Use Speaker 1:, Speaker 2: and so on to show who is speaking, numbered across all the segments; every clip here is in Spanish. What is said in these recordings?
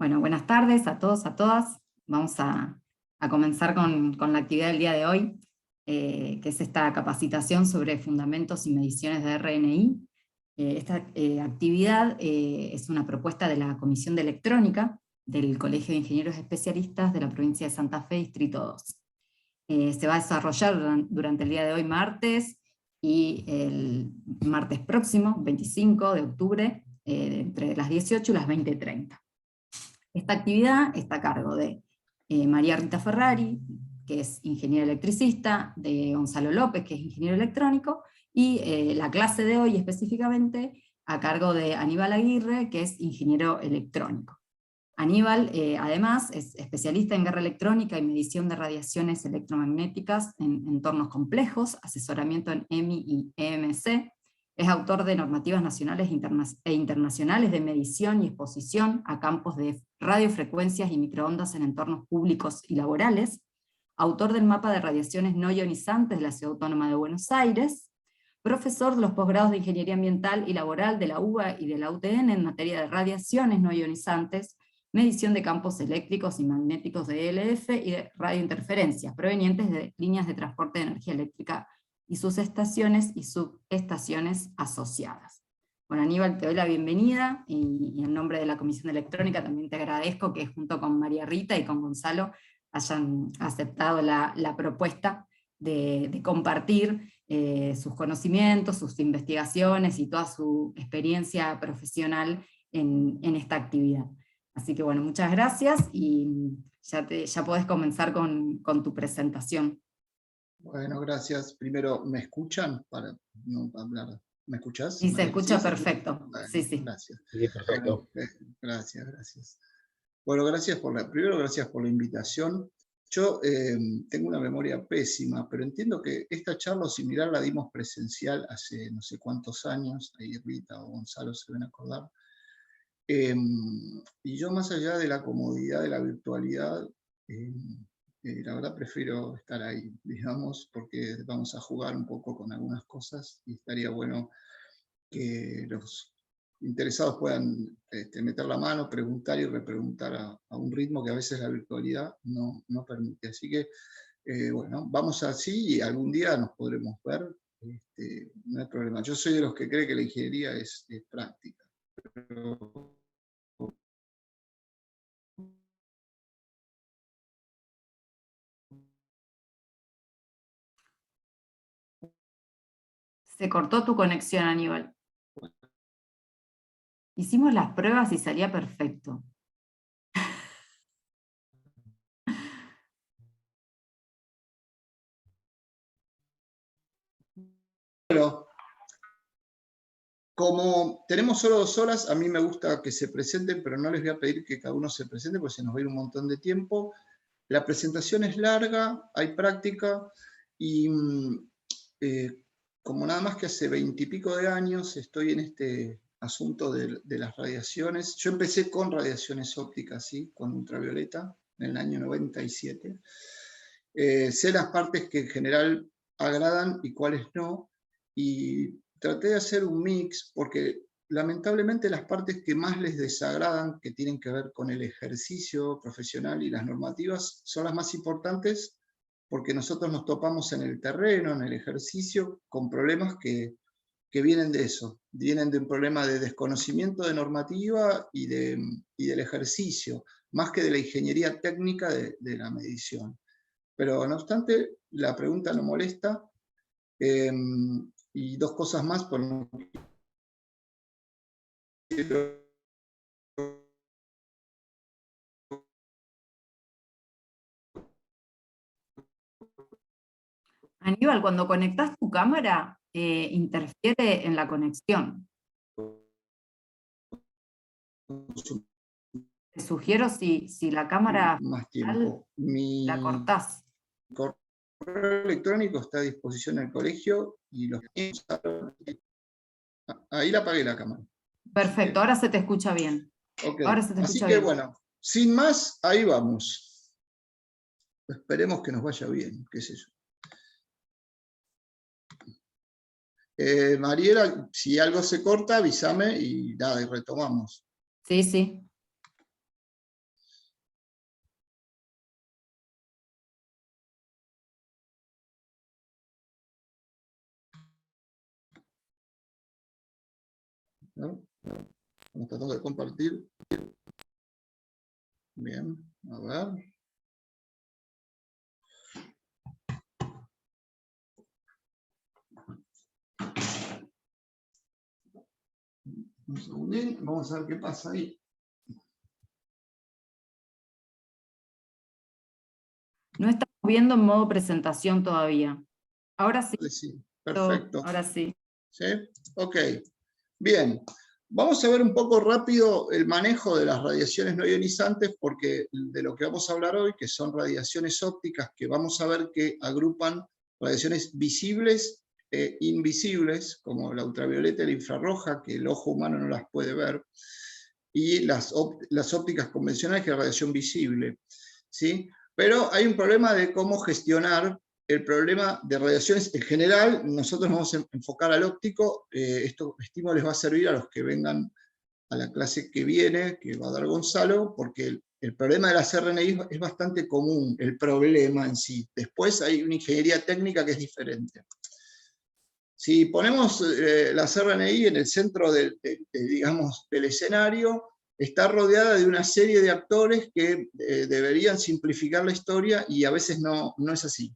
Speaker 1: Bueno, buenas tardes a todos, a todas. Vamos a comenzar con la actividad del día de hoy, que es esta capacitación sobre fundamentos y mediciones de RNI. Esta actividad es una propuesta de la Comisión de Electrónica del Colegio de Ingenieros Especialistas de la provincia de Santa Fe, Distrito 2. Se va a desarrollar durante el día de hoy, martes, y el martes próximo, 25 de octubre, entre las 18 y las 20:30. Esta actividad está a cargo de María Rita Ferrari, que es ingeniero electricista, de Gonzalo López, que es ingeniero electrónico, y la clase de hoy específicamente a cargo de Aníbal Aguirre, que es ingeniero electrónico. Aníbal, además, es especialista en guerra electrónica y medición de radiaciones electromagnéticas en entornos complejos, asesoramiento en EMI y EMC, es autor de normativas nacionales e internacionales de medición y exposición a campos de radiofrecuencias y microondas en entornos públicos y laborales, autor del mapa de radiaciones no ionizantes de la Ciudad Autónoma de Buenos Aires, profesor de los posgrados de Ingeniería Ambiental y Laboral de la UBA y de la UTN en materia de radiaciones no ionizantes, medición de campos eléctricos y magnéticos de ELF y de radiointerferencias provenientes de líneas de transporte de energía eléctrica y sus estaciones y subestaciones asociadas. Bueno, Aníbal, te doy la bienvenida, y en nombre de la Comisión de Electrónica también te agradezco que junto con María Rita y con Gonzalo hayan aceptado la propuesta de compartir sus conocimientos, sus investigaciones y toda su experiencia profesional en esta actividad. Así que bueno, muchas gracias, y ya podés comenzar con tu presentación.
Speaker 2: Bueno, gracias. Primero, ¿me escuchan? Para no hablar. ¿Me escuchás?
Speaker 1: Sí, se escucha
Speaker 2: ¿Sí?
Speaker 1: perfecto.
Speaker 2: Bueno,
Speaker 1: Sí, sí.
Speaker 2: gracias.
Speaker 3: Sí, perfecto.
Speaker 2: Gracias. Bueno, primero gracias por la invitación. Yo tengo una memoria pésima, pero entiendo que esta charla o similar la dimos presencial hace no sé cuántos años, ahí Rita o Gonzalo se deben acordar. Y yo, más allá de la comodidad de la virtualidad, la verdad prefiero estar ahí, digamos, porque vamos a jugar un poco con algunas cosas y estaría bueno que los interesados puedan meter la mano, preguntar y repreguntar a un ritmo que a veces la virtualidad no permite. Así que, bueno, vamos así y algún día nos podremos ver, no hay problema. Yo soy de los que cree que la ingeniería es práctica. Pero
Speaker 1: Se cortó tu conexión, Aníbal. Hicimos las pruebas y salía perfecto.
Speaker 2: bueno, como tenemos solo 2 horas, a mí me gusta que se presenten, pero no les voy a pedir que cada uno se presente, porque se nos va a ir un montón de tiempo. La presentación es larga, hay práctica, y como nada más que hace 20 y pico de años estoy en este asunto de las radiaciones. Yo empecé con radiaciones ópticas, ¿sí? Con ultravioleta, en el año 97. Sé las partes que en general agradan y cuáles no, y traté de hacer un mix, porque lamentablemente las partes que más les desagradan, que tienen que ver con el ejercicio profesional y las normativas, son las más importantes, porque nosotros nos topamos en el terreno, en el ejercicio, con problemas que vienen de eso, vienen de un problema de desconocimiento de normativa y del ejercicio, más que de la ingeniería técnica de la medición. Pero no obstante, la pregunta no molesta. Y 2 cosas más, por no quiero.
Speaker 1: Aníbal, cuando conectás tu cámara, interfiere en la conexión. Te sugiero, si la cámara
Speaker 2: Más tiempo.
Speaker 1: la
Speaker 2: Mi
Speaker 1: cortás.
Speaker 2: correo electrónico está a disposición del colegio y ahí la apagué la cámara.
Speaker 1: Perfecto, ahora se te escucha bien.
Speaker 2: Okay.
Speaker 1: Ahora se te
Speaker 2: Así
Speaker 1: escucha
Speaker 2: que
Speaker 1: bien.
Speaker 2: bueno, sin más, ahí vamos. Esperemos que nos vaya bien, qué sé yo. Mariela, si algo se corta, avísame y nada, y retomamos.
Speaker 1: Sí, sí.
Speaker 2: Estamos tratando de compartir. Bien, a ver. Un segundín, vamos a ver qué pasa ahí.
Speaker 1: No estamos viendo en modo presentación todavía. Ahora sí.
Speaker 2: Sí, perfecto.
Speaker 1: Ahora sí.
Speaker 2: ¿Sí? Ok, bien. Vamos a ver un poco rápido el manejo de las radiaciones no ionizantes, porque de lo que vamos a hablar hoy, que son radiaciones ópticas, que vamos a ver que agrupan radiaciones visibles e invisibles, como la ultravioleta y la infrarroja, que el ojo humano no las puede ver, y las ópticas convencionales, que es radiación visible, ¿sí? Pero hay un problema de cómo gestionar el problema de radiaciones en general. Nosotros nos vamos a enfocar al óptico. Esto estimo les va a servir a los que vengan a la clase que viene, que va a dar Gonzalo, porque el problema de las RNI es bastante común, el problema en sí. Después hay una ingeniería técnica que es diferente. Si ponemos las RNI en el centro digamos, del escenario, está rodeada de una serie de actores que deberían simplificar la historia, y a veces no es así.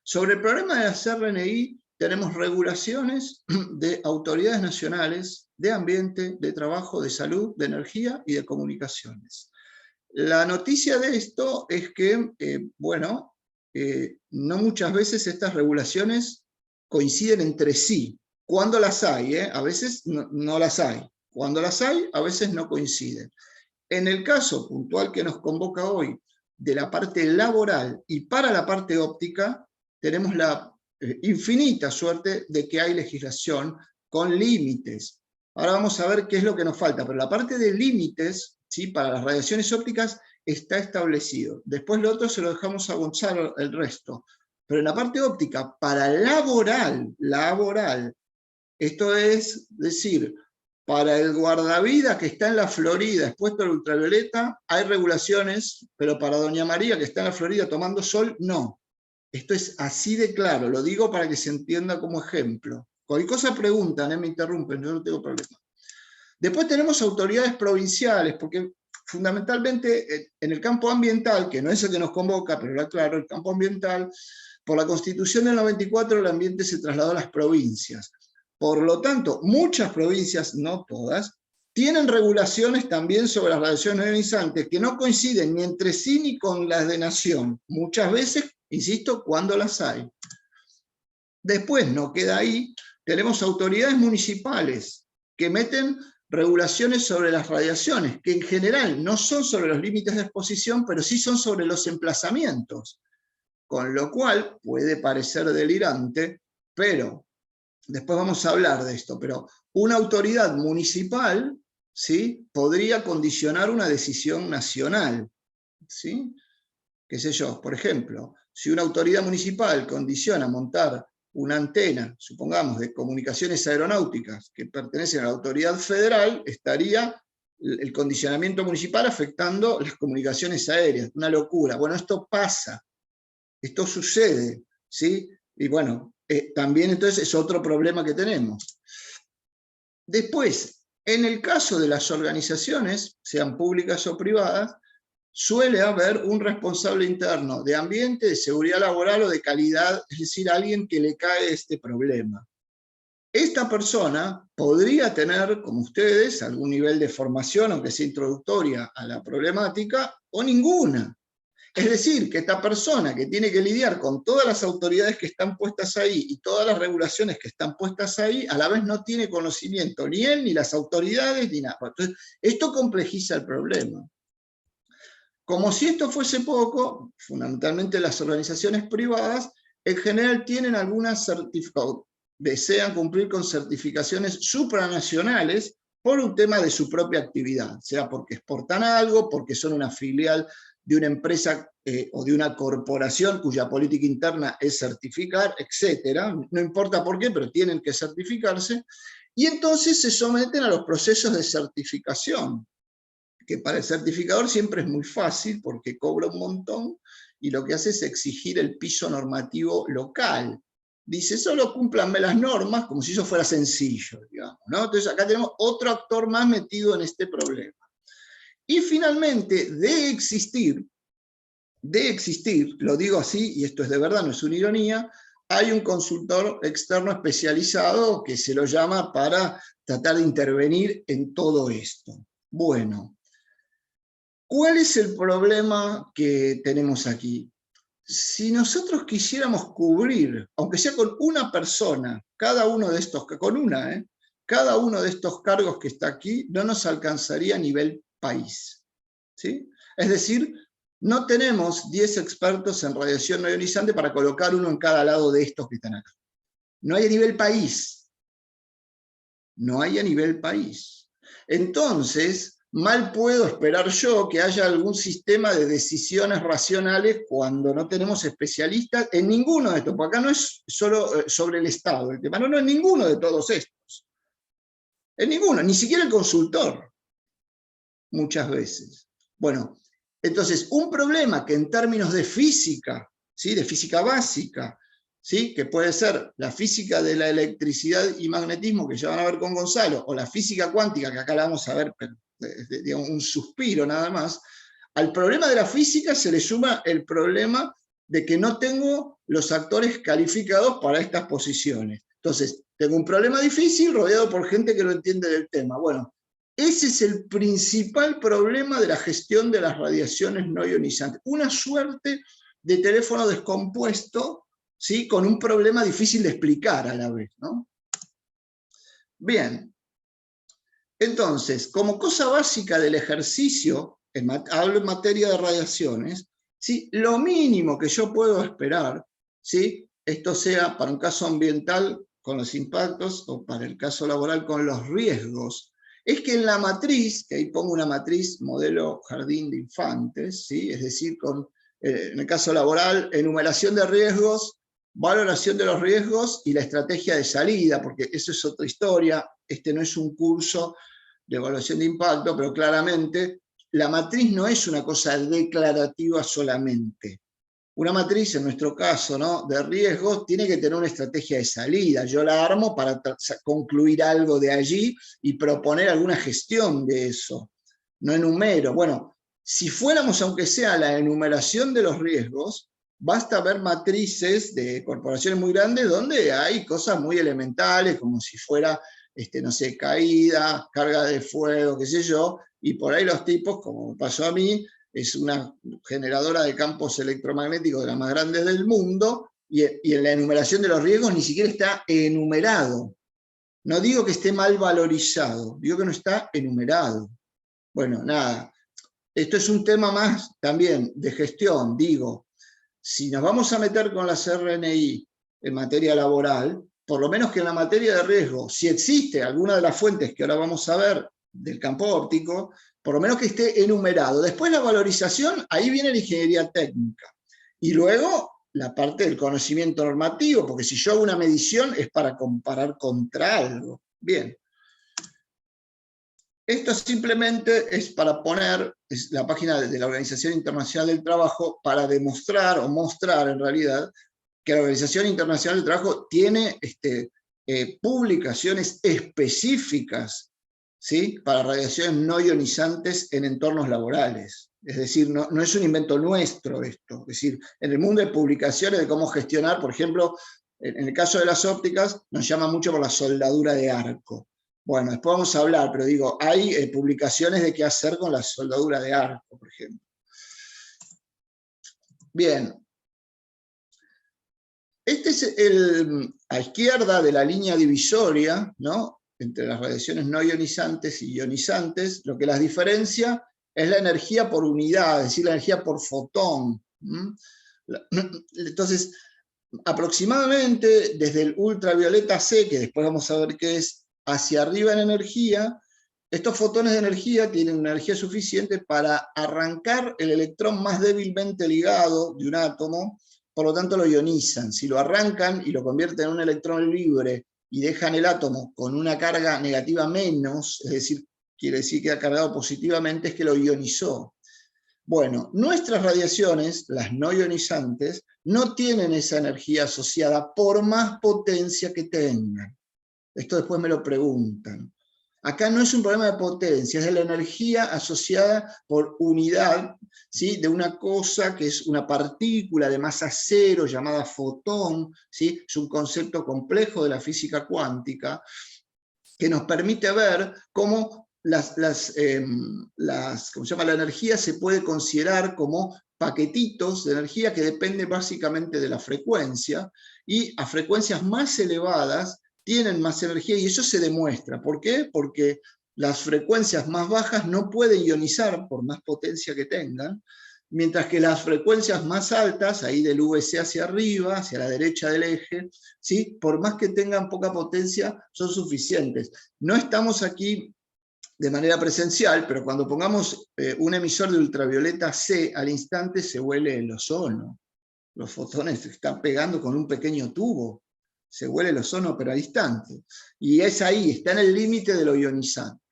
Speaker 2: Sobre el problema de las RNI, tenemos regulaciones de autoridades nacionales de ambiente, de trabajo, de salud, de energía y de comunicaciones. La noticia de esto es que, bueno, no muchas veces estas regulaciones coinciden entre sí. Cuando las hay, a veces no las hay. Cuando las hay, a veces no coinciden. En el caso puntual que nos convoca hoy, de la parte laboral y para la parte óptica, tenemos la infinita suerte de que hay legislación con límites. Ahora vamos a ver qué es lo que nos falta, pero la parte de límites, ¿sí?, para las radiaciones ópticas está establecido. Después lo otro se lo dejamos a Gonzalo, el resto. Pero en la parte óptica, para laboral, esto es decir, para el guardavidas que está en la Florida expuesto al ultravioleta, hay regulaciones, pero para doña María que está en la Florida tomando sol, no. Esto es así de claro, lo digo para que se entienda como ejemplo. Cualquier cosa preguntan, me interrumpen, yo no tengo problema. Después tenemos autoridades provinciales, porque fundamentalmente en el campo ambiental, que no es el que nos convoca, pero lo aclaro, el campo ambiental, por la Constitución del 94 el ambiente se trasladó a las provincias. Por lo tanto, muchas provincias, no todas, tienen regulaciones también sobre las radiaciones ionizantes que no coinciden ni entre sí ni con las de nación. Muchas veces, insisto, cuando las hay. Después, no queda ahí, tenemos autoridades municipales que meten regulaciones sobre las radiaciones, que en general no son sobre los límites de exposición, pero sí son sobre los emplazamientos. Con lo cual puede parecer delirante, pero después vamos a hablar de esto, pero una autoridad municipal, ¿sí?, podría condicionar una decisión nacional, ¿sí? Qué sé yo, por ejemplo, si una autoridad municipal condiciona montar una antena, supongamos, de comunicaciones aeronáuticas que pertenecen a la autoridad federal, estaría el condicionamiento municipal afectando las comunicaciones aéreas. Una locura. Bueno, esto pasa, esto sucede, ¿sí? Y bueno, también entonces es otro problema que tenemos. Después, en el caso de las organizaciones, sean públicas o privadas, suele haber un responsable interno de ambiente, de seguridad laboral o de calidad, es decir, alguien que le cae este problema. Esta persona podría tener, como ustedes, algún nivel de formación, aunque sea introductoria a la problemática, o ninguna. Es decir, que esta persona que tiene que lidiar con todas las autoridades que están puestas ahí y todas las regulaciones que están puestas ahí, a la vez no tiene conocimiento, ni él, ni las autoridades, ni nada. Entonces, esto complejiza el problema. Como si esto fuese poco, fundamentalmente las organizaciones privadas, en general tienen algunas certificaciones, desean cumplir con certificaciones supranacionales por un tema de su propia actividad, sea porque exportan algo, porque son una filial de una empresa o de una corporación cuya política interna es certificar, etc. No importa por qué, pero tienen que certificarse, y entonces se someten a los procesos de certificación, que para el certificador siempre es muy fácil porque cobra un montón y lo que hace es exigir el piso normativo local. dice, solo cúmplanme las normas, como si eso fuera sencillo, digamos, ¿no? Entonces acá tenemos otro actor más metido en este problema. Y finalmente, de existir, lo digo así, y esto es de verdad, no es una ironía, hay un consultor externo especializado que se lo llama para tratar de intervenir en todo esto. Bueno, ¿cuál es el problema que tenemos aquí? Si nosotros quisiéramos cubrir, aunque sea con una persona, cada uno de estos, con una, cada uno de estos cargos que está aquí, no nos alcanzaría a nivel país, ¿sí? Es decir, no tenemos 10 expertos en radiación no ionizante para colocar uno en cada lado de estos que están acá. No hay a nivel país. No hay a nivel país. Entonces, mal puedo esperar yo que haya algún sistema de decisiones racionales cuando no tenemos especialistas en ninguno de estos, porque acá no es solo sobre el Estado el tema, no es ninguno de todos estos. En ninguno, ni siquiera el consultor, muchas veces. Bueno, entonces, un problema que en términos de física, ¿sí? De física básica, ¿sí? Que puede ser la física de la electricidad y magnetismo, que ya van a ver con Gonzalo, o la física cuántica, que acá la vamos a ver, pero, digamos, un suspiro nada más, al problema de la física se le suma el problema de que no tengo los actores calificados para estas posiciones. Entonces, tengo un problema difícil rodeado por gente que no entiende del tema. Bueno, ese es el principal problema de la gestión de las radiaciones no ionizantes. Una suerte de teléfono descompuesto, ¿sí? Con un problema difícil de explicar a la vez, ¿no? Bien. Entonces, como cosa básica del ejercicio, hablo en materia de radiaciones, ¿sí? Lo mínimo que yo puedo esperar, ¿sí? Esto sea para un caso ambiental con los impactos o para el caso laboral con los riesgos, es que en la matriz, que ahí pongo una matriz modelo jardín de infantes, ¿sí? Es decir, en el caso laboral, enumeración de riesgos, valoración de los riesgos y la estrategia de salida, porque eso es otra historia, este no es un curso de evaluación de impacto, pero claramente la matriz no es una cosa declarativa solamente. Una matriz, en nuestro caso, ¿no? De riesgos, tiene que tener una estrategia de salida. Yo la armo para concluir algo de allí y proponer alguna gestión de eso. No enumero. Bueno, si fuéramos, aunque sea la enumeración de los riesgos, basta ver matrices de corporaciones muy grandes donde hay cosas muy elementales, como si fuera, no sé, caída, carga de fuego, qué sé yo, y por ahí los tipos, como pasó a mí, es una generadora de campos electromagnéticos de las más grandes del mundo, y en la enumeración de los riesgos ni siquiera está enumerado. No digo que esté mal valorizado, digo que no está enumerado. Bueno, nada, esto es un tema más también de gestión, digo, si nos vamos a meter con las RNI en materia laboral, por lo menos que en la materia de riesgo, si existe alguna de las fuentes que ahora vamos a ver del campo óptico, por lo menos que esté enumerado. Después la valorización, ahí viene la ingeniería técnica. Y luego la parte del conocimiento normativo, porque si yo hago una medición es para comparar contra algo. Bien. Esto simplemente es para poner, es la página de la Organización Internacional del Trabajo, para demostrar o mostrar en realidad que la Organización Internacional del Trabajo tiene publicaciones específicas, ¿sí? Para radiaciones no ionizantes en entornos laborales. Es decir, no es un invento nuestro esto. Es decir, en el mundo hay publicaciones de cómo gestionar, por ejemplo, en el caso de las ópticas, nos llama mucho por la soldadura de arco. Bueno, después vamos a hablar, pero digo, hay publicaciones de qué hacer con la soldadura de arco, por ejemplo. Bien. Este es a izquierda de la línea divisoria, ¿no? Entre las radiaciones no ionizantes y ionizantes, lo que las diferencia es la energía por unidad, es decir, la energía por fotón. Entonces, aproximadamente desde el ultravioleta C, que después vamos a ver qué es, hacia arriba en energía, estos fotones de energía tienen una energía suficiente para arrancar el electrón más débilmente ligado de un átomo, por lo tanto lo ionizan. Si lo arrancan y lo convierten en un electrón libre y dejan el átomo con una carga negativa menos, es decir, quiere decir que ha cargado positivamente, es que lo ionizó. Bueno, nuestras radiaciones, las no ionizantes, no tienen esa energía asociada por más potencia que tengan. Esto después me lo preguntan. Acá no es un problema de potencia, es de la energía asociada por unidad, ¿sí?, de una cosa que es una partícula de masa cero llamada fotón, ¿sí? Es un concepto complejo de la física cuántica que nos permite ver cómo ¿cómo se llama? La energía se puede considerar como paquetitos de energía que dependen básicamente de la frecuencia, y a frecuencias más elevadas tienen más energía, y eso se demuestra. ¿Por qué? Porque las frecuencias más bajas no pueden ionizar por más potencia que tengan, mientras que las frecuencias más altas, ahí del VC hacia arriba, hacia la derecha del eje, ¿sí?, por más que tengan poca potencia, son suficientes. No estamos aquí de manera presencial, pero cuando pongamos un emisor de ultravioleta C, al instante se huele el ozono. Los fotones se están pegando con un pequeño tubo. Se huele el ozono, pero al instante. Y es ahí, está en el límite de lo ionizante.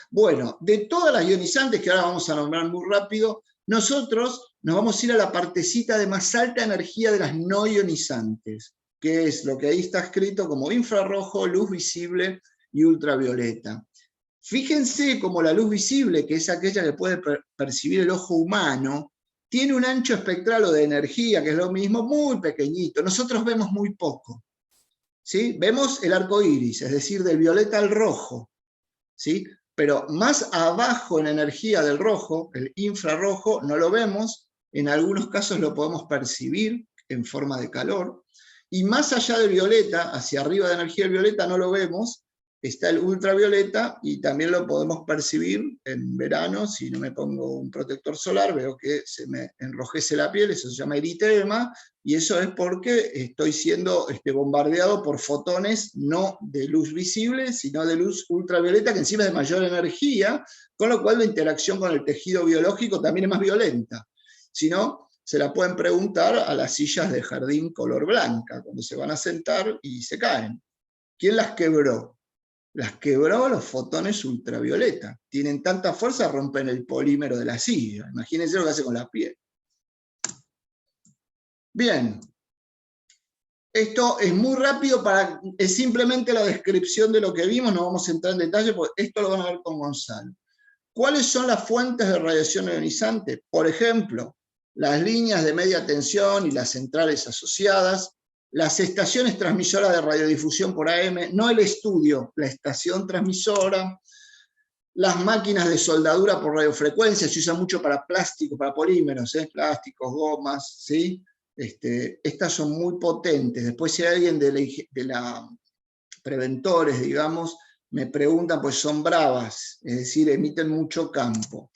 Speaker 2: Bueno, de todas las ionizantes, que ahora vamos a nombrar muy rápido, nosotros nos vamos a ir a la partecita de más alta energía de las no ionizantes, que es lo que ahí está escrito como infrarrojo, luz visible y ultravioleta. Fíjense cómo la luz visible, que es aquella que puede percibir el ojo humano, tiene un ancho espectral o de energía, que es lo mismo, muy pequeñito. Nosotros vemos muy poco, ¿sí? Vemos el arco iris, es decir, del violeta al rojo, ¿sí? Pero más abajo en energía del rojo, el infrarrojo, no lo vemos, en algunos casos lo podemos percibir en forma de calor, y más allá del violeta, hacia arriba de energía del violeta, no lo vemos, está el ultravioleta, y también lo podemos percibir en verano. Si no me pongo un protector solar, veo que se me enrojece la piel, eso se llama eritema, y eso es porque estoy siendo bombardeado por fotones no de luz visible, sino de luz ultravioleta, que encima es de mayor energía, con lo cual la interacción con el tejido biológico también es más violenta. Si no, se la pueden preguntar a las sillas de jardín color blanca, cuando se van a sentar y se caen. ¿Quién las quebró? Las quebró los fotones ultravioleta. Tienen tanta fuerza, rompen el polímero de la silla. Imagínense lo que hace con la piel. Bien. Esto es muy rápido, es simplemente la descripción de lo que vimos, no vamos a entrar en detalle, porque esto lo van a ver con Gonzalo. ¿Cuáles son las fuentes de radiación ionizante? Por ejemplo, las líneas de media tensión y las centrales asociadas, las estaciones transmisoras de radiodifusión por AM, no el estudio, la estación transmisora, las máquinas de soldadura por radiofrecuencia, se usa mucho para plásticos, para polímeros, plásticos, gomas, ¿sí? Estas son muy potentes. Después, si hay alguien de la preventores, digamos, me preguntan, pues son bravas, es decir, emiten mucho campo.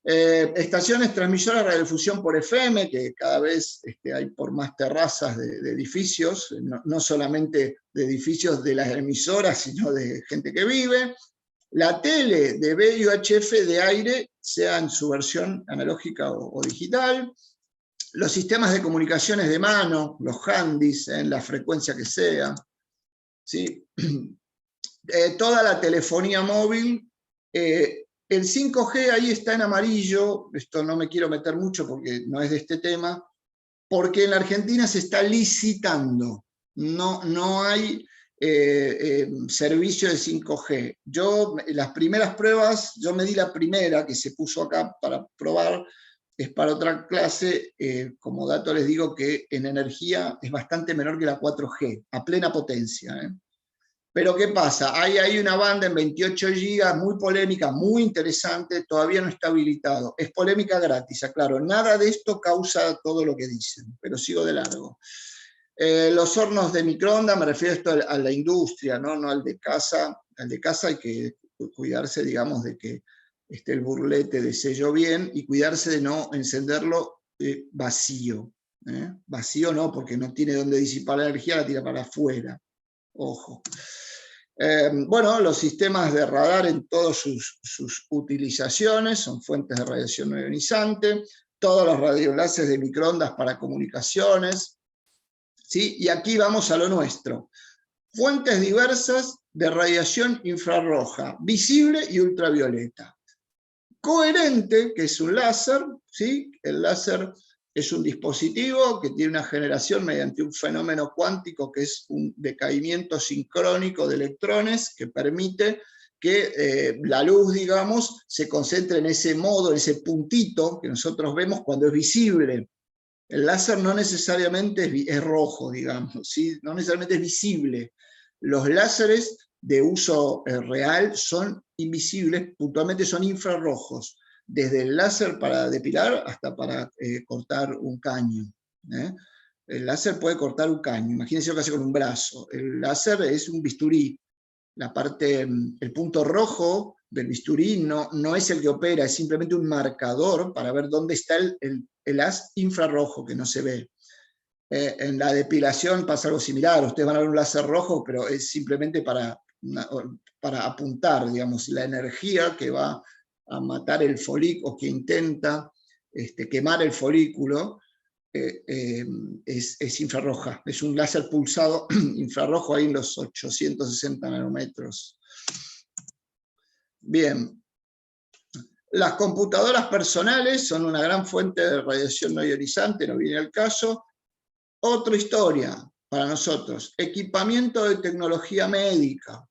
Speaker 2: Estaciones transmisoras de radiodifusión por FM, que cada vez hay por más terrazas de edificios, no solamente de edificios de las emisoras, sino de gente que vive. La tele de VHF de aire, sea en su versión analógica o digital. Los sistemas de comunicaciones de mano, los handys, en la frecuencia que sea, ¿sí? Toda la telefonía móvil. El 5G ahí está en amarillo, esto no me quiero meter mucho porque no es de este tema, porque en la Argentina se está licitando, no hay servicio de 5G. Las primeras pruebas, yo me di la primera que se puso acá para probar, es para otra clase. Como dato les digo que en energía es bastante menor que la 4G, a plena potencia. Pero ¿qué pasa? Hay una banda en 28 GB, muy polémica, muy interesante, todavía no está habilitado. Es polémica gratis, aclaro. Nada de esto causa todo lo que dicen, pero sigo de largo. Los hornos de microondas, me refiero a esto a la industria, no al de casa. Al de casa hay que cuidarse, digamos, de que esté el burlete de sello bien, y cuidarse de no encenderlo vacío. Vacío no, porque no tiene dónde disipar la energía, la tira para afuera. Ojo. Bueno, los sistemas de radar en todas sus utilizaciones son fuentes de radiación no ionizante, todos los radioenlaces de microondas para comunicaciones, ¿sí? Y aquí vamos a lo nuestro. Fuentes diversas de radiación infrarroja, visible y ultravioleta. Coherente, que es un láser, ¿sí? El láser Es un dispositivo que tiene una generación mediante un fenómeno cuántico que es un decaimiento sincrónico de electrones que permite que la luz, digamos, se concentre en ese modo, en ese puntito que nosotros vemos cuando es visible. El láser no necesariamente es rojo, digamos, ¿sí? No necesariamente es visible. Los láseres de uso real son invisibles, puntualmente son infrarrojos, desde el láser para depilar hasta para cortar un caño. El láser puede cortar un caño, imagínense lo que hace con un brazo. El láser es un bisturí. El punto rojo del bisturí no es el que opera, es simplemente un marcador para ver dónde está el haz infrarrojo que no se ve. En la depilación pasa algo similar, ustedes van a ver un láser rojo, pero es simplemente para apuntar, digamos, la energía que va a matar el folículo, o que intenta quemar el folículo, es infrarroja, es un láser pulsado infrarrojo ahí en los 860 nanómetros. Bien, las computadoras personales son una gran fuente de radiación no ionizante, no viene al caso. Otra historia para nosotros, equipamiento de tecnología médica,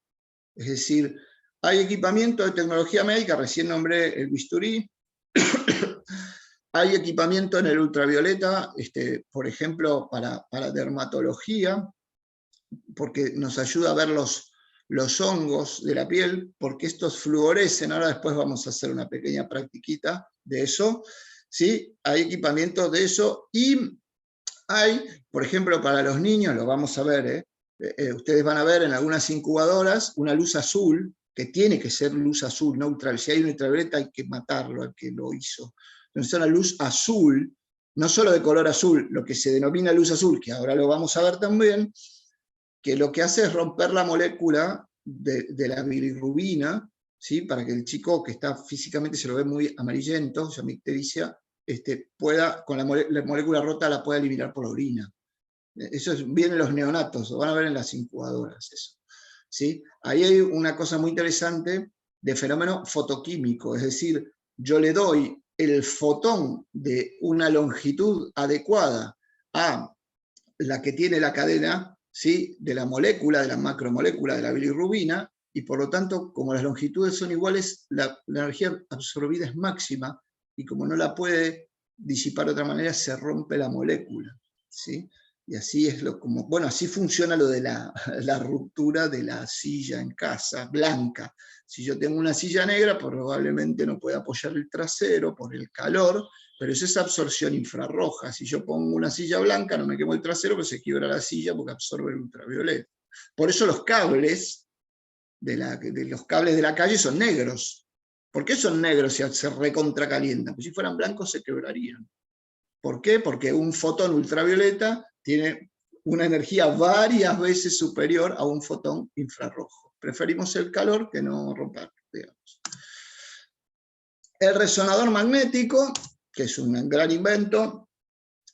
Speaker 2: es decir, hay equipamiento de tecnología médica, recién nombré el bisturí. Hay equipamiento en el ultravioleta, por ejemplo, para dermatología, porque nos ayuda a ver los hongos de la piel, porque estos fluorescen. Ahora después vamos a hacer una pequeña practiquita de eso. ¿Sí? Hay equipamiento de eso, y hay, por ejemplo, para los niños, lo vamos a ver, ustedes van a ver en algunas incubadoras una luz azul, que tiene que ser luz azul, no ultravioleta. Si hay un ultravioleta hay que matarlo al que lo hizo. Entonces una luz azul, no solo de color azul, lo que se denomina luz azul, que ahora lo vamos a ver también, que lo que hace es romper la molécula de la bilirrubina, ¿sí? Para que el chico que está físicamente, se lo ve muy amarillento, ya mi ictericia, pueda, con la molécula rota, la pueda eliminar por la orina. Eso viene en los neonatos, lo van a ver en las incubadoras, eso. ¿Sí? Ahí hay una cosa muy interesante de fenómeno fotoquímico, es decir, yo le doy el fotón de una longitud adecuada a la que tiene la cadena, ¿sí? De la molécula, de la macromolécula de la bilirrubina, y por lo tanto, como las longitudes son iguales, la energía absorbida es máxima, y como no la puede disipar de otra manera, se rompe la molécula, ¿sí? Y así es bueno, así funciona lo de la ruptura de la silla en casa, blanca. Si yo tengo una silla negra, probablemente no pueda apoyar el trasero por el calor, pero eso es absorción infrarroja. Si yo pongo una silla blanca, no me quemo el trasero, pero se quiebra la silla porque absorbe el ultravioleta. Por eso los cables de la calle son negros. ¿Por qué son negros si se recontracalientan? Pues si fueran blancos se quebrarían. ¿Por qué? Porque un fotón ultravioleta tiene una energía varias veces superior a un fotón infrarrojo. Preferimos el calor que no romperlo, digamos. El resonador magnético, que es un gran invento,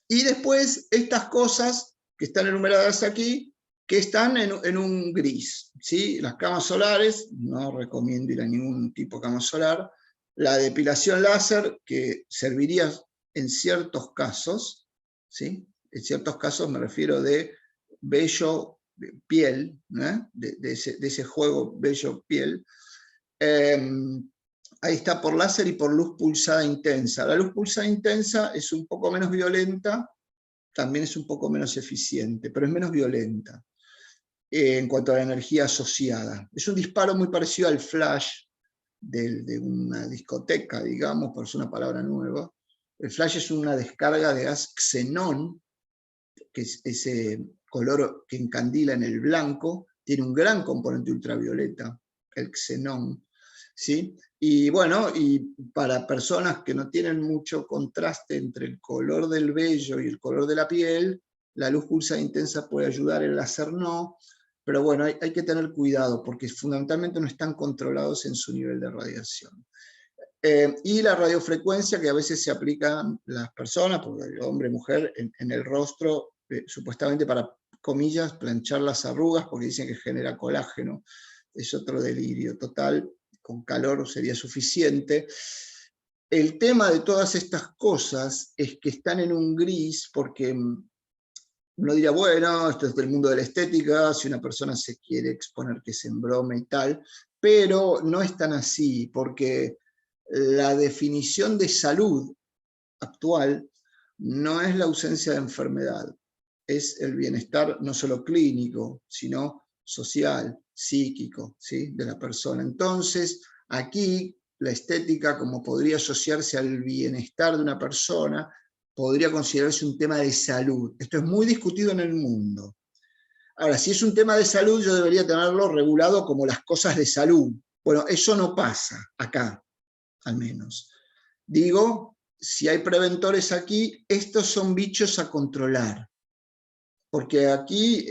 Speaker 2: y después estas cosas que están enumeradas aquí, que están en un gris, ¿sí? Las camas solares, no recomiendo ir a ningún tipo de cama solar. La depilación láser, que serviría en ciertos casos, ¿sí? En ciertos casos me refiero de vello, de piel, de ese juego vello-piel. Ahí está, por láser y por luz pulsada intensa. La luz pulsada intensa es un poco menos violenta, también es un poco menos eficiente, pero es menos violenta en cuanto a la energía asociada. Es un disparo muy parecido al flash de una discoteca, digamos, por es una palabra nueva. El flash es una descarga de gas xenón, que es ese color que encandila en el blanco, tiene un gran componente ultravioleta, el xenón, ¿sí? Y bueno, y para personas que no tienen mucho contraste entre el color del vello y el color de la piel, la luz pulsada intensa puede ayudar, el láser no, pero bueno, hay que tener cuidado porque fundamentalmente no están controlados en su nivel de radiación. Y la radiofrecuencia que a veces se aplican las personas, porque hombre, mujer, en el rostro, supuestamente para, comillas, planchar las arrugas, porque dicen que genera colágeno. Es otro delirio total, con calor sería suficiente. el tema de todas estas cosas es que están en un gris, porque uno diría, bueno, esto es del mundo de la estética, si una persona se quiere exponer que se embrome y tal, pero no es tan así, porque la definición de salud actual no es la ausencia de enfermedad, es el bienestar no solo clínico, sino social, psíquico, ¿sí?, de la persona. Entonces, aquí la estética, como podría asociarse al bienestar de una persona, podría considerarse un tema de salud. Esto es muy discutido en el mundo. Ahora, si es un tema de salud, yo debería tenerlo regulado como las cosas de salud. Bueno, eso no pasa acá, al menos. Digo, si hay preventores aquí, estos son bichos a controlar. Porque aquí,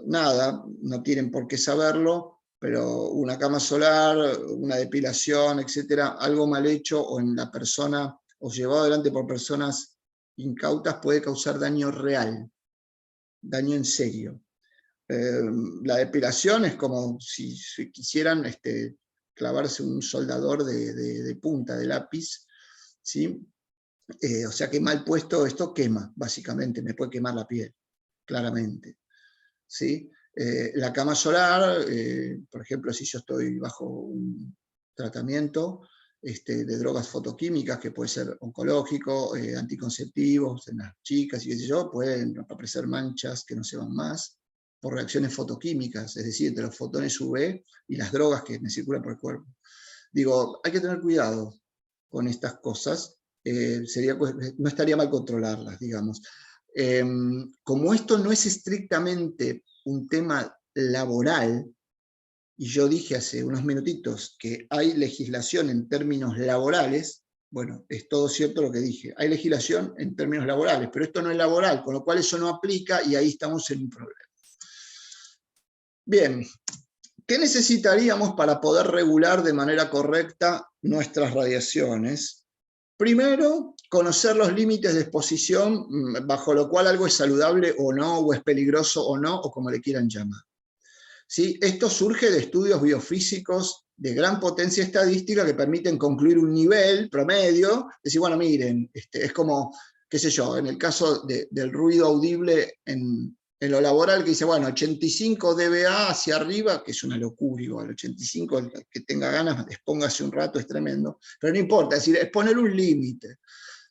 Speaker 2: nada, no tienen por qué saberlo, pero una cama solar, una depilación, etcétera, algo mal hecho o en la persona, o llevado adelante por personas incautas, puede causar daño real, daño en serio. La depilación es como si quisieran clavarse un soldador de punta, de lápiz, ¿sí? O sea que mal puesto esto quema, básicamente, me puede quemar la piel, claramente, ¿sí? La cama solar, por ejemplo, si yo estoy bajo un tratamiento de drogas fotoquímicas, que puede ser oncológico, anticonceptivos en las chicas y qué sé yo, pueden aparecer manchas que no se van más por reacciones fotoquímicas, es decir, entre los fotones UV y las drogas que me circulan por el cuerpo. Digo, hay que tener cuidado con estas cosas, no estaría mal controlarlas, digamos. Como esto no es estrictamente un tema laboral, y yo dije hace unos minutitos que hay legislación en términos laborales, bueno, es todo cierto lo que dije, hay legislación en términos laborales, pero esto no es laboral, con lo cual eso no aplica y ahí estamos en un problema. Bien, ¿qué necesitaríamos para poder regular de manera correcta nuestras radiaciones? Primero, conocer los límites de exposición bajo lo cual algo es saludable o no, o es peligroso o no, o como le quieran llamar. ¿Sí? Esto surge de estudios biofísicos de gran potencia estadística que permiten concluir un nivel promedio, decir, bueno, miren, es como, qué sé yo, en el caso del ruido audible en lo laboral, que dice, bueno, 85 dBA hacia arriba, que es una locura igual, 85, el que tenga ganas, expóngase un rato, es tremendo, pero no importa, es decir, es poner un límite,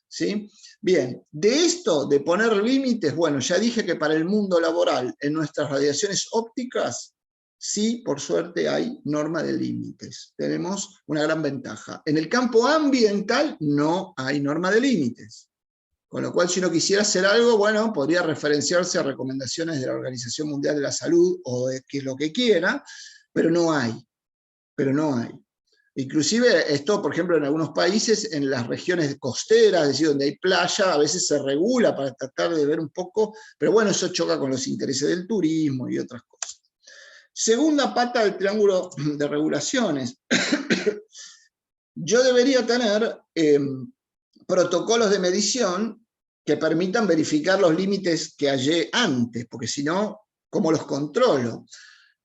Speaker 2: ¿sí? Bien, de esto, de poner límites, bueno, ya dije que para el mundo laboral, en nuestras radiaciones ópticas, sí, por suerte hay norma de límites. Tenemos una gran ventaja. En el campo ambiental no hay norma de límites. Con lo cual, si uno quisiera hacer algo, bueno, podría referenciarse a recomendaciones de la Organización Mundial de la Salud o de que lo que quiera, pero no hay. Pero no hay. Inclusive esto, por ejemplo, en algunos países, en las regiones costeras, es decir, donde hay playa, a veces se regula para tratar de ver un poco, pero bueno, eso choca con los intereses del turismo y otras cosas. Segunda pata del triángulo de regulaciones. Yo debería tener protocolos de medición que permitan verificar los límites que hallé antes, porque si no, ¿cómo los controlo?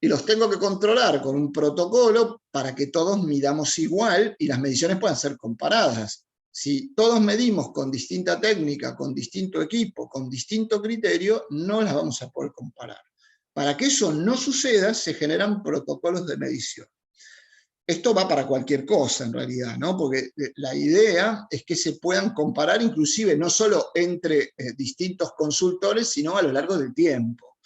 Speaker 2: Y los tengo que controlar con un protocolo para que todos midamos igual y las mediciones puedan ser comparadas. Si todos medimos con distinta técnica, con distinto equipo, con distinto criterio, no las vamos a poder comparar. Para que eso no suceda, se generan protocolos de medición. Esto va para cualquier cosa en realidad, ¿no? Porque la idea es que se puedan comparar inclusive no solo entre distintos consultores, sino a lo largo del tiempo.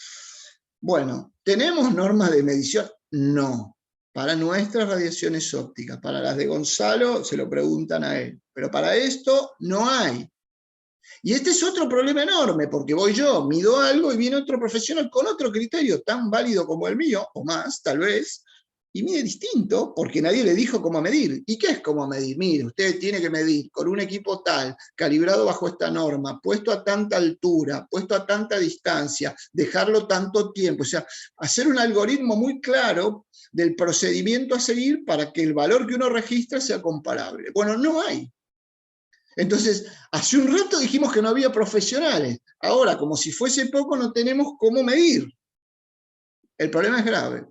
Speaker 2: Bueno, ¿tenemos normas de medición? No. Para nuestras radiaciones ópticas, para las de Gonzalo, se lo preguntan a él. Pero para esto no hay. Y este es otro problema enorme, porque voy yo, mido algo y viene otro profesional con otro criterio tan válido como el mío, o más, tal vez, y mide distinto, porque nadie le dijo cómo medir. ¿Y qué es cómo medir? Mire, usted tiene que medir con un equipo tal, calibrado bajo esta norma, puesto a tanta altura, puesto a tanta distancia, dejarlo tanto tiempo, o sea, hacer un algoritmo muy claro del procedimiento a seguir para que el valor que uno registra sea comparable. Bueno, no hay. Entonces, hace un rato dijimos que no había profesionales. Ahora, como si fuese poco, no tenemos cómo medir. El problema es grave.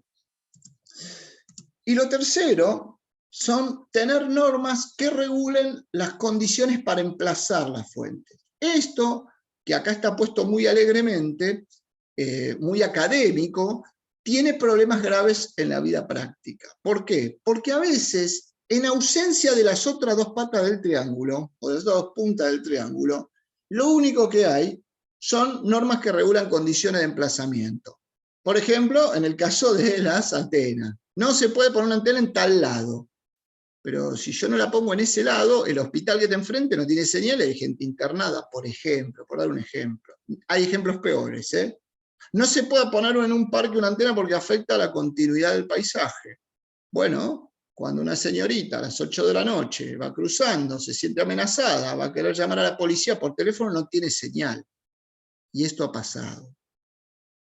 Speaker 2: Y lo tercero son tener normas que regulen las condiciones para emplazar las fuentes. Esto, que acá está puesto muy alegremente, muy académico, tiene problemas graves en la vida práctica. ¿Por qué? Porque a veces, en ausencia de las otras dos patas del triángulo, o de las dos puntas del triángulo, lo único que hay son normas que regulan condiciones de emplazamiento. Por ejemplo, en el caso de las antenas. No se puede poner una antena en tal lado. Pero si yo no la pongo en ese lado, el hospital que está enfrente no tiene señal y hay gente internada, por ejemplo, por dar un ejemplo. Hay ejemplos peores, ¿eh? No se puede poner en un parque una antena porque afecta a la continuidad del paisaje. Bueno, cuando una señorita a las 8 de la noche va cruzando, se siente amenazada, va a querer llamar a la policía por teléfono, no tiene señal. Y esto ha pasado,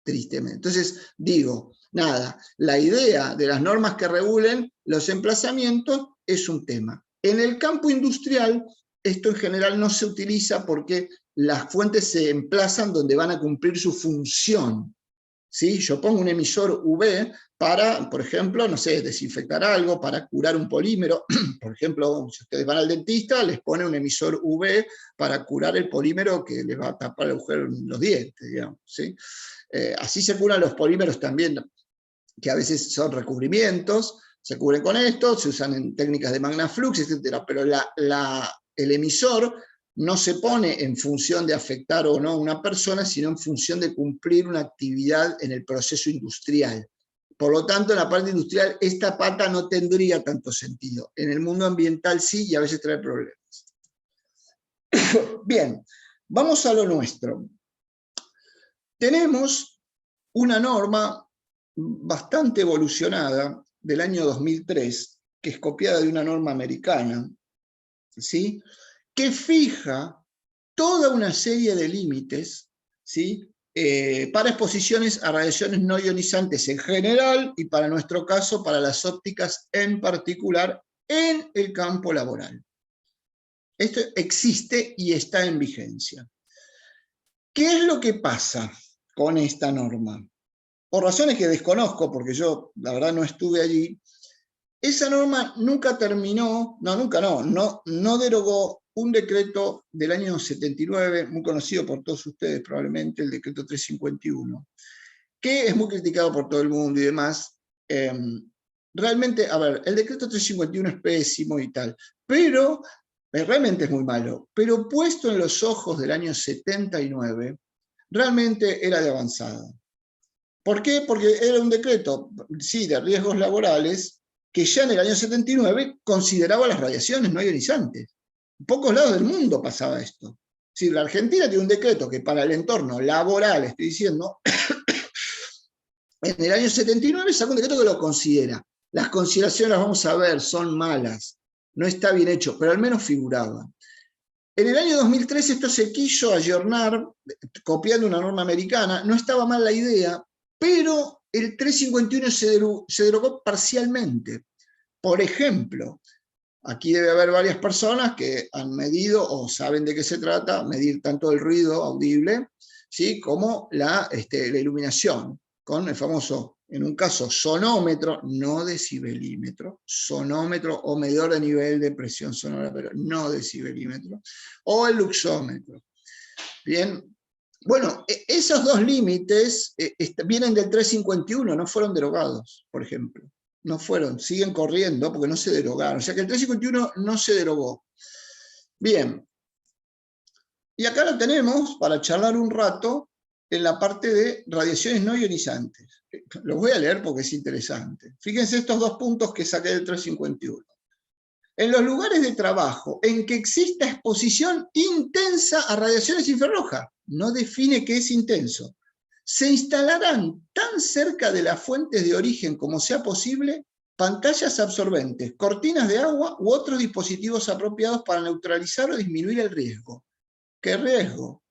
Speaker 2: tristemente. Entonces, digo, nada, la idea de las normas que regulen los emplazamientos es un tema. En el campo industrial, esto en general no se utiliza porque las fuentes se emplazan donde van a cumplir su función. ¿Sí? Yo pongo un emisor UV para, por ejemplo, no sé, desinfectar algo, para curar un polímero. Por ejemplo, si ustedes van al dentista, les pone un emisor UV para curar el polímero que les va a tapar el agujero en los dientes, digamos, ¿sí? Así se curan los polímeros también, que a veces son recubrimientos, se cubren con esto, se usan en técnicas de Magnaflux, etc. Pero el emisor no se pone en función de afectar o no a una persona, sino en función de cumplir una actividad en el proceso industrial. Por lo tanto, en la parte industrial, esta pata no tendría tanto sentido. En el mundo ambiental sí, y a veces trae problemas. Bien, vamos a lo nuestro. Tenemos una norma bastante evolucionada del año 2003, que es copiada de una norma americana, ¿sí? Que fija toda una serie de límites, ¿sí? Para exposiciones a radiaciones no ionizantes en general y para nuestro caso, para las ópticas en particular, en el campo laboral. Esto existe y está en vigencia. ¿Qué es lo que pasa con esta norma? Por razones que desconozco, porque yo la verdad no estuve allí, esa norma nunca terminó, no derogó un decreto del año 79, muy conocido por todos ustedes probablemente, el decreto 351, que es muy criticado por todo el mundo y demás. Realmente, a ver, el decreto 351 es pésimo y tal, pero realmente es muy malo, pero puesto en los ojos del año 79, realmente era de avanzada. ¿Por qué? Porque era un decreto, sí, de riesgos laborales, que ya en el año 79 consideraba las radiaciones no ionizantes. En pocos lados del mundo pasaba esto. Si la Argentina tiene un decreto que para el entorno laboral, estoy diciendo, en el año 79 sacó un decreto que lo considera. Las consideraciones las vamos a ver, son malas, no está bien hecho, pero al menos figuraba. En el año 2003 esto se quiso ayornar, copiando una norma americana, no estaba mal la idea, pero el 351 se derogó parcialmente. Por ejemplo, aquí debe haber varias personas que han medido o saben de qué se trata, medir tanto el ruido audible, ¿sí? Como la iluminación, con el famoso, en un caso, sonómetro, no decibelímetro, sonómetro o medidor de nivel de presión sonora, pero no decibelímetro, o el luxómetro. Bien, bueno, esos dos límites vienen del 351, no fueron derogados, por ejemplo. No fueron, siguen corriendo porque no se derogaron. O sea que el 351 no se derogó. Bien. Y acá lo tenemos para charlar un rato en la parte de radiaciones no ionizantes. Los voy a leer porque es interesante. Fíjense estos dos puntos que saqué del 351. En los lugares de trabajo en que exista exposición intensa a radiaciones infrarrojas, no define qué es intenso, se instalarán tan cerca de las fuentes de origen como sea posible pantallas absorbentes, cortinas de agua u otros dispositivos apropiados para neutralizar o disminuir el riesgo. ¿Qué riesgo?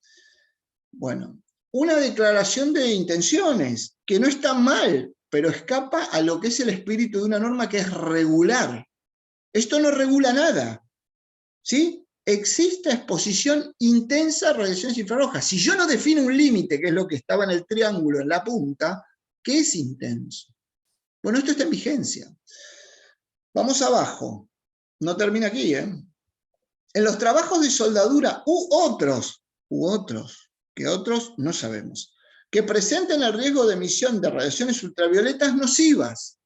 Speaker 2: Bueno, una declaración de intenciones, que no está mal, pero escapa a lo que es el espíritu de una norma que es regular. Esto no regula nada, ¿sí? Existe exposición intensa a radiaciones infrarrojas. Si yo no defino un límite, que es lo que estaba en el triángulo, en la punta, ¿qué es intenso? Bueno, esto está en vigencia. Vamos abajo. No termina aquí, ¿eh? En los trabajos de soldadura u otros, que otros no sabemos, que presenten el riesgo de emisión de radiaciones ultravioletas nocivas.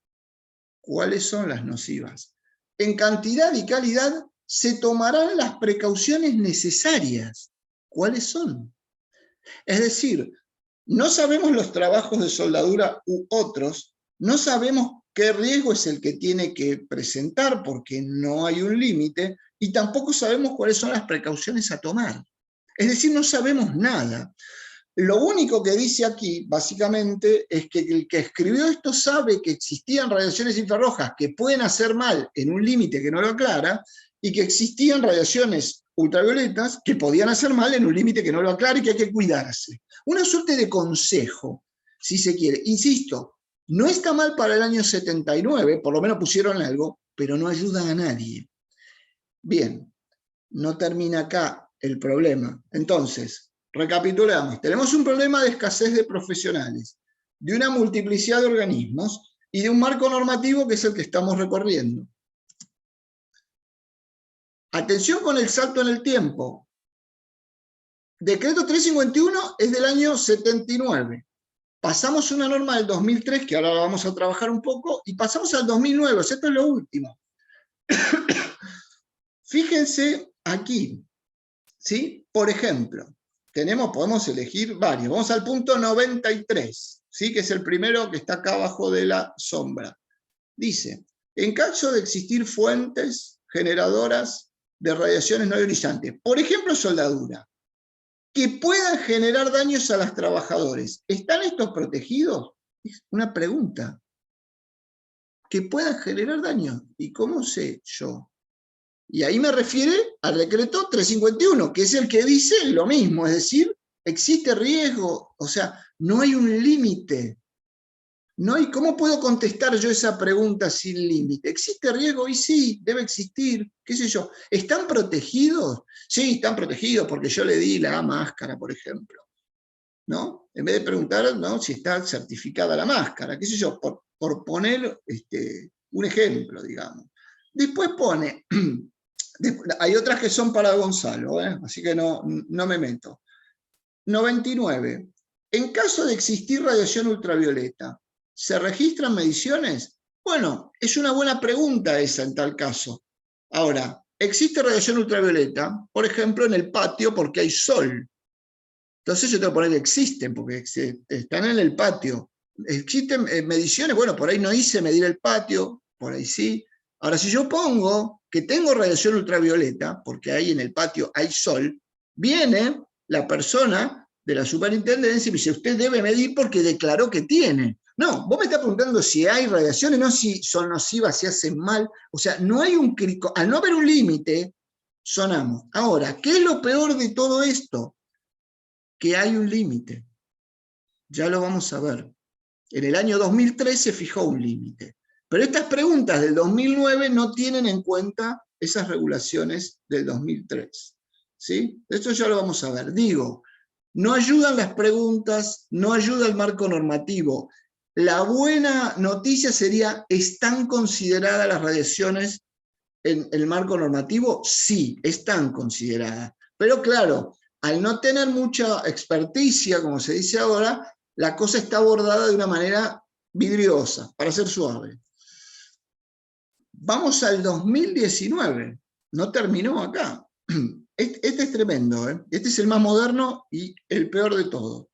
Speaker 2: ¿Cuáles son las nocivas? En cantidad y calidad se tomarán las precauciones necesarias. ¿Cuáles son? Es decir, no sabemos los trabajos de soldadura u otros, no sabemos qué riesgo es el que tiene que presentar porque no hay un límite y tampoco sabemos cuáles son las precauciones a tomar. Es decir, no sabemos nada. Lo único que dice aquí, básicamente, es que el que escribió esto sabe que existían radiaciones infrarrojas que pueden hacer mal en un límite que no lo aclara, y que existían radiaciones ultravioletas que podían hacer mal en un límite que no lo aclara y que hay que cuidarse. Una suerte de consejo, si se quiere. Insisto, no está mal para el año 79, por lo menos pusieron algo, pero no ayuda a nadie. Bien, no termina acá el problema. Entonces, recapitulamos. Tenemos un problema de escasez de profesionales, de una multiplicidad de organismos y de un marco normativo que es el que estamos recorriendo. Atención con el salto en el tiempo. Decreto 351 es del año 79. Pasamos una norma del 2003, que ahora la vamos a trabajar un poco, y pasamos al 2009. Esto es lo último. Fíjense aquí, ¿sí? Por ejemplo, podemos elegir varios. Vamos al punto 93, ¿sí? Que es el primero que está acá abajo de la sombra. Dice, en caso de existir fuentes generadoras de radiaciones no ionizantes, por ejemplo soldadura, que puedan generar daños a los trabajadores, ¿están estos protegidos? Es una pregunta. Que puedan generar daños. ¿Y cómo sé yo? Y ahí me refiere al decreto 351, que es el que dice lo mismo, es decir, existe riesgo, o sea, no hay un límite. No hay, ¿cómo puedo contestar yo esa pregunta sin límite? ¿Existe riesgo? Y sí, debe existir, qué sé yo. ¿Están protegidos? Sí, están protegidos porque yo le di la máscara, por ejemplo. ¿No? En vez de preguntar, ¿no?, si está certificada la máscara, qué sé yo, por poner un ejemplo, digamos. Después pone, hay otras que son para Gonzalo, así que no me meto. 99. En caso de existir radiación ultravioleta, ¿se registran mediciones? Bueno, es una buena pregunta esa en tal caso. Ahora, ¿existe radiación ultravioleta? Por ejemplo, en el patio porque hay sol. Entonces yo tengo que poner que existen, porque están en el patio. ¿Existen mediciones? Bueno, por ahí no hice medir el patio, por ahí sí. Ahora, si yo pongo que tengo radiación ultravioleta, porque ahí en el patio hay sol, viene la persona de la superintendencia y me dice, usted debe medir porque declaró que tiene. No, vos me estás preguntando si hay radiaciones, no si son nocivas, si hacen mal. O sea, no hay un crico. Al no haber un límite, sonamos. Ahora, ¿qué es lo peor de todo esto? Que hay un límite. Ya lo vamos a ver. En el año 2003 se fijó un límite. Pero estas preguntas del 2009 no tienen en cuenta esas regulaciones del 2003. ¿Sí? Esto ya lo vamos a ver. Digo, no ayudan las preguntas, no ayuda el marco normativo. La buena noticia sería, ¿están consideradas las radiaciones en el marco normativo? Sí, están consideradas. Pero claro, al no tener mucha experticia, como se dice ahora, la cosa está abordada de una manera vidriosa, para ser suave. Vamos al 2019, no terminó acá. Este es tremendo, ¿eh? Este es el más moderno y el peor de todo.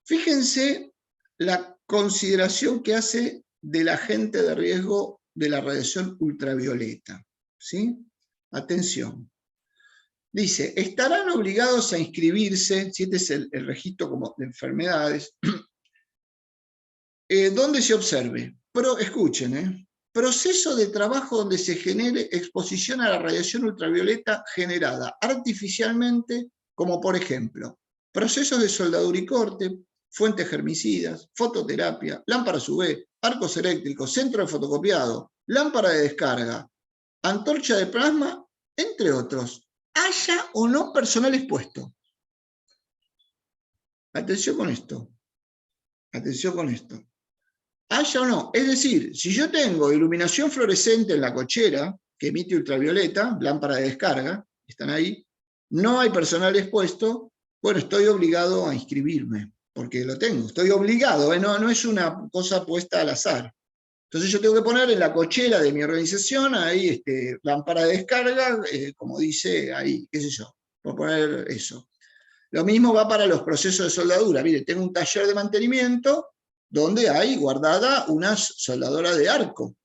Speaker 2: Fíjense la consideración que hace del agente de riesgo de la radiación ultravioleta. ¿Sí? Atención. Dice, estarán obligados a inscribirse, si este es el registro como de enfermedades, donde se observe, pero escuchen, proceso de trabajo donde se genere exposición a la radiación ultravioleta generada artificialmente, como por ejemplo, procesos de soldadura y corte, fuentes germicidas, fototerapia, lámparas UV, arcos eléctricos, centro de fotocopiado, lámpara de descarga, antorcha de plasma, entre otros, haya o no personal expuesto. Atención con esto. Atención con esto. haya o no. Es decir, si yo tengo iluminación fluorescente en la cochera, que emite ultravioleta, lámpara de descarga, están ahí, no hay personal expuesto, bueno, estoy obligado a inscribirme, porque lo tengo, estoy obligado, no es una cosa puesta al azar. Entonces yo tengo que poner en la cochera de mi organización, ahí lámpara de descarga, como dice ahí, qué sé yo, por poner eso. Lo mismo va para los procesos de soldadura. Mire, tengo un taller de mantenimiento donde hay guardada una soldadora de arco,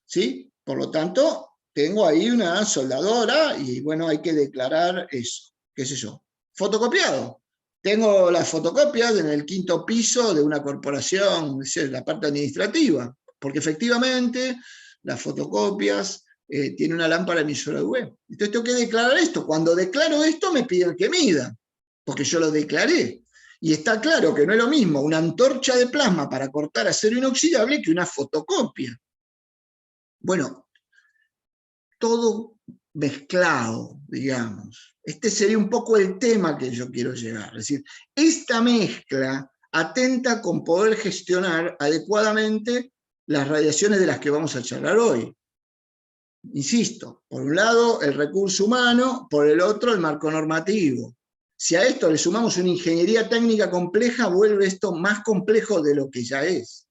Speaker 2: ¿sí? Por lo tanto, tengo ahí una soldadora y bueno, hay que declarar eso, qué sé yo. Fotocopiado. Tengo las fotocopias en el 5º piso de una corporación, es decir, la parte administrativa, porque efectivamente las fotocopias tienen una lámpara emisora UV. Entonces tengo que declarar esto. Cuando declaro esto me piden que mida, porque yo lo declaré. Y está claro que no es lo mismo una antorcha de plasma para cortar acero inoxidable que una fotocopia. Bueno, todo mezclado, digamos. Este sería un poco el tema que yo quiero llegar. Es decir, esta mezcla atenta con poder gestionar adecuadamente las radiaciones de las que vamos a charlar hoy. Insisto, por un lado el recurso humano, por el otro el marco normativo. Si a esto le sumamos una ingeniería técnica compleja, vuelve esto más complejo de lo que ya es.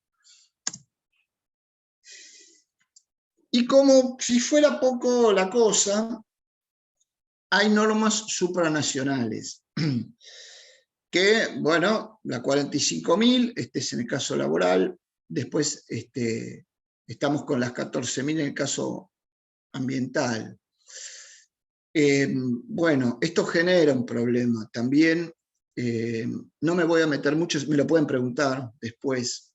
Speaker 2: Y como si fuera poco la cosa, hay normas supranacionales, que, bueno, la 45.000, este es en el caso laboral, después estamos con las 14.000 en el caso ambiental. Bueno, esto genera un problema. También, no me voy a meter mucho, me lo pueden preguntar después.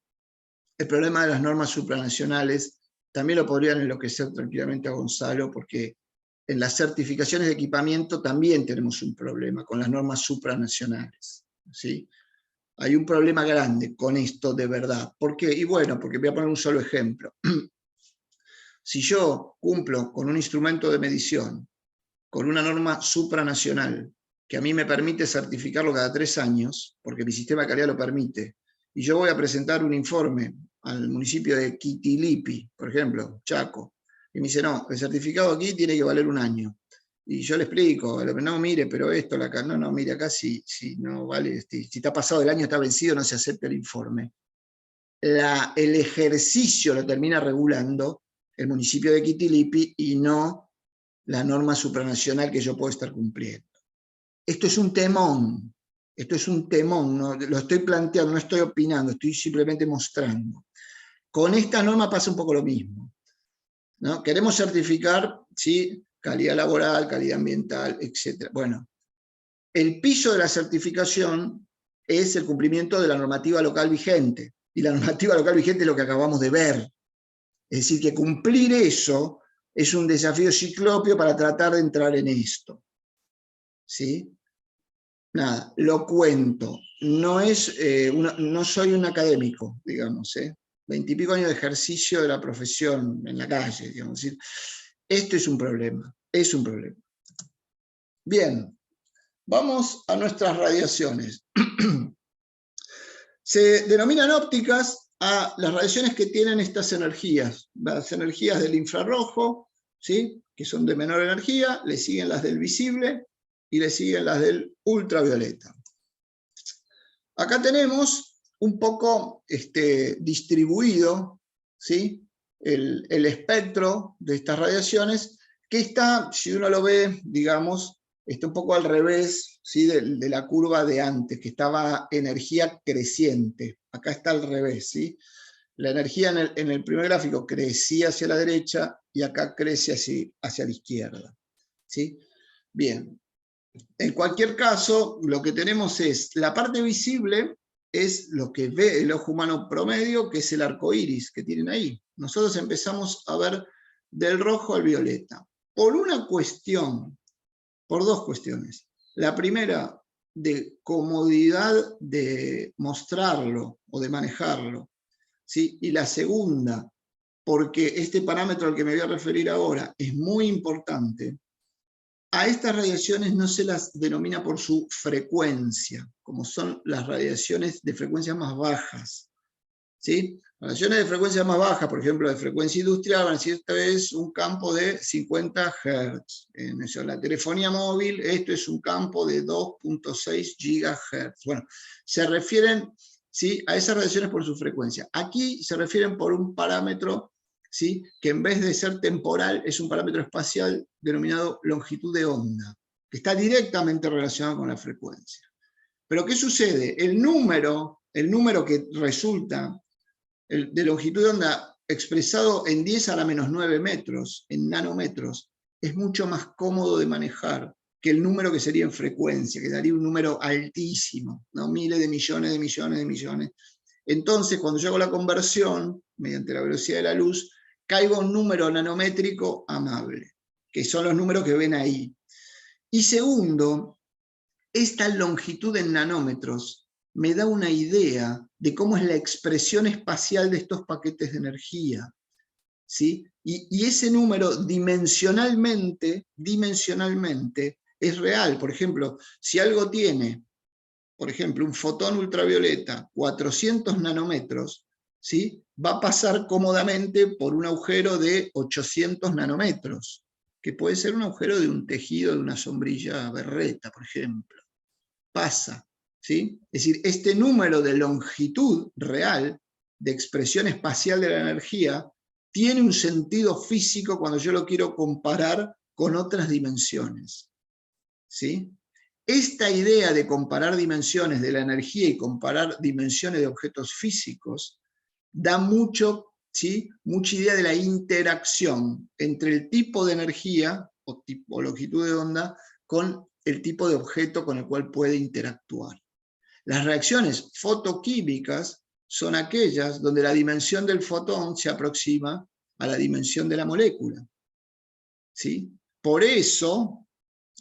Speaker 2: El problema de las normas supranacionales también lo podrían enloquecer tranquilamente a Gonzalo, porque en las certificaciones de equipamiento también tenemos un problema con las normas supranacionales, ¿sí? Hay un problema grande con esto de verdad. ¿Por qué? Y bueno, porque voy a poner un solo ejemplo. Si yo cumplo con un instrumento de medición, con una norma supranacional, que a mí me permite certificarlo cada 3 años, porque mi sistema de calidad lo permite, y yo voy a presentar un informe al municipio de Quitilipi, por ejemplo, Chaco, y me dice, no, el certificado aquí tiene que valer 1 año. Y yo le explico, no, mire, pero esto, no, mire, acá si no vale, si está pasado el año, está vencido, no se acepta el informe. El ejercicio lo termina regulando el municipio de Quitilipi y no la norma supranacional que yo puedo estar cumpliendo. Esto es un temón, ¿no? Lo estoy planteando, no estoy opinando, estoy simplemente mostrando. Con esta norma pasa un poco lo mismo, ¿no? Queremos certificar, ¿sí?, calidad laboral, calidad ambiental, etc. Bueno, el piso de la certificación es el cumplimiento de la normativa local vigente, y la normativa local vigente es lo que acabamos de ver. Es decir, que cumplir eso es un desafío ciclópeo para tratar de entrar en esto. ¿Sí? Nada, lo cuento. No soy un académico, digamos, 20 y pico años de ejercicio de la profesión en la calle, digamos. Esto es un problema, es un problema. Bien, vamos a nuestras radiaciones. Se denominan ópticas a las radiaciones que tienen estas energías. Las energías del infrarrojo, ¿sí?, que son de menor energía, le siguen las del visible y le siguen las del ultravioleta. Acá tenemos un poco distribuido, ¿sí?, el espectro de estas radiaciones, que está, si uno lo ve, digamos, está un poco al revés, ¿sí?, de la curva de antes, que estaba energía creciente. Acá está al revés, ¿sí? La energía en el primer gráfico crecía hacia la derecha y acá crece hacia la izquierda, ¿sí? Bien. En cualquier caso, lo que tenemos es la parte visible, es lo que ve el ojo humano promedio, que es el arco iris que tienen ahí. Nosotros empezamos a ver del rojo al violeta. Por dos cuestiones. La primera, de comodidad de mostrarlo o de manejarlo, ¿sí? Y la segunda, porque este parámetro al que me voy a referir ahora es muy importante. A estas radiaciones no se las denomina por su frecuencia, como son las radiaciones de frecuencias más bajas, ¿sí? Radiaciones de frecuencia más baja, por ejemplo, de frecuencia industrial, van a decir, esto es un campo de 50 Hz. En la telefonía móvil, esto es un campo de 2.6 GHz. Bueno, se refieren, ¿sí?, a esas radiaciones por su frecuencia. Aquí se refieren por un parámetro, ¿sí?, que en vez de ser temporal, es un parámetro espacial denominado longitud de onda, que está directamente relacionado con la frecuencia. Pero ¿qué sucede? El número que resulta de longitud de onda expresado en 10 a la menos 9 metros, en nanómetros, es mucho más cómodo de manejar que el número que sería en frecuencia, que daría un número altísimo, ¿no? Miles de millones de millones de millones. Entonces, cuando yo hago la conversión, mediante la velocidad de la luz, caigo a un número nanométrico amable, que son los números que ven ahí. Y segundo, esta longitud en nanómetros me da una idea de cómo es la expresión espacial de estos paquetes de energía, ¿sí? Y ese número dimensionalmente es real. Por ejemplo, si algo tiene, por ejemplo, un fotón ultravioleta, 400 nanómetros, ¿sí?, va a pasar cómodamente por un agujero de 800 nanómetros, que puede ser un agujero de un tejido de una sombrilla berreta, por ejemplo. Pasa, ¿sí? Es decir, este número de longitud real, de expresión espacial de la energía, tiene un sentido físico cuando yo lo quiero comparar con otras dimensiones, ¿sí? Esta idea de comparar dimensiones de la energía y comparar dimensiones de objetos físicos da mucho, ¿sí?, mucha idea de la interacción entre el tipo de energía o longitud de onda con el tipo de objeto con el cual puede interactuar. Las reacciones fotoquímicas son aquellas donde la dimensión del fotón se aproxima a la dimensión de la molécula, ¿sí? Por eso,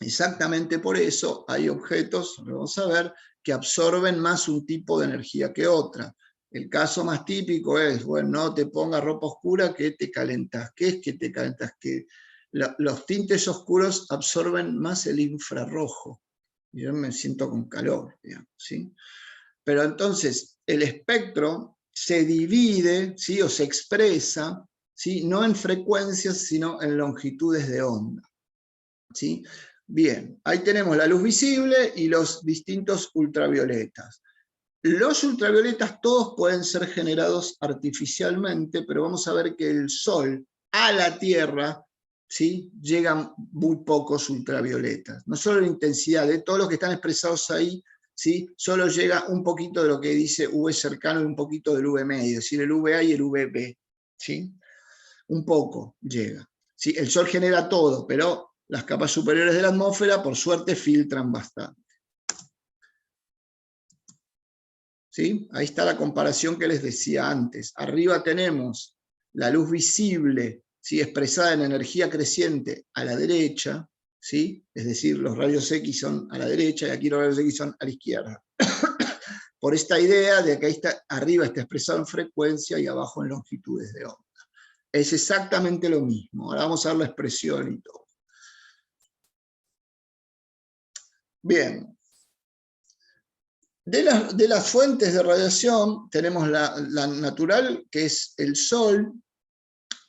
Speaker 2: exactamente por eso, hay objetos, vamos a ver, que absorben más un tipo de energía que otra. El caso más típico es, bueno, no te pongas ropa oscura que te calentas. ¿Qué es que te calentas? Que los tintes oscuros absorben más el infrarrojo. Yo me siento con calor, digamos, ¿sí? Pero entonces el espectro se divide, ¿sí?, o se expresa, ¿sí?, no en frecuencias, sino en longitudes de onda, ¿sí? Bien, ahí tenemos la luz visible y los distintos ultravioletas. Los ultravioletas todos pueden ser generados artificialmente, pero vamos a ver que el Sol a la Tierra, ¿sí?, llegan muy pocos ultravioletas. No solo la intensidad de todos los que están expresados ahí, ¿sí?, solo llega un poquito de lo que dice V cercano y un poquito del V medio, es decir, el VA y el VB, ¿sí? Un poco llega, ¿sí? El Sol genera todo, pero las capas superiores de la atmósfera, por suerte, filtran bastante. ¿Sí? Ahí está la comparación que les decía antes. Arriba tenemos la luz visible, ¿sí?, expresada en energía creciente a la derecha, ¿sí?, es decir, los rayos X son a la derecha y aquí los rayos X son a la izquierda. Por esta idea de que ahí está, arriba está expresado en frecuencia y abajo en longitudes de onda. Es exactamente lo mismo. Ahora vamos a ver la expresión y todo. Bien. De las fuentes de radiación tenemos la natural, que es el Sol.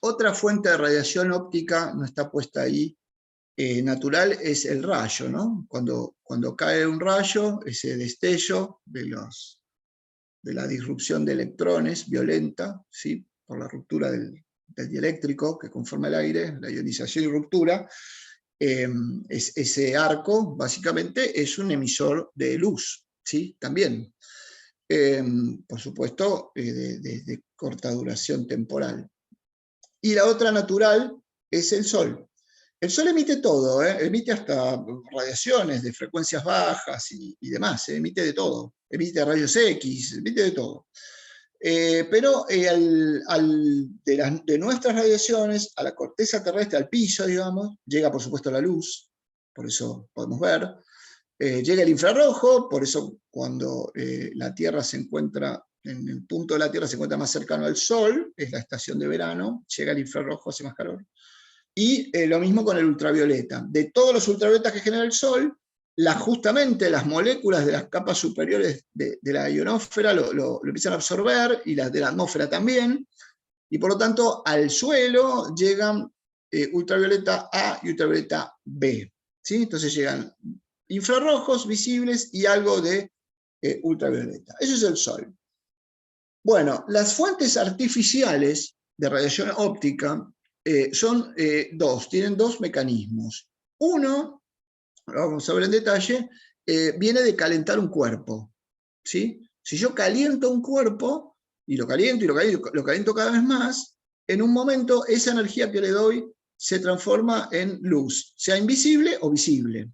Speaker 2: Otra fuente de radiación óptica, no está puesta ahí, natural, es el rayo, ¿no? Cuando cae un rayo, ese destello de la disrupción de electrones violenta, ¿sí?, por la ruptura del dieléctrico que conforma el aire, la ionización y ruptura, ese arco básicamente es un emisor de luz, ¿sí?, también. Por supuesto, de corta duración temporal. Y la otra natural es el Sol. El Sol emite todo, emite hasta radiaciones de frecuencias bajas y demás, emite de todo, emite rayos X, emite de todo. Pero de nuestras radiaciones, a la corteza terrestre, al piso, digamos, llega por supuesto la luz, por eso podemos ver. Llega el infrarrojo, por eso cuando la Tierra se encuentra, en el punto de la Tierra se encuentra más cercano al Sol, es la estación de verano, llega el infrarrojo, hace más calor. Y lo mismo con el ultravioleta. De todos los ultravioletas que genera el Sol, justamente las moléculas de las capas superiores de la ionosfera lo empiezan a absorber, y las de la atmósfera también, y por lo tanto al suelo llegan ultravioleta A y ultravioleta B. ¿Sí? Entonces llegan infrarrojos visibles y algo de ultravioleta. Eso es el Sol. Bueno, las fuentes artificiales de radiación óptica son dos, tienen dos mecanismos. Uno, lo vamos a ver en detalle, viene de calentar un cuerpo. ¿Sí? Si yo caliento un cuerpo, y lo caliento y lo caliento cada vez más, en un momento esa energía que le doy se transforma en luz, sea invisible o visible.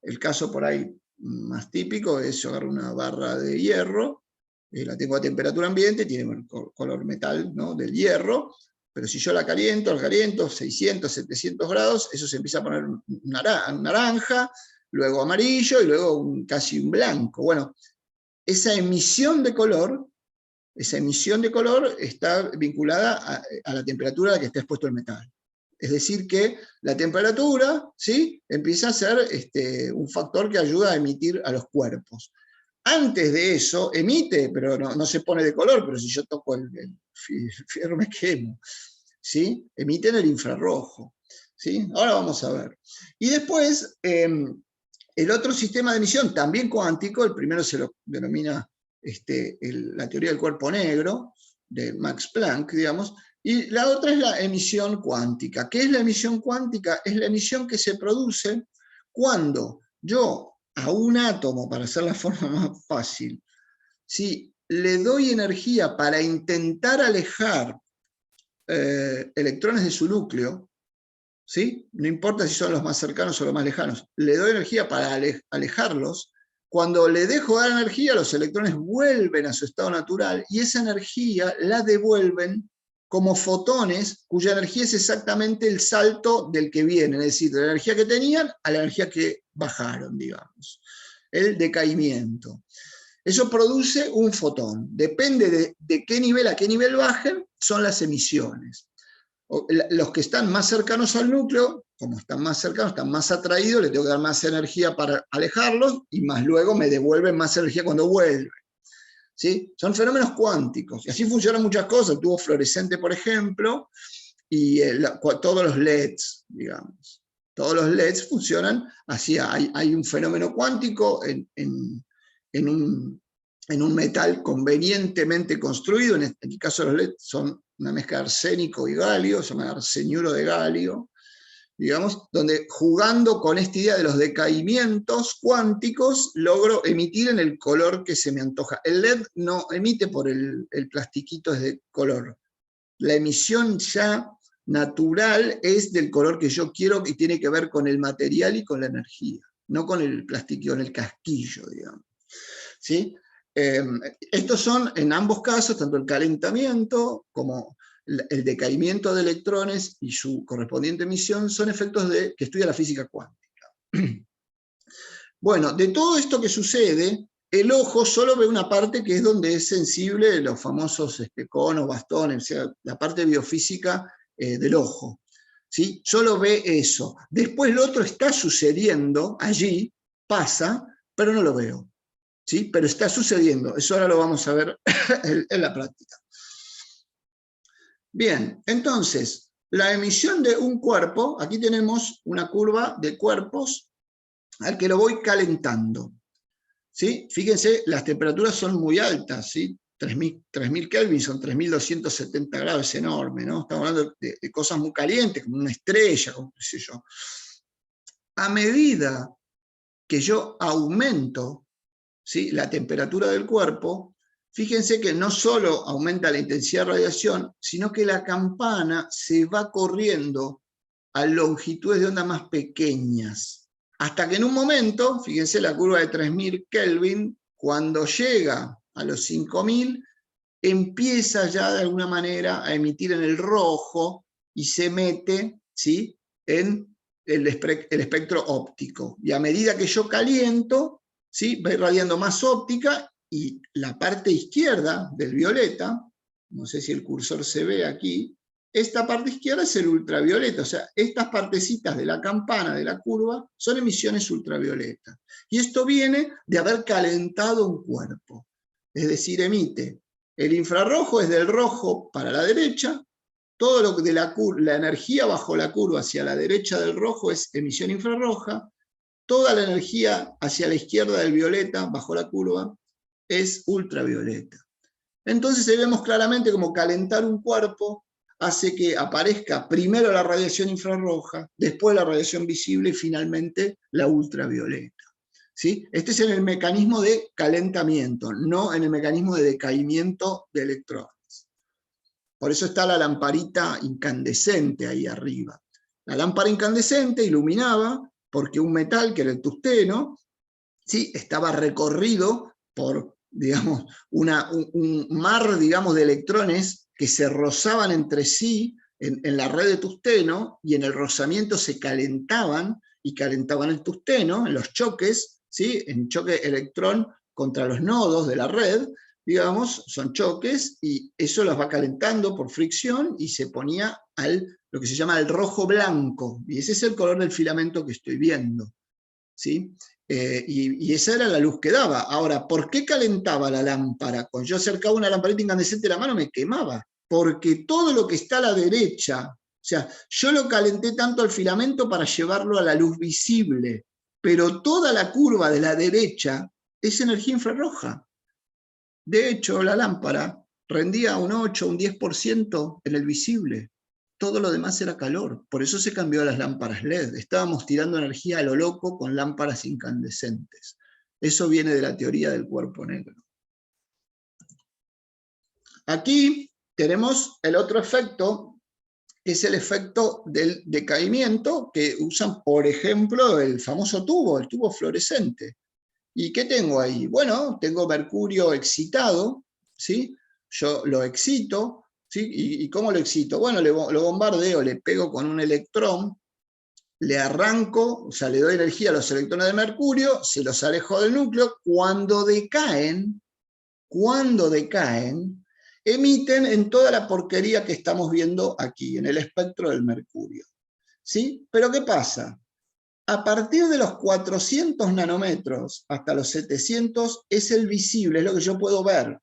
Speaker 2: El caso por ahí más típico es: yo agarro una barra de hierro, la tengo a temperatura ambiente, tiene el color metal, ¿no?, del hierro, pero si yo la caliento, 600, 700 grados, eso se empieza a poner naranja, luego amarillo y luego casi un blanco. Bueno, esa emisión de color está vinculada a la temperatura a la que está expuesto el metal. Es decir que la temperatura, ¿sí?, empieza a ser un factor que ayuda a emitir a los cuerpos. Antes de eso, emite, pero no se pone de color, pero si yo toco el fierro me quemo. ¿Sí? Emite en el infrarrojo. ¿Sí? Ahora vamos a ver. Y después, el otro sistema de emisión, también cuántico, el primero se lo denomina la teoría del cuerpo negro, de Max Planck, digamos, y la otra es la emisión cuántica. ¿Qué es la emisión cuántica? Es la emisión que se produce cuando yo a un átomo, para hacer la forma más fácil, si le doy energía para intentar alejar electrones de su núcleo, ¿sí?, no importa si son los más cercanos o los más lejanos, le doy energía para alejarlos. Cuando le dejo dar energía, los electrones vuelven a su estado natural, y esa energía la devuelven como fotones, cuya energía es exactamente el salto del que vienen, es decir, de la energía que tenían a la energía que bajaron, digamos, el decaimiento. Eso produce un fotón. Depende de qué nivel a qué nivel bajen, son las emisiones. Los que están más cercanos al núcleo, como están más cercanos, están más atraídos, les tengo que dar más energía para alejarlos, y más luego me devuelven más energía cuando vuelven. ¿Sí? Son fenómenos cuánticos, y así funcionan muchas cosas. El tubo fluorescente, por ejemplo, y todos los LEDs, digamos. Todos los LEDs funcionan así. Hay un fenómeno cuántico en un metal convenientemente construido. En el caso de los LEDs son una mezcla de arsénico y galio, se llama arseniuro de galio, digamos, donde jugando con esta idea de los decaimientos cuánticos, logro emitir en el color que se me antoja. El LED no emite por el plastiquito, es de color. La emisión ya natural es del color que yo quiero, y tiene que ver con el material y con la energía, no con el plastiquito, el casquillo, digamos. ¿Sí? Estos son, en ambos casos, tanto el calentamiento como el decaimiento de electrones y su correspondiente emisión, son efectos que estudia la física cuántica. Bueno, de todo esto que sucede, el ojo solo ve una parte, que es donde es sensible, los famosos conos, bastones, o sea, la parte biofísica del ojo. ¿Sí? Solo ve eso. Después lo otro está sucediendo allí, pasa, pero no lo veo. ¿Sí? Pero está sucediendo. Eso ahora lo vamos a ver en la práctica. Bien, entonces, la emisión de un cuerpo, aquí tenemos una curva de cuerpos al que lo voy calentando. ¿Sí? Fíjense, las temperaturas son muy altas, ¿sí? 3000 Kelvin son 3270 grados, es enorme, ¿no? Estamos hablando de cosas muy calientes, como una estrella, como qué sé yo. A medida que yo aumento, ¿sí?, la temperatura del cuerpo, fíjense que no solo aumenta la intensidad de radiación, sino que la campana se va corriendo a longitudes de onda más pequeñas. Hasta que en un momento, fíjense la curva de 3000 Kelvin, cuando llega a los 5000, empieza ya de alguna manera a emitir en el rojo y se mete, ¿sí?, en el espectro óptico. Y a medida que yo caliento, ¿sí?, va irradiando más óptica, y la parte izquierda del violeta, no sé si el cursor se ve aquí, esta parte izquierda es el ultravioleta, o sea, estas partecitas de la campana, de la curva, son emisiones ultravioletas. Y esto viene de haber calentado un cuerpo. Es decir, emite. El infrarrojo es del rojo para la derecha, todo lo de la energía bajo la curva hacia la derecha del rojo es emisión infrarroja, toda la energía hacia la izquierda del violeta, bajo la curva, es ultravioleta. Entonces ahí vemos claramente como calentar un cuerpo hace que aparezca primero la radiación infrarroja, después la radiación visible y finalmente la ultravioleta. ¿Sí? Este es en el mecanismo de calentamiento, no en el mecanismo de decaimiento de electrones. Por eso está la lamparita incandescente ahí arriba. La lámpara incandescente iluminaba porque un metal, que era el tungsteno, ¿sí? Estaba recorrido por, digamos, un mar, digamos, de electrones que se rozaban entre sí en la red de tungsteno, y en el rozamiento se calentaban, y calentaban el tungsteno, en los choques, ¿sí? En choque electrón contra los nodos de la red, digamos, son choques, y eso los va calentando por fricción, y se ponía lo que se llama el rojo blanco, y ese es el color del filamento que estoy viendo, ¿sí? Y esa era la luz que daba. Ahora, ¿por qué calentaba la lámpara? Cuando yo acercaba una lamparita incandescente a la mano me quemaba, porque todo lo que está a la derecha, o sea, yo lo calenté tanto al filamento para llevarlo a la luz visible, pero toda la curva de la derecha es energía infrarroja. De hecho, la lámpara rendía un 8, un 10% en el visible. Todo lo demás era calor. Por eso se cambió a las lámparas LED. Estábamos tirando energía a lo loco con lámparas incandescentes. Eso viene de la teoría del cuerpo negro. Aquí tenemos el otro efecto, que es el efecto del decaimiento, que usan, por ejemplo, el famoso tubo, el tubo fluorescente. ¿Y qué tengo ahí? Bueno, tengo mercurio excitado, ¿sí? Yo lo excito, ¿sí? ¿Y cómo lo excito? Bueno, lo bombardeo, le pego con un electrón, le arranco, o sea, le doy energía a los electrones de mercurio, se los alejo del núcleo. Cuando decaen, emiten en toda la porquería que estamos viendo aquí, en el espectro del mercurio, ¿sí? Pero ¿qué pasa? A partir de los 400 nanómetros hasta los 700 es el visible, es lo que yo puedo ver,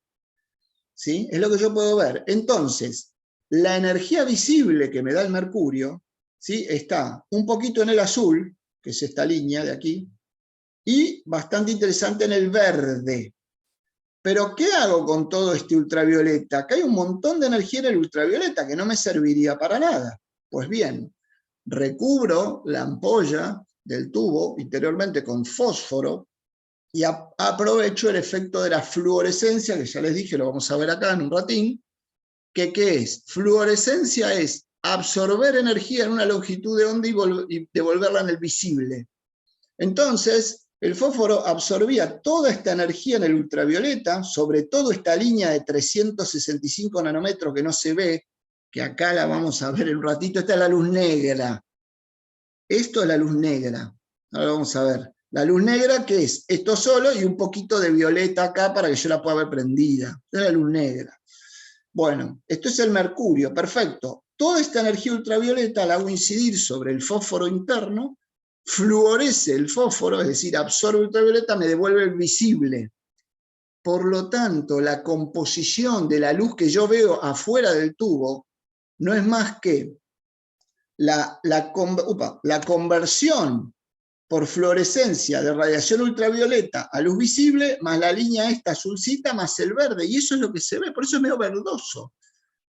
Speaker 2: ¿sí? Es lo que yo puedo ver. Entonces, la energía visible que me da el mercurio, ¿sí? Está un poquito en el azul, que es esta línea de aquí, y bastante interesante en el verde. Pero ¿qué hago con todo este ultravioleta? Acá hay un montón de energía en el ultravioleta que no me serviría para nada. Pues bien, recubro la ampolla del tubo interiormente con fósforo y aprovecho el efecto de la fluorescencia, que ya les dije, lo vamos a ver acá en un ratín, que ¿qué es? Fluorescencia es absorber energía en una longitud de onda y devolverla en el visible. Entonces, el fósforo absorbía toda esta energía en el ultravioleta, sobre todo esta línea de 365 nanómetros que no se ve, que acá la vamos a ver en un ratito. Esta es la luz negra. Esto es la luz negra. Ahora vamos a ver. La luz negra, ¿qué es? Esto solo y un poquito de violeta acá para que yo la pueda ver prendida. Esta es la luz negra. Bueno, esto es el mercurio, perfecto. Toda esta energía ultravioleta la hago incidir sobre el fósforo interno, fluorece el fósforo, es decir, absorbe ultravioleta, me devuelve el visible. Por lo tanto, la composición de la luz que yo veo afuera del tubo no es más que la conversión por fluorescencia de radiación ultravioleta a luz visible, más la línea esta azulcita, más el verde, y eso es lo que se ve, por eso es medio verdoso,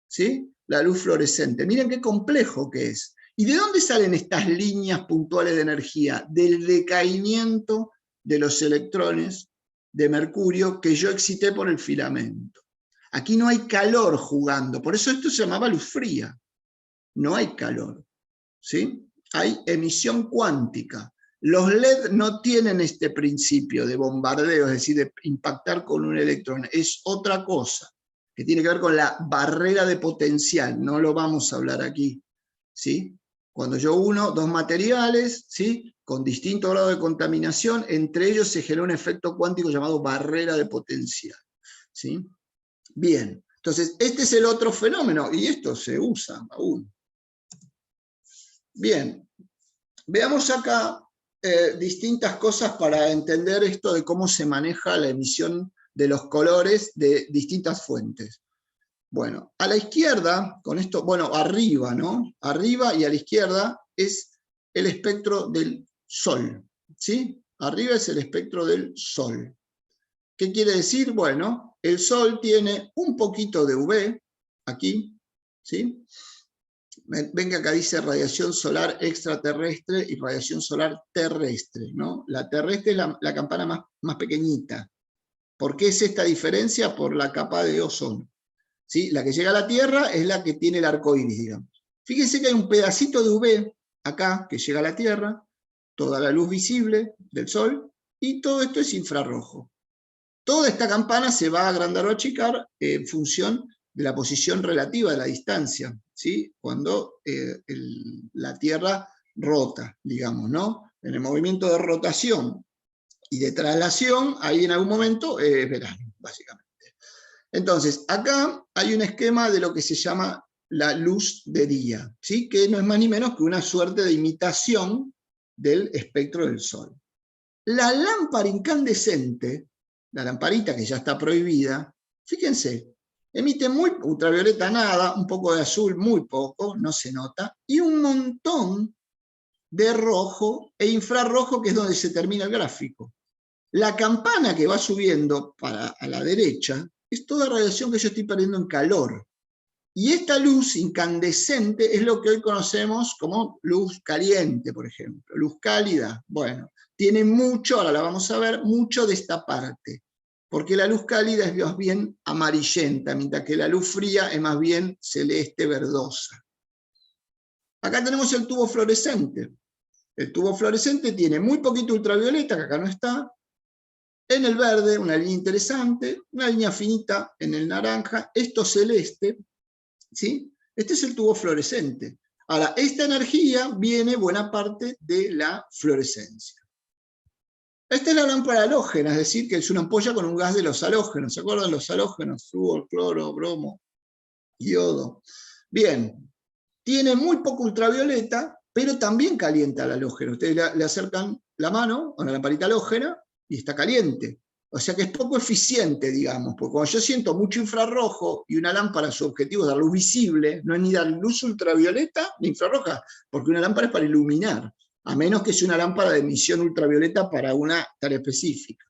Speaker 2: ¿sí? La luz fluorescente. Miren qué complejo que es. ¿Y de dónde salen estas líneas puntuales de energía? Del decaimiento de los electrones de mercurio que yo excité por el filamento. Aquí no hay calor jugando, por eso esto se llamaba luz fría. No hay calor, ¿sí? Hay emisión cuántica. Los LED no tienen este principio de bombardeo, es decir, de impactar con un electrón. Es otra cosa, que tiene que ver con la barrera de potencial. No lo vamos a hablar aquí, ¿sí? Cuando yo uno dos materiales, ¿sí? Con distinto grado de contaminación, entre ellos se genera un efecto cuántico llamado barrera de potencial, ¿sí? Bien, Entonces, este es el otro fenómeno, y esto se usa aún. Bien, veamos acá distintas cosas para entender esto de cómo se maneja la emisión de los colores de distintas fuentes. Bueno, a la izquierda, con esto, bueno, arriba, ¿no? Arriba y a la izquierda es el espectro del Sol, ¿sí? Arriba es el espectro del Sol. ¿Qué quiere decir? Bueno, el Sol tiene un poquito de UV, aquí, ¿sí? Ven que acá dice radiación solar extraterrestre y radiación solar terrestre, ¿no? La terrestre es la campana más pequeñita. ¿Por qué es esta diferencia? Por la capa de ozono. ¿Sí? La que llega a la Tierra es la que tiene el arco iris, digamos. Fíjense que hay un pedacito de UV acá que llega a la Tierra, toda la luz visible del Sol, y todo esto es infrarrojo. Toda esta campana se va a agrandar o achicar en función de la posición relativa de la distancia, ¿sí? Cuando la Tierra rota, digamos, ¿no? En el movimiento de rotación y de traslación, ahí en algún momento es verano, básicamente. Entonces, acá hay un esquema de lo que se llama la luz de día, ¿sí? Que no es más ni menos que una suerte de imitación del espectro del Sol. La lámpara incandescente, la lamparita que ya está prohibida, fíjense, emite muy ultravioleta nada, un poco de azul, muy poco, no se nota, y un montón de rojo e infrarrojo, que es donde se termina el gráfico. La campana que va subiendo a la derecha es toda radiación que yo estoy perdiendo en calor. Y esta luz incandescente es lo que hoy conocemos como luz caliente, por ejemplo. Luz cálida, bueno, tiene mucho, ahora la vamos a ver, mucho de esta parte. Porque la luz cálida es más bien amarillenta, mientras que la luz fría es más bien celeste verdosa. Acá tenemos el tubo fluorescente. El tubo fluorescente tiene muy poquito ultravioleta, que acá no está. En el verde, una línea interesante, una línea finita en el naranja, esto celeste, ¿sí? Este es el tubo fluorescente. Ahora, esta energía viene buena parte de la fluorescencia. Esta es la lámpara halógena, es decir, que es una ampolla con un gas de los halógenos. ¿Se acuerdan los halógenos? Flúor, cloro, bromo, yodo. Bien, tiene muy poco ultravioleta, pero también calienta el halógeno. Ustedes le acercan la mano a una lamparita halógena y está caliente. O sea que es poco eficiente, digamos, porque cuando yo siento mucho infrarrojo y una lámpara, su objetivo es dar luz visible, no es ni dar luz ultravioleta ni infrarroja, porque una lámpara es para iluminar, a menos que sea una lámpara de emisión ultravioleta para una tarea específica.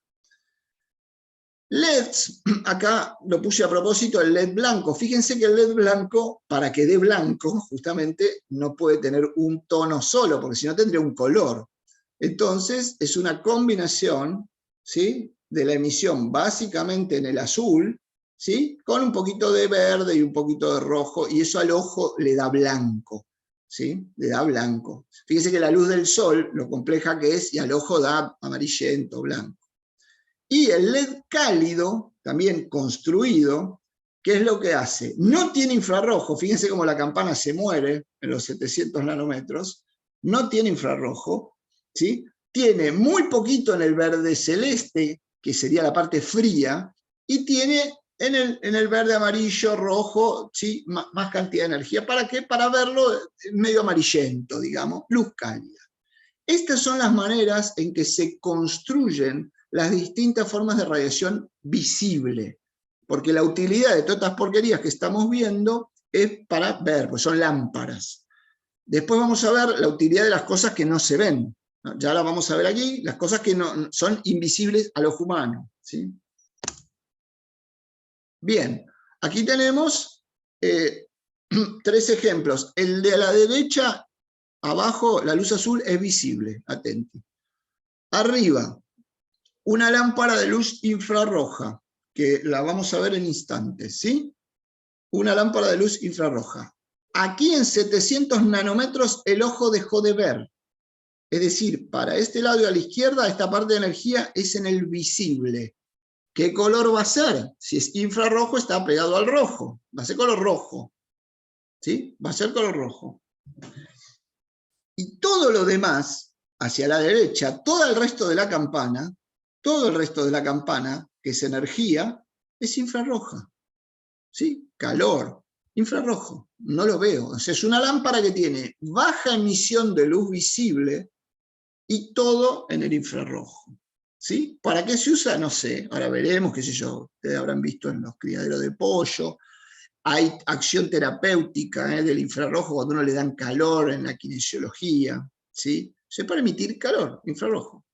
Speaker 2: LEDs, acá lo puse a propósito, el LED blanco. Fíjense que el LED blanco, para que dé blanco, justamente, no puede tener un tono solo, porque si no tendría un color. Entonces, es una combinación, ¿sí?, de la emisión básicamente en el azul, ¿sí?, con un poquito de verde y un poquito de rojo, y eso al ojo le da blanco, ¿sí?, le da blanco. Fíjense que la luz del sol, lo compleja que es, y al ojo da amarillento, blanco. Y el LED cálido, también construido, ¿qué es lo que hace? No tiene infrarrojo, fíjense cómo la campana se muere en los 700 nanómetros, no tiene infrarrojo, ¿sí? Tiene muy poquito en el verde celeste, que sería la parte fría, y tiene en el verde amarillo, rojo, ¿sí?, más cantidad de energía. ¿Para qué? Para verlo medio amarillento, digamos, luz cálida. Estas son las maneras en que se construyen las distintas formas de radiación visible, porque la utilidad de todas estas porquerías que estamos viendo es para ver, pues son lámparas. Después vamos a ver la utilidad de las cosas que no se ven, ¿no? Ya las vamos a ver aquí, las cosas que no, son invisibles al ojo humano, ¿sí? Bien, aquí tenemos 3 ejemplos. El de la derecha, abajo, la luz azul es visible, atenti. Arriba, una lámpara de luz infrarroja, que la vamos a ver en instantes, ¿sí? Una lámpara de luz infrarroja. Aquí en 700 nanómetros el ojo dejó de ver. Es decir, para este lado y a la izquierda, esta parte de energía es en el visible. ¿Qué color va a ser? Si es infrarrojo, está pegado al rojo. Va a ser color rojo, ¿sí? Va a ser color rojo. Y todo lo demás, hacia la derecha, todo el resto de la campana, que es energía, es infrarroja. ¿sí? Calor, infrarrojo, no lo veo. O sea, es una lámpara que tiene baja emisión de luz visible y todo en el infrarrojo. ¿Sí? ¿Para qué se usa? No sé, ahora veremos, qué sé yo, ustedes habrán visto en los criaderos de pollo, hay acción terapéutica del infrarrojo cuando uno le dan calor en la kinesiología, ¿sí? Se puede emitir calor, infrarrojo.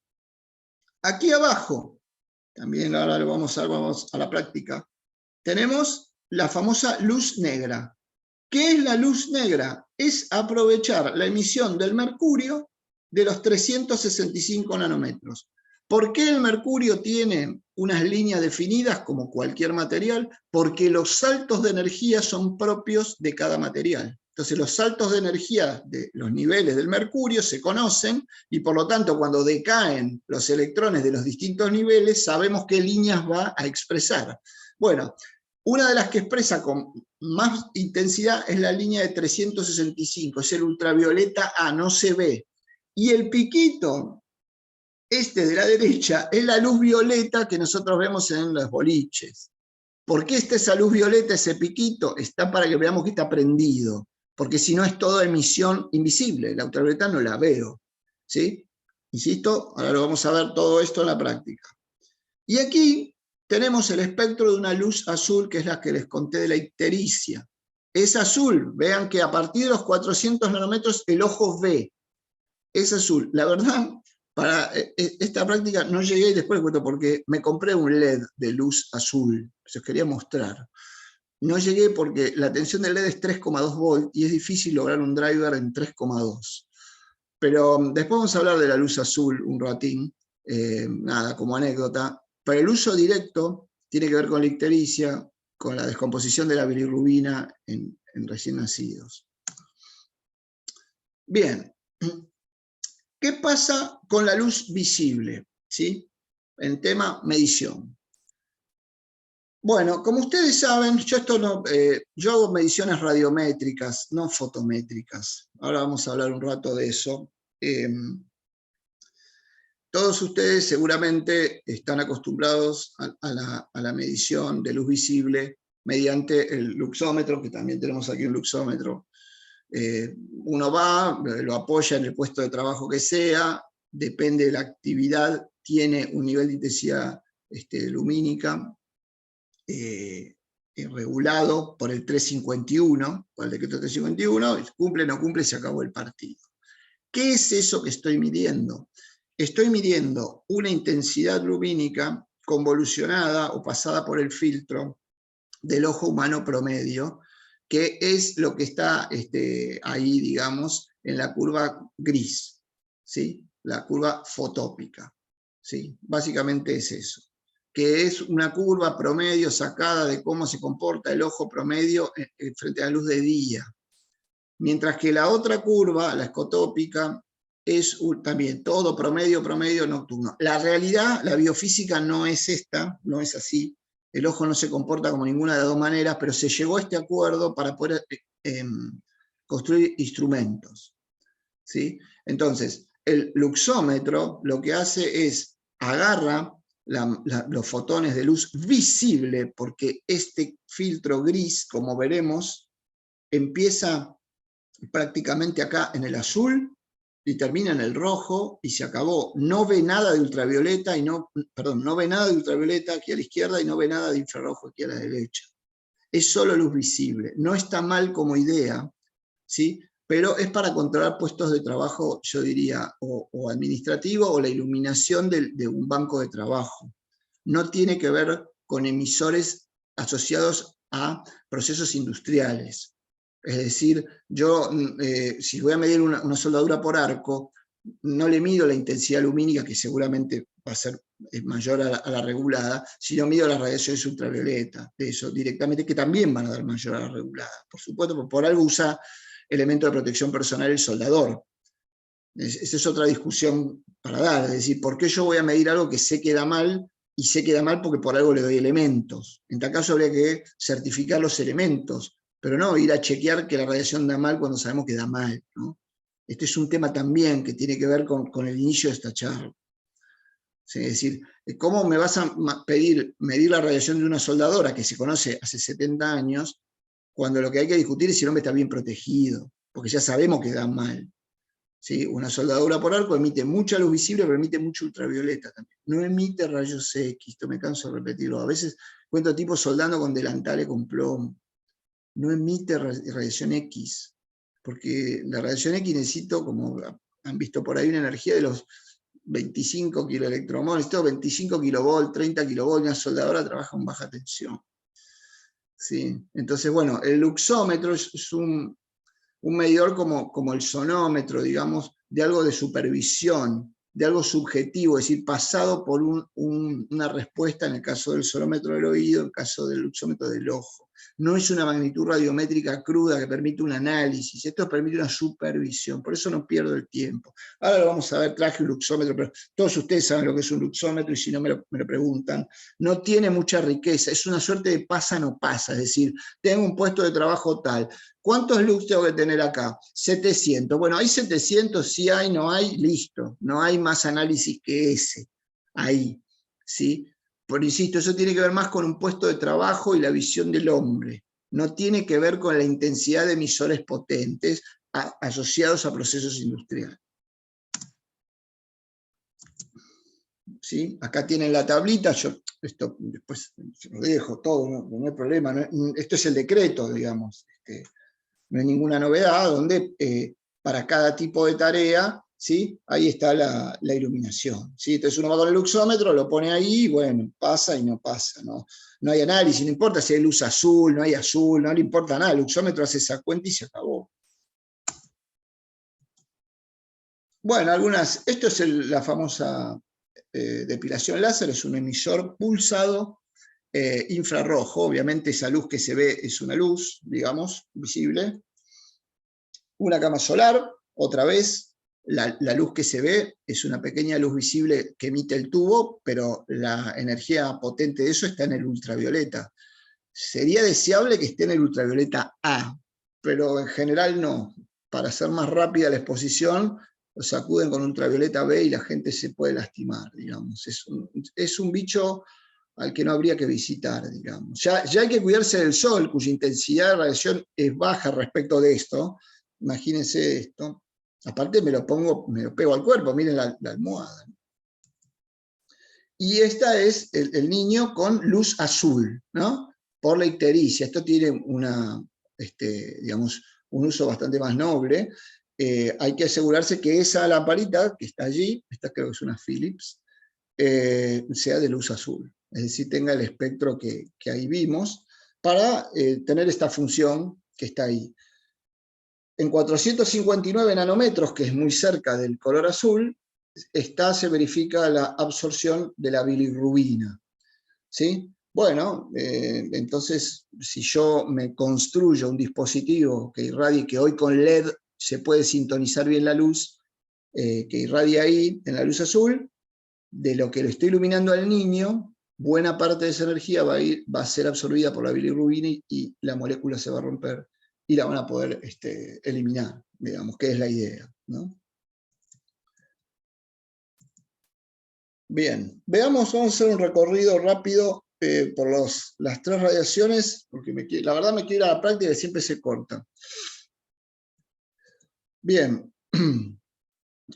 Speaker 2: Aquí abajo, también ahora lo vamos a la práctica, tenemos la famosa luz negra. ¿Qué es la luz negra? Es aprovechar la emisión del mercurio de los 365 nanómetros. ¿Por qué el mercurio tiene unas líneas definidas como cualquier material? Porque los saltos de energía son propios de cada material. Entonces los saltos de energía de los niveles del mercurio se conocen y por lo tanto cuando decaen los electrones de los distintos niveles sabemos qué líneas va a expresar. Bueno, una de las que expresa con más intensidad es la línea de 365, es el ultravioleta A, no se ve. Y el piquito, este de la derecha, es la luz violeta que nosotros vemos en los boliches. ¿Por qué está esa luz violeta, ese piquito? Está para que veamos que está prendido, porque si no es toda emisión invisible, la ultravioleta no la veo. ¿Sí? Insisto, ahora lo vamos a ver todo esto en la práctica. Y aquí tenemos el espectro de una luz azul, que es la que les conté de la ictericia. Es azul, vean que a partir de los 400 nanómetros el ojo ve. Es azul. La verdad, para esta práctica no llegué, y después les cuento porque me compré un LED de luz azul, se os quería mostrar. No llegué porque la tensión del LED es 3,2 volt y es difícil lograr un driver en 3,2. Pero después vamos a hablar de la luz azul un ratín, nada, como anécdota. Pero el uso directo tiene que ver con la ictericia, con la descomposición de la bilirrubina en recién nacidos. Bien, ¿qué pasa con la luz visible? ¿Sí? En tema medición. Bueno, como ustedes saben, yo hago mediciones radiométricas, no fotométricas. Ahora vamos a hablar un rato de eso. Todos ustedes seguramente están acostumbrados a la medición de luz visible mediante el luxómetro, que también tenemos aquí un luxómetro. Uno va, lo apoya en el puesto de trabajo que sea, depende de la actividad, tiene un nivel de intensidad lumínica regulado por el 351, por el decreto 351, cumple o no cumple, se acabó el partido. ¿Qué es eso que estoy midiendo? Estoy midiendo una intensidad lumínica convolucionada o pasada por el filtro del ojo humano promedio, que es lo que está ahí, digamos, en la curva gris, ¿sí? La curva fotópica, ¿sí? Básicamente es eso, que es una curva promedio sacada de cómo se comporta el ojo promedio frente a la luz de día. Mientras que la otra curva, la escotópica, es también todo promedio nocturno. La realidad, la biofísica no es esta, no es así. El ojo no se comporta como ninguna de las dos maneras, pero se llegó a este acuerdo para poder construir instrumentos. ¿Sí? Entonces, el luxómetro lo que hace es agarra los fotones de luz visible, porque este filtro gris, como veremos, empieza prácticamente acá en el azul y termina en el rojo y se acabó. No ve nada de ultravioleta no ve nada de ultravioleta aquí a la izquierda y no ve nada de infrarrojo aquí a la derecha. Es solo luz visible. No está mal como idea, ¿sí? Pero es para controlar puestos de trabajo, yo diría, o administrativo o la iluminación de un banco de trabajo. No tiene que ver con emisores asociados a procesos industriales. Es decir, yo si voy a medir una soldadura por arco, no le mido la intensidad lumínica, que seguramente va a ser mayor a la regulada, sino mido las radiaciones ultravioleta, de eso directamente, que también van a dar mayor a la regulada. Por supuesto, por algo usa elemento de protección personal el soldador. Esa es otra discusión para dar, es decir, ¿por qué yo voy a medir algo que sé que da mal y sé que da mal porque por algo le doy elementos? En tal caso habría que certificar los elementos, pero no ir a chequear que la radiación da mal cuando sabemos que da mal, ¿no? Este es un tema también que tiene que ver con el inicio de esta charla. ¿sí? Es decir, ¿cómo me vas a pedir medir la radiación de una soldadora que se conoce hace 70 años, cuando lo que hay que discutir es si el hombre está bien protegido? Porque ya sabemos que da mal. ¿Sí? Una soldadura por arco emite mucha luz visible, pero emite mucho ultravioleta también. No emite rayos X, esto me canso de repetirlo. A veces cuento tipos soldando con delantales con plomo. No emite radiación X, porque la radiación X necesito, como han visto por ahí, una energía de los 25 kiloelectrovolts, 25 kilovolts, 30 kilovolts, una soldadora trabaja con baja tensión. ¿Sí? Entonces, bueno, el luxómetro es un medidor como el sonómetro, digamos, de algo de supervisión, de algo subjetivo, es decir, pasado por una respuesta en el caso del sonómetro del oído, en el caso del luxómetro del ojo. No es una magnitud radiométrica cruda que permite un análisis, esto permite una supervisión, por eso no pierdo el tiempo. Ahora lo vamos a ver, traje un luxómetro, pero todos ustedes saben lo que es un luxómetro y si no me lo preguntan. No tiene mucha riqueza, es una suerte de pasa no pasa, es decir, tengo un puesto de trabajo tal, ¿cuántos lux tengo que tener acá? 700. Bueno, hay 700, sí hay, no hay, listo. No hay más análisis que ese. Ahí, ¿sí? Pero insisto, eso tiene que ver más con un puesto de trabajo y la visión del hombre. No tiene que ver con la intensidad de emisores potentes asociados a procesos industriales. ¿Sí? Acá tienen la tablita, yo esto después lo dejo todo, no hay problema. Esto es el decreto, digamos. No hay ninguna novedad, donde para cada tipo de tarea, ¿sí? Ahí está la iluminación. ¿Sí? Entonces uno va con el luxómetro, lo pone ahí, y bueno, pasa y no pasa. No hay análisis, no importa si hay luz azul, no hay azul, no le importa nada, el luxómetro hace esa cuenta y se acabó. Bueno, esto es la famosa depilación láser, es un emisor pulsado infrarrojo, obviamente esa luz que se ve es una luz, digamos, visible. Una cama solar, otra vez, la luz que se ve es una pequeña luz visible que emite el tubo, pero la energía potente de eso está en el ultravioleta. Sería deseable que esté en el ultravioleta A, pero en general no. Para hacer más rápida la exposición, lo sacuden con ultravioleta B y la gente se puede lastimar, digamos. Es un bicho al que no habría que visitar, digamos. Ya hay que cuidarse del sol, cuya intensidad de radiación es baja respecto de esto. Imagínense esto. Aparte me lo pego al cuerpo, miren la almohada. Y esta es el niño con luz azul, ¿no? Por la ictericia. Esto tiene digamos, un uso bastante más noble. Hay que asegurarse que esa lamparita que está allí, esta creo que es una Philips, sea de luz azul. Es decir, tenga el espectro que ahí vimos, para tener esta función que está ahí. En 459 nanómetros, que es muy cerca del color azul, se verifica la absorción de la bilirrubina. ¿Sí? Bueno, entonces, si yo me construyo un dispositivo que irradie, que hoy con LED se puede sintonizar bien la luz, que irradia ahí en la luz azul, de lo que lo estoy iluminando al niño, buena parte de esa energía va a ser absorbida por la bilirrubina y la molécula se va a romper y la van a poder eliminar, digamos, que es la idea, ¿no? Bien, vamos a hacer un recorrido rápido por las tres radiaciones, porque la verdad me quiero ir a la práctica y siempre se corta. Bien,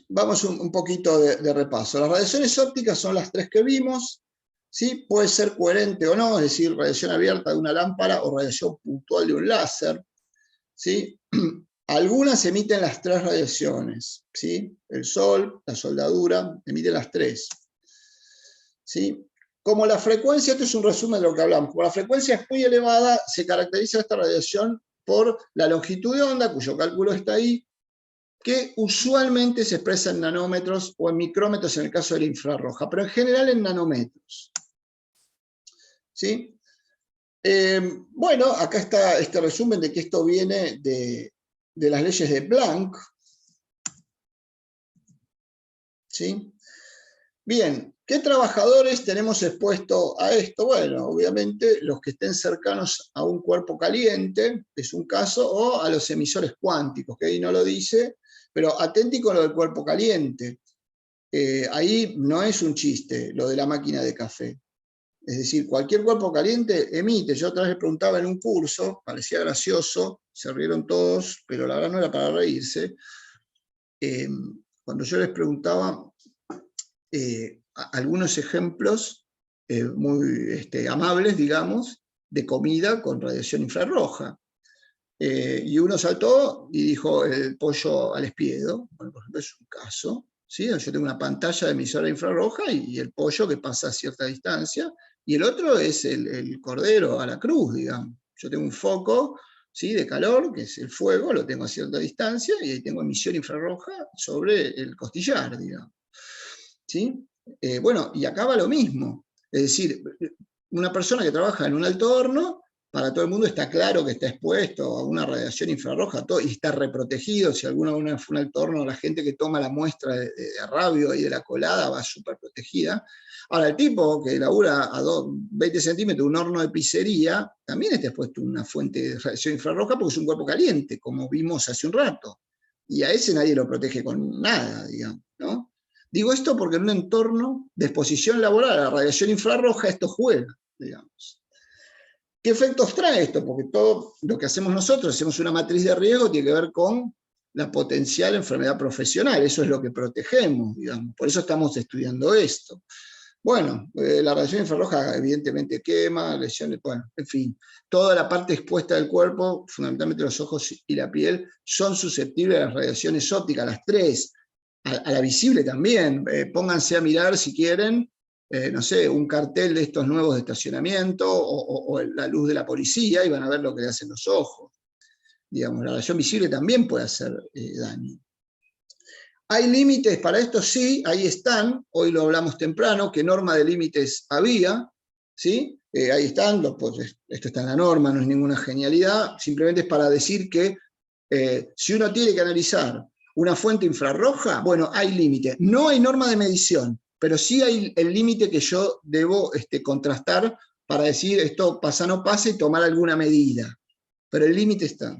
Speaker 2: vamos un poquito de repaso. Las radiaciones ópticas son las tres que vimos, ¿sí? Puede ser coherente o no, es decir, radiación abierta de una lámpara o radiación puntual de un láser, ¿sí? Algunas emiten las tres radiaciones, ¿sí? El sol, la soldadura, emiten las tres, ¿sí? Como la frecuencia, esto es un resumen de lo que hablamos, como la frecuencia es muy elevada, se caracteriza esta radiación por la longitud de onda, cuyo cálculo está ahí, que usualmente se expresa en nanómetros o en micrómetros en el caso de la infrarroja, pero en general en nanómetros. ¿Sí? Bueno, acá está este resumen de que esto viene de las leyes de Planck. ¿Sí? Bien, ¿qué trabajadores tenemos expuestos a esto? Bueno, obviamente los que estén cercanos a un cuerpo caliente, es un caso, o a los emisores cuánticos, que ahí no lo dice, pero atenti con lo del cuerpo caliente. ahí no es un chiste lo de la máquina de café. Es decir, cualquier cuerpo caliente emite. Yo otra vez preguntaba en un curso, parecía gracioso, se rieron todos, pero la verdad no era para reírse. Cuando yo les preguntaba algunos ejemplos muy amables, digamos, de comida con radiación infrarroja. Y uno saltó y dijo el pollo al espiedo, bueno, por ejemplo, es un caso. ¿Sí? Yo tengo una pantalla de emisora infrarroja y el pollo que pasa a cierta distancia, y el otro es el cordero a la cruz, digamos. Yo tengo un foco, ¿sí?, de calor, que es el fuego, lo tengo a cierta distancia, y ahí tengo emisión infrarroja sobre el costillar, digamos. ¿Sí? Bueno, y acá va lo mismo. Es decir, una persona que trabaja en un alto horno, para todo el mundo está claro que está expuesto a una radiación infrarroja todo, y está reprotegido. Si alguna vez fue un alto horno, la gente que toma la muestra de rabio y de la colada va súper protegida. Ahora, el tipo que labura a 20 centímetros un horno de pizzería, también está expuesto a una fuente de radiación infrarroja porque es un cuerpo caliente, como vimos hace un rato. Y a ese nadie lo protege con nada, digamos, ¿no? Digo esto porque en un entorno de exposición laboral a la radiación infrarroja esto juega, digamos. ¿Qué efectos trae esto? Porque todo lo que hacemos nosotros, hacemos una matriz de riesgo, tiene que ver con la potencial enfermedad profesional. Eso es lo que protegemos, digamos. Por eso estamos estudiando esto. Bueno, la radiación infrarroja evidentemente quema, lesiones, bueno, en fin. Toda la parte expuesta del cuerpo, fundamentalmente los ojos y la piel, son susceptibles a las radiaciones ópticas, las tres. A la visible también. Pónganse a mirar si quieren, no sé, un cartel de estos nuevos de estacionamiento o la luz de la policía y van a ver lo que le hacen los ojos. Digamos, la radiación visible también puede hacer daño. ¿Hay límites para esto? Sí, ahí están. Hoy lo hablamos temprano, qué norma de límites había. ¿Sí? Ahí están, pues, esto está en la norma, no es ninguna genialidad. Simplemente es para decir que si uno tiene que analizar una fuente infrarroja, bueno, hay límite. No hay norma de medición, pero sí hay el límite que yo debo contrastar para decir esto pasa o no pasa y tomar alguna medida. Pero el límite está.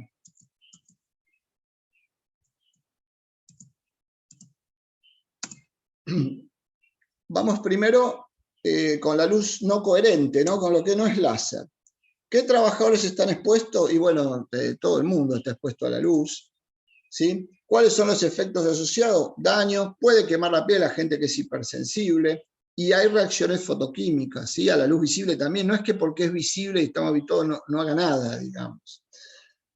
Speaker 2: Vamos primero con la luz no coherente, ¿no? Con lo que no es láser. ¿Qué trabajadores están expuestos? Y bueno, todo el mundo está expuesto a la luz. ¿Sí? ¿Cuáles son los efectos asociados? Daño, puede quemar la piel a gente que es hipersensible, y hay reacciones fotoquímicas, ¿sí? A la luz visible también. No es que porque es visible y estamos habituados no haga nada, digamos.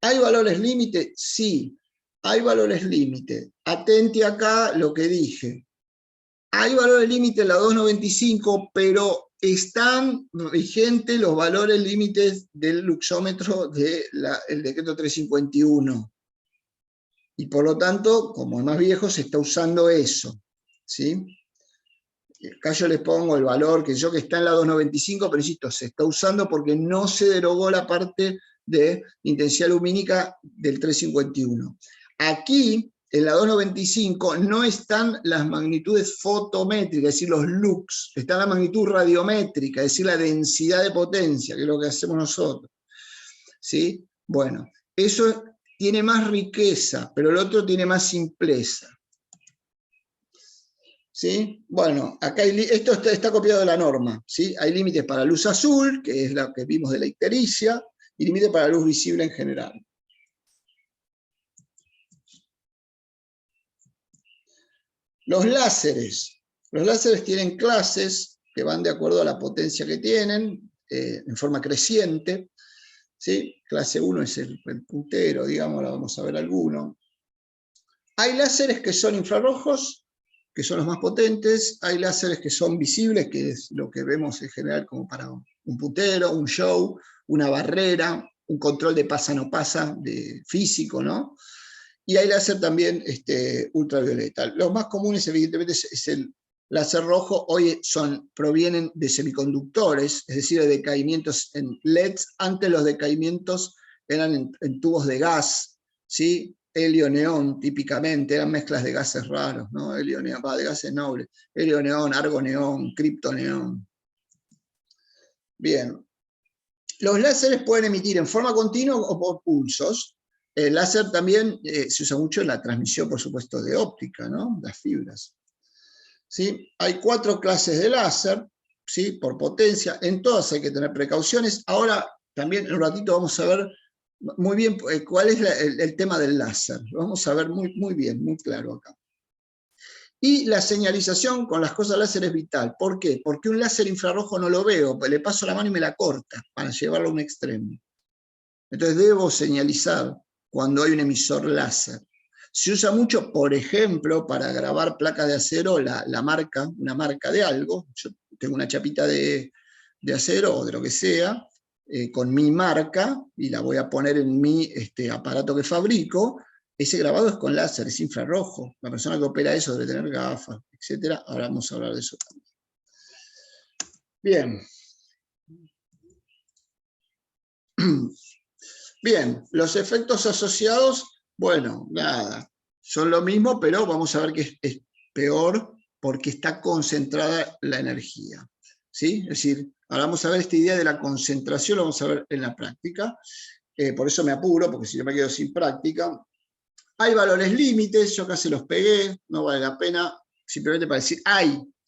Speaker 2: ¿Hay valores límite? Sí, hay valores límite. Atente acá lo que dije. Hay valores límite en la 295, pero están vigentes los valores límites del luxómetro del decreto 351. Y por lo tanto, como es más viejo, se está usando eso. ¿Sí? Acá yo les pongo el valor que está en la 295, pero insisto, se está usando porque no se derogó la parte de intensidad lumínica del 351. Aquí, en la 295, no están las magnitudes fotométricas, es decir, los lux, está la magnitud radiométrica, es decir, la densidad de potencia, que es lo que hacemos nosotros. ¿Sí? Bueno, eso tiene más riqueza, pero el otro tiene más simpleza. ¿Sí? Bueno, acá esto está copiado de la norma. ¿Sí? Hay límites para luz azul, que es la que vimos de la ictericia, y límites para luz visible en general. Los láseres. Los láseres tienen clases que van de acuerdo a la potencia que tienen, en forma creciente. ¿Sí? Clase 1 es el puntero, digamos, ahora vamos a ver alguno. Hay láseres que son infrarrojos, que son los más potentes. Hay láseres que son visibles, que es lo que vemos en general como para un puntero, un show, una barrera, un control de pasa-no pasa, de físico, ¿no? Y hay láser también ultravioleta. Los más comunes, evidentemente, es el láser rojo. Hoy provienen de semiconductores, es decir, de decaimientos en LEDs. Antes los decaimientos eran en tubos de gas, ¿sí? Helio-neón, típicamente, eran mezclas de gases raros, ¿no? Helio-neón, de gases nobles. Helio-neón, argo-neón, cripto-neón. Bien. Los láseres pueden emitir en forma continua o por pulsos. El láser también se usa mucho en la transmisión, por supuesto, de óptica, ¿no? Las fibras. ¿sí? Hay 4 clases de láser, ¿sí? Por potencia, en todas hay que tener precauciones. Ahora también en un ratito vamos a ver muy bien cuál es el tema del láser. Lo vamos a ver muy bien, muy claro acá. Y la señalización con las cosas láser es vital. ¿Por qué? Porque un láser infrarrojo no lo veo, le paso la mano y me la corta para llevarlo a un extremo. Entonces debo señalizar cuando hay un emisor láser. Se usa mucho, por ejemplo, para grabar placas de acero, una marca de algo. Yo tengo una chapita de acero o de lo que sea, con mi marca, y la voy a poner en mi aparato que fabrico. Ese grabado es con láser, es infrarrojo. La persona que opera eso debe tener gafas, etc. Ahora vamos a hablar de eso también. Bien. Bien, los efectos asociados, bueno, nada, son lo mismo, pero vamos a ver que es peor porque está concentrada la energía, ¿sí? Es decir, ahora vamos a ver esta idea de la concentración, lo vamos a ver en la práctica, por eso me apuro, porque si no me quedo sin práctica. Hay valores límites, yo acá se los pegué, no vale la pena, simplemente para decir,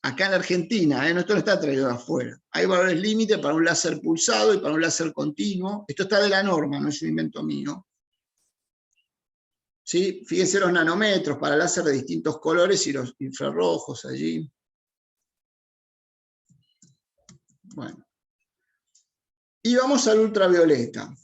Speaker 2: acá en Argentina, esto no está traído de afuera, hay valores límites para un láser pulsado y para un láser continuo, esto está de la norma, no es un invento mío. ¿Sí? Fíjense los nanómetros para láser de distintos colores y los infrarrojos allí. Bueno. Y vamos al ultravioleta.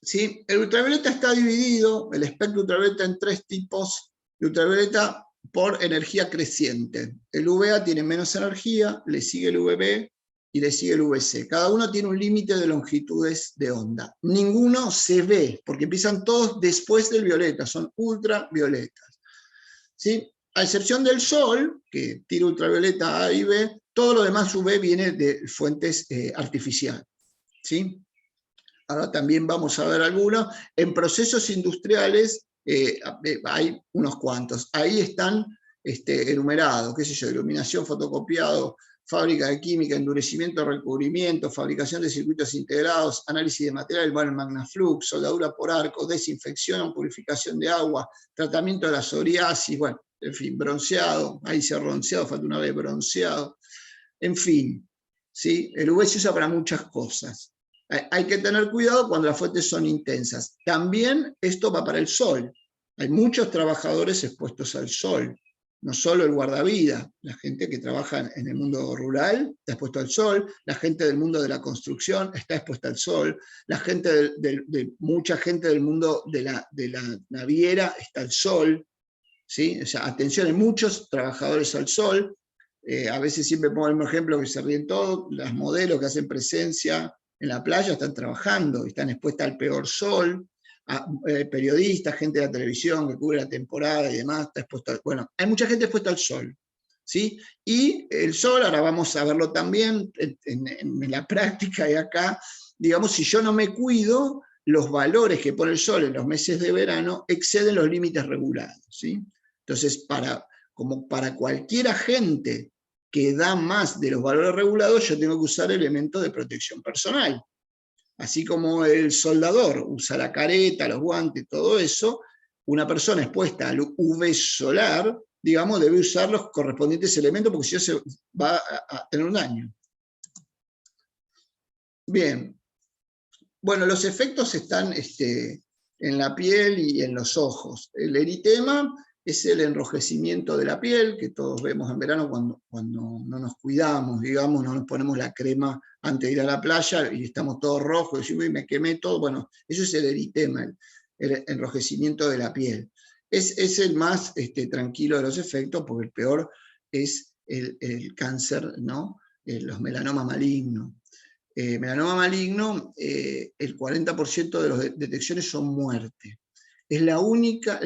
Speaker 2: ¿Sí? El ultravioleta está dividido, el espectro ultravioleta, en 3 tipos de ultravioleta por energía creciente. El UVA tiene menos energía, le sigue el UVB y le sigue el UVC. Cada uno tiene un límite de longitudes de onda. Ninguno se ve, porque empiezan todos después del violeta, son ultravioletas. ¿Sí? A excepción del Sol, que tira ultravioleta A y B, todo lo demás UV viene de fuentes artificiales. ¿Sí? Ahora también vamos a ver algunos. En procesos industriales hay unos cuantos. Ahí están enumerados, qué sé yo, iluminación, fotocopiado, fábrica de química, endurecimiento, recubrimiento, fabricación de circuitos integrados, análisis de material, bueno, magnaflux, soldadura por arco, desinfección, purificación de agua, tratamiento de la psoriasis, bueno, en fin, bronceado, ahí se ha bronceado, falta una vez bronceado, en fin, ¿sí? El UV se usa para muchas cosas. Hay que tener cuidado cuando las fuentes son intensas. También esto va para el sol. Hay muchos trabajadores expuestos al sol, no solo el guardavida, la gente que trabaja en el mundo rural está expuesto al sol, la gente del mundo de la construcción está expuesta al sol, la gente mucha gente del mundo de la naviera está al sol, ¿sí? O sea, atención, hay muchos trabajadores al sol. A veces siempre pongo el mismo ejemplo que se ríen todos, las modelos que hacen presencia en la playa están trabajando, están expuestas al peor sol, periodistas, gente de la televisión que cubre la temporada y demás, está expuesta, bueno, hay mucha gente expuesta al sol, ¿sí? Y el sol, ahora vamos a verlo también en la práctica y acá, digamos, si yo no me cuido, los valores que pone el sol en los meses de verano exceden los límites regulados, ¿sí? Entonces, como para cualquier agente que da más de los valores regulados, yo tengo que usar elementos de protección personal. Así como el soldador usa la careta, los guantes, todo eso, una persona expuesta al UV solar, digamos, debe usar los correspondientes elementos porque si no se va a tener un daño. Bien. Bueno, los efectos están en la piel y en los ojos. El eritema es el enrojecimiento de la piel, que todos vemos en verano cuando no nos cuidamos, digamos, no nos ponemos la crema antes de ir a la playa y estamos todos rojos, decimos, uy, me quemé todo. Bueno, eso es el eritema, el enrojecimiento de la piel. Es el más tranquilo de los efectos, porque el peor es el cáncer, ¿no? Los melanomas malignos. Melanoma maligno, el 40% de las detecciones son muerte. Es la única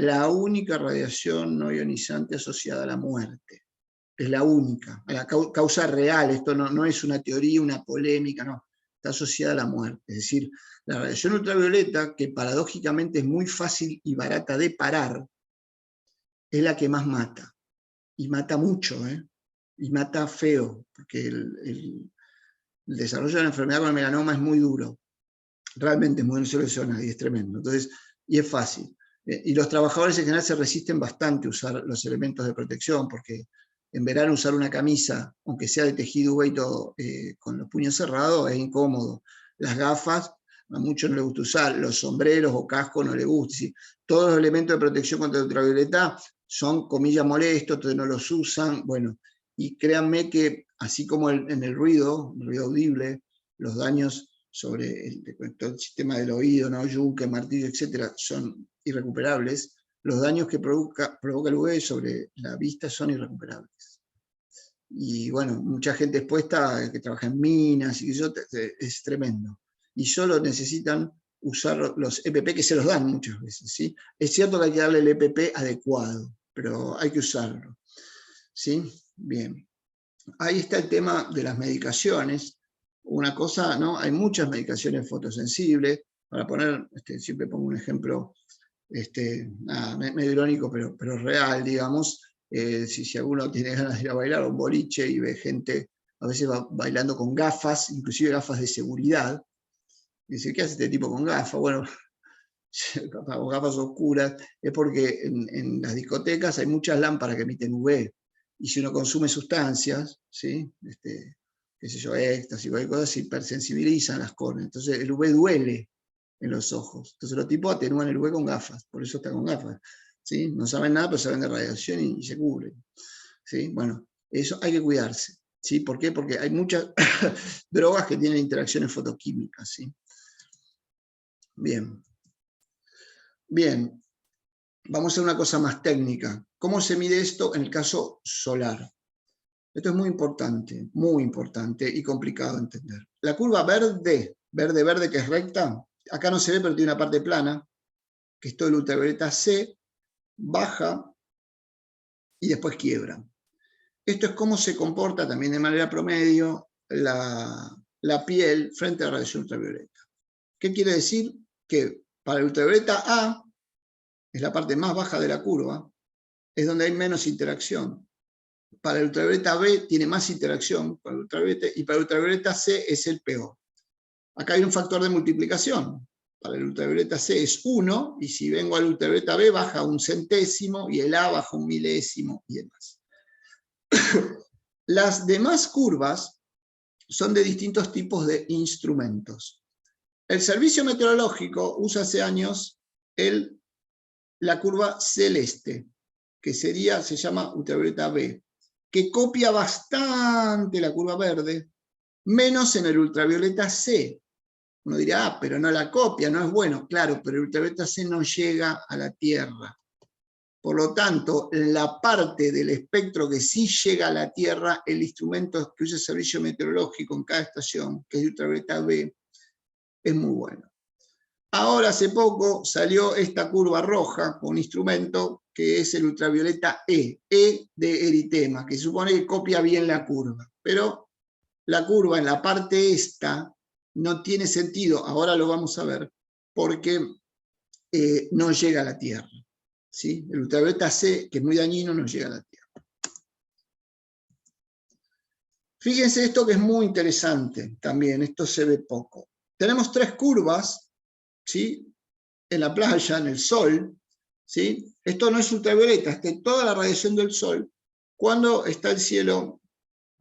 Speaker 2: radiación no ionizante asociada a la muerte. Es la única, a la causa real. Esto no es una teoría, una polémica, no. Está asociada a la muerte. Es decir, la radiación ultravioleta, que paradójicamente es muy fácil y barata de parar, es la que más mata. Y mata mucho, ¿eh? Y mata feo, porque el desarrollo de la enfermedad con el melanoma es muy duro. Realmente es muy duro, no se lo deseo a nadie, es tremendo. Entonces, y es fácil. Y los trabajadores en general se resisten bastante a usar los elementos de protección, porque en verano usar una camisa, aunque sea de tejido UV y todo, con los puños cerrados, es incómodo. Las gafas, a muchos no les gusta usar, los sombreros o cascos no les gusta. ¿Sí? Todos los elementos de protección contra el ultravioleta son, comillas, molestos, entonces no los usan. Bueno, y créanme que, así como en el ruido audible, los daños sobre todo el sistema del oído, ¿no? Yunque, martillo, etcétera, son irrecuperables, los daños que provoca el UV sobre la vista son irrecuperables. Y bueno, mucha gente expuesta que trabaja en minas, y eso es tremendo. Y solo necesitan usar los EPP, que se los dan muchas veces, ¿sí? Es cierto que hay que darle el EPP adecuado, pero hay que usarlo, ¿sí? Bien. Ahí está el tema de las medicaciones. Una cosa, ¿no? Hay muchas medicaciones fotosensibles. Para poner, siempre pongo un ejemplo medio irónico, pero real, digamos. Si alguno tiene ganas de ir a bailar a un boliche y ve gente, a veces va bailando con gafas, inclusive gafas de seguridad, dice, ¿qué hace este tipo con gafas? Bueno, con gafas oscuras, es porque en las discotecas hay muchas lámparas que emiten UV, y si uno consume sustancias, ¿sí? Qué sé yo, éxtasis, cualquier cosa, se hipersensibilizan las córneas, entonces el UV duele en los ojos, entonces los tipos atenúan el UV con gafas, por eso están con gafas, ¿sí? No saben nada, pero saben de radiación y se cubren, ¿sí? Bueno, eso hay que cuidarse, ¿sí? ¿Por qué? Porque hay muchas drogas que tienen interacciones fotoquímicas, ¿sí? Bien. Bien, vamos a hacer una cosa más técnica. ¿Cómo se mide esto en el caso solar? Esto es muy importante y complicado de entender. La curva verde, que es recta, acá no se ve, pero tiene una parte plana, que es todo el ultravioleta C, baja y después quiebra. Esto es cómo se comporta también de manera promedio la piel frente a la radiación ultravioleta. ¿Qué quiere decir? Que para el ultravioleta A, es la parte más baja de la curva, es donde hay menos interacción. Para el ultravioleta B tiene más interacción para el ultravioleta, y para el ultravioleta C es el peor. Acá hay un factor de multiplicación. Para el ultravioleta C es 1, y si vengo al ultravioleta B baja un centésimo, y el A baja un milésimo, y demás. Las demás curvas son de distintos tipos de instrumentos. El Servicio Meteorológico usa hace años la curva celeste, que se llama ultravioleta B, que copia bastante la curva verde, menos en el ultravioleta C. Uno dirá, pero no la copia, no es bueno. Claro, pero el ultravioleta C no llega a la Tierra. Por lo tanto, la parte del espectro que sí llega a la Tierra, el instrumento que usa el Servicio Meteorológico en cada estación, que es ultravioleta B, es muy bueno. Ahora, hace poco, salió esta curva roja con un instrumento que es el ultravioleta E de eritema, que supone que copia bien la curva. Pero la curva en la parte esta no tiene sentido, ahora lo vamos a ver, porque no llega a la Tierra. ¿Sí? El ultravioleta C, que es muy dañino, no llega a la Tierra. Fíjense esto que es muy interesante también, esto se ve poco. Tenemos tres curvas, ¿sí? En la playa, en el sol, ¿sí? Esto no es ultravioleta, es toda la radiación del sol, cuando está el cielo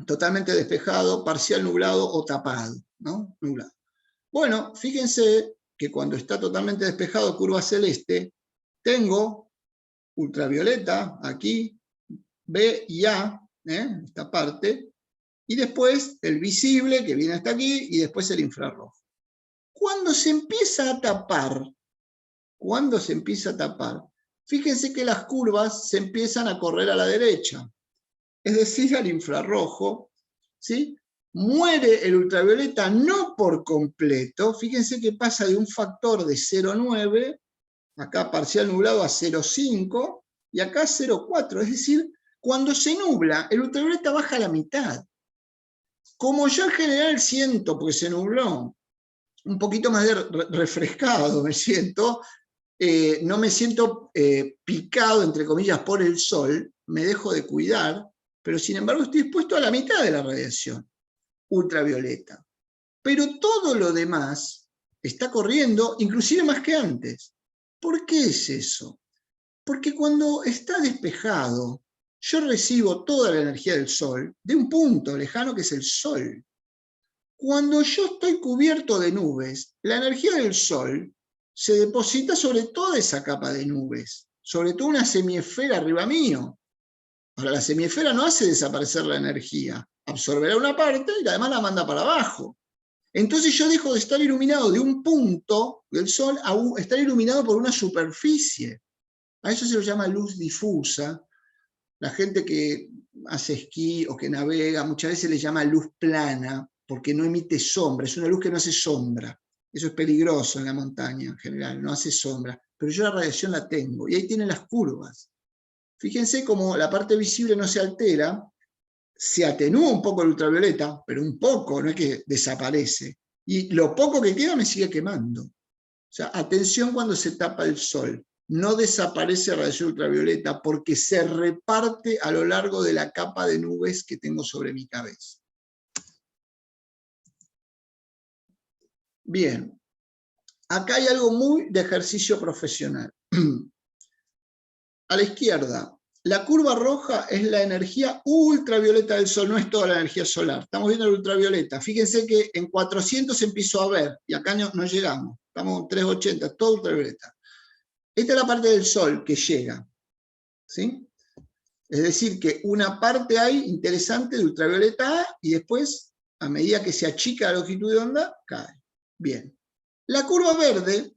Speaker 2: totalmente despejado, parcial nublado o tapado, ¿no? Nublado. Bueno, fíjense que cuando está totalmente despejado, curva celeste, tengo ultravioleta, aquí, B y A, esta parte, y después el visible, que viene hasta aquí, y después el infrarrojo. Cuando se empieza a tapar, fíjense que las curvas se empiezan a correr a la derecha, es decir, al infrarrojo, ¿sí? Muere el ultravioleta no por completo, fíjense que pasa de un factor de 0,9, acá parcial nublado, a 0,5, y acá 0,4, es decir, cuando se nubla, el ultravioleta baja a la mitad. Como yo en general siento, porque se nubló, un poquito más refrescado me siento, no me siento picado, entre comillas, por el sol, me dejo de cuidar, pero sin embargo estoy expuesto a la mitad de la radiación ultravioleta. Pero todo lo demás está corriendo, inclusive más que antes. ¿Por qué es eso? Porque cuando está despejado, yo recibo toda la energía del Sol de un punto lejano que es el Sol. Cuando yo estoy cubierto de nubes, la energía del Sol se deposita sobre toda esa capa de nubes, sobre todo una semiesfera arriba mío. Ahora, la semiesfera no hace desaparecer la energía, absorberá una parte y además la manda para abajo. Entonces yo dejo de estar iluminado de un punto del Sol a estar iluminado por una superficie. A eso se lo llama luz difusa. La gente que hace esquí o que navega muchas veces le llama luz plana, porque no emite sombra, es una luz que no hace sombra. Eso es peligroso en la montaña en general, no hace sombra. Pero yo la radiación la tengo, y ahí tienen las curvas. Fíjense cómo la parte visible no se altera, se atenúa un poco el ultravioleta, pero un poco, no es que desaparece. Y lo poco que queda me sigue quemando. O sea, atención cuando se tapa el Sol. No desaparece la radiación ultravioleta porque se reparte a lo largo de la capa de nubes que tengo sobre mi cabeza. Bien, acá hay algo muy de ejercicio profesional. A la izquierda, la curva roja es la energía ultravioleta del Sol, no es toda la energía solar. Estamos viendo la ultravioleta. Fíjense que en 400 empezó a ver, y acá no llegamos. Estamos en 380, todo ultravioleta. Esta es la parte del Sol que llega, ¿sí? Es decir, que una parte hay interesante de ultravioleta A y después, a medida que se achica la longitud de onda, cae. Bien. La curva verde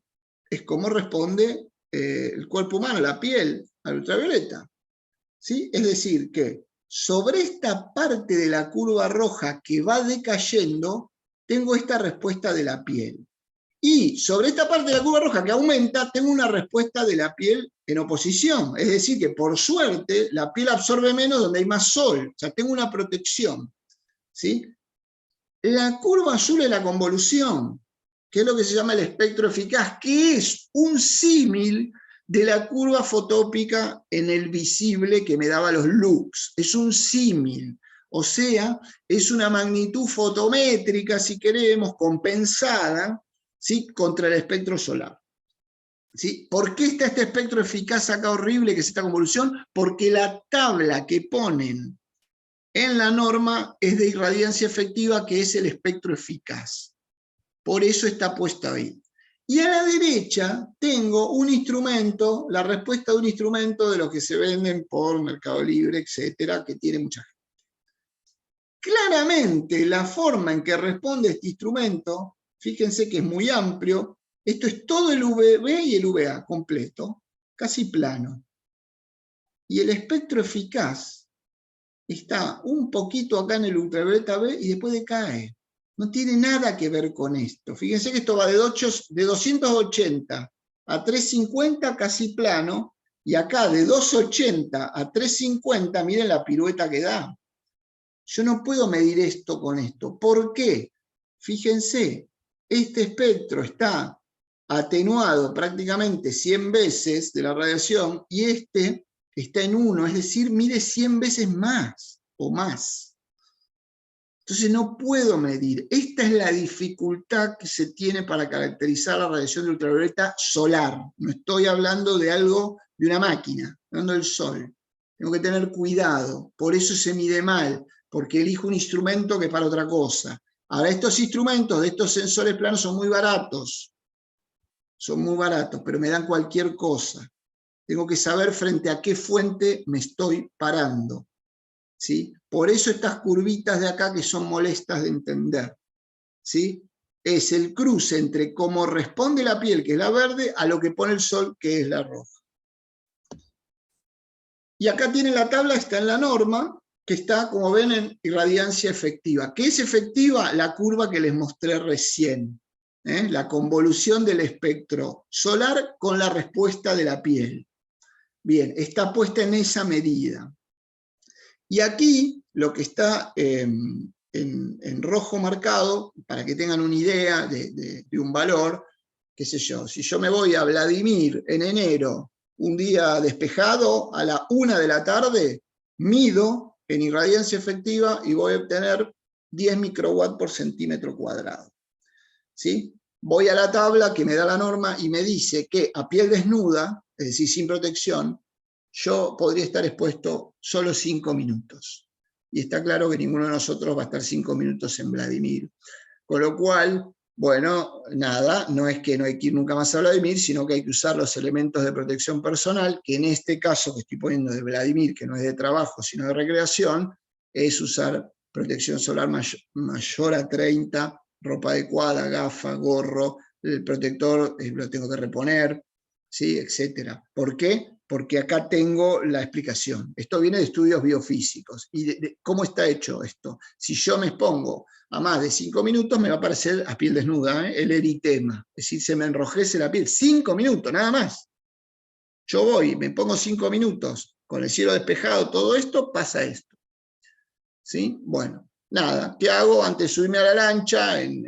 Speaker 2: es como responde el cuerpo humano, la piel, al ultravioleta, ¿sí? Es decir, que sobre esta parte de la curva roja que va decayendo, tengo esta respuesta de la piel. Y sobre esta parte de la curva roja que aumenta, tengo una respuesta de la piel en oposición. Es decir, que por suerte la piel absorbe menos donde hay más sol. O sea, tengo una protección, ¿sí? La curva azul es la convolución, que es lo que se llama el espectro eficaz, que es un símil de la curva fotópica en el visible que me daba los lux. Es un símil. O sea, es una magnitud fotométrica, si queremos, compensada, ¿sí?, contra el espectro solar. ¿Sí? ¿Por qué está este espectro eficaz acá horrible, que es esta convolución? Porque la tabla que ponen en la norma es de irradiancia efectiva, que es el espectro eficaz. Por eso está puesta ahí. Y a la derecha tengo un instrumento, la respuesta de un instrumento de los que se venden por Mercado Libre, etcétera, que tiene mucha gente. Claramente, la forma en que responde este instrumento, fíjense que es muy amplio, esto es todo el UVB y el UVA completo, casi plano. Y el espectro eficaz está un poquito acá en el ultravioleta B y después decae. No tiene nada que ver con esto. Fíjense que esto va de 280 a 350 casi plano, y acá de 280 a 350, miren la pirueta que da. Yo no puedo medir esto con esto. ¿Por qué? Fíjense, este espectro está atenuado prácticamente 100 veces de la radiación y este está en 1, es decir, mide 100 veces más o más. Entonces no puedo medir. Esta es la dificultad que se tiene para caracterizar la radiación de ultravioleta solar. No estoy hablando de algo, de una máquina, estoy hablando del Sol. Tengo que tener cuidado, por eso se mide mal, porque elijo un instrumento que para otra cosa. Ahora, estos instrumentos de estos sensores planos son muy baratos, pero me dan cualquier cosa. Tengo que saber frente a qué fuente me estoy parando, ¿sí? Por eso estas curvitas de acá que son molestas de entender, ¿sí? Es el cruce entre cómo responde la piel, que es la verde, a lo que pone el Sol, que es la roja. Y acá tienen la tabla, está en la norma, que está, como ven, en irradiancia efectiva. ¿Qué es efectiva? La curva que les mostré recién, la convolución del espectro solar con la respuesta de la piel. Bien, está puesta en esa medida. Y aquí lo que está en rojo marcado, para que tengan una idea de un valor, qué sé yo, si yo me voy a Vladimir en enero, un día despejado, a la 1 de la tarde, mido en irradiancia efectiva y voy a obtener 10 microwatts por centímetro cuadrado. ¿Sí? Voy a la tabla que me da la norma y me dice que a piel desnuda, es decir, sin protección, yo podría estar expuesto solo 5 minutos. Y está claro que ninguno de nosotros va a estar 5 minutos en Vladimir. Con lo cual, bueno, nada, no es que no hay que ir nunca más a Vladimir, sino que hay que usar los elementos de protección personal, que en este caso que estoy poniendo de Vladimir, que no es de trabajo, sino de recreación, es usar protección solar mayor a 30, ropa adecuada, gafa, gorro, el protector lo tengo que reponer, ¿sí? Etcétera. ¿Por qué? Porque acá tengo la explicación. Esto viene de estudios biofísicos. ¿Y de cómo está hecho esto? Si yo me expongo a más de 5 minutos, me va a aparecer a piel desnuda, el eritema. Es decir, se me enrojece la piel. 5 minutos, nada más. Yo voy, me pongo 5 minutos, con el cielo despejado, todo esto, pasa esto. ¿Sí? Bueno, nada. ¿Qué hago? Antes de subirme a la lancha, en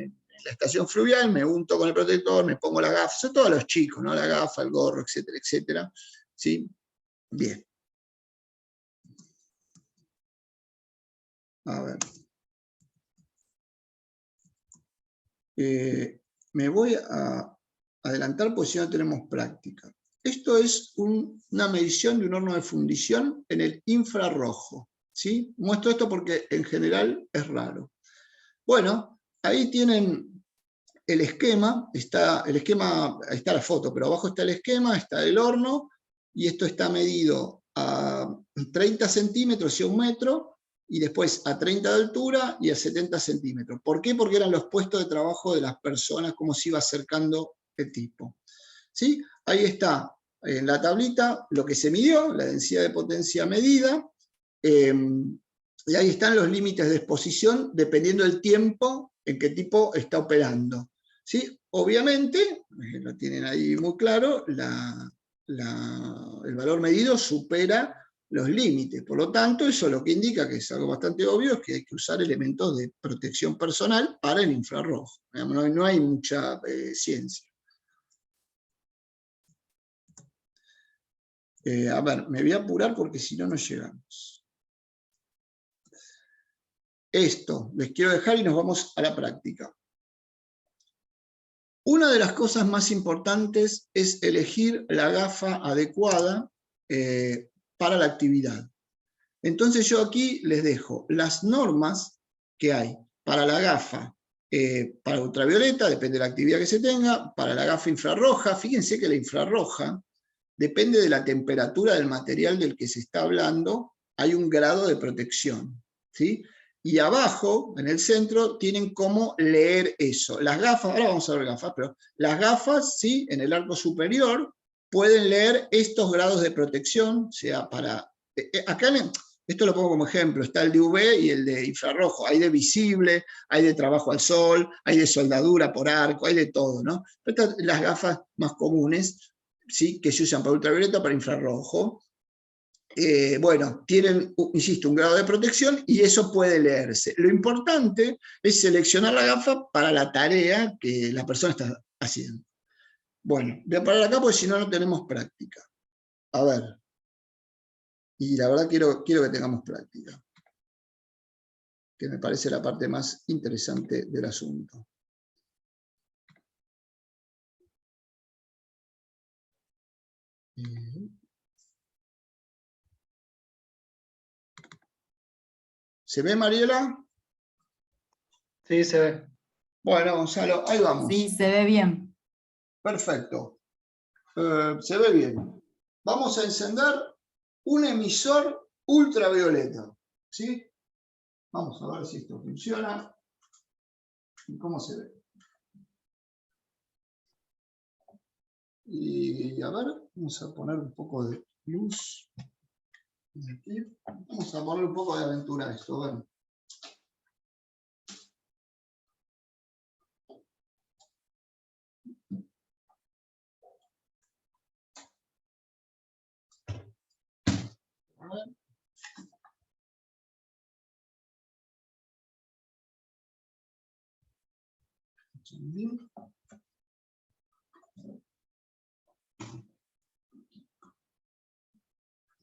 Speaker 2: la estación fluvial, me unto con el protector, me pongo la gafa, son todos los chicos, ¿no? La gafa, el gorro, etcétera, etcétera. ¿Sí? Bien. A ver. Me voy a adelantar porque si no tenemos práctica. Esto es una medición de un horno de fundición en el infrarrojo. ¿Sí? Muestro esto porque en general es raro. Bueno, ahí tienen el esquema, ahí está la foto, pero abajo está el esquema, está el horno, y esto está medido a 30 centímetros y a 1 metro, y después a 30 de altura y a 70 centímetros. ¿Por qué? Porque eran los puestos de trabajo de las personas, cómo se iba acercando el tipo. ¿Sí? Ahí está en la tablita lo que se midió, la densidad de potencia medida, y ahí están los límites de exposición dependiendo del tiempo en que tipo está operando. ¿Sí? Obviamente, lo tienen ahí muy claro, el valor medido supera los límites. Por lo tanto, eso lo que indica, que es algo bastante obvio, es que hay que usar elementos de protección personal para el infrarrojo. No hay mucha ciencia. A ver, me voy a apurar porque si no, no llegamos. Esto les quiero dejar y nos vamos a la práctica. Una de las cosas más importantes es elegir la gafa adecuada para la actividad. Entonces yo aquí les dejo las normas que hay para la gafa, para ultravioleta, depende de la actividad que se tenga, para la gafa infrarroja. Fíjense que la infrarroja depende de la temperatura del material del que se está hablando, hay un grado de protección, ¿sí? Y abajo, en el centro, tienen cómo leer eso. Las gafas, ahora vamos a ver gafas, pero las gafas, ¿sí? En el arco superior, pueden leer estos grados de protección, sea para... acá, esto lo pongo como ejemplo, está el de UV y el de infrarrojo. Hay de visible, hay de trabajo al sol, hay de soldadura por arco, hay de todo, ¿no? Estas son las gafas más comunes, ¿sí? Que se usan para ultravioleta, para infrarrojo. Bueno, tienen, insisto, un grado de protección y eso puede leerse. Lo importante es seleccionar la gafa para la tarea que la persona está haciendo. Bueno, voy a parar acá porque si no, no tenemos práctica. A ver. Y la verdad quiero que tengamos práctica, que me parece la parte más interesante del asunto. ¿Se ve, Mariela?
Speaker 3: Sí, se ve.
Speaker 2: Bueno, Gonzalo, ahí vamos.
Speaker 1: Sí, se ve bien.
Speaker 2: Perfecto. Se ve bien. Vamos a encender un emisor ultravioleta. ¿Sí? Vamos a ver si esto funciona. ¿Y cómo se ve? Y a ver, vamos a poner un poco de luz. Aquí. Vamos a poner un poco de aventura a esto. A ver. A ver.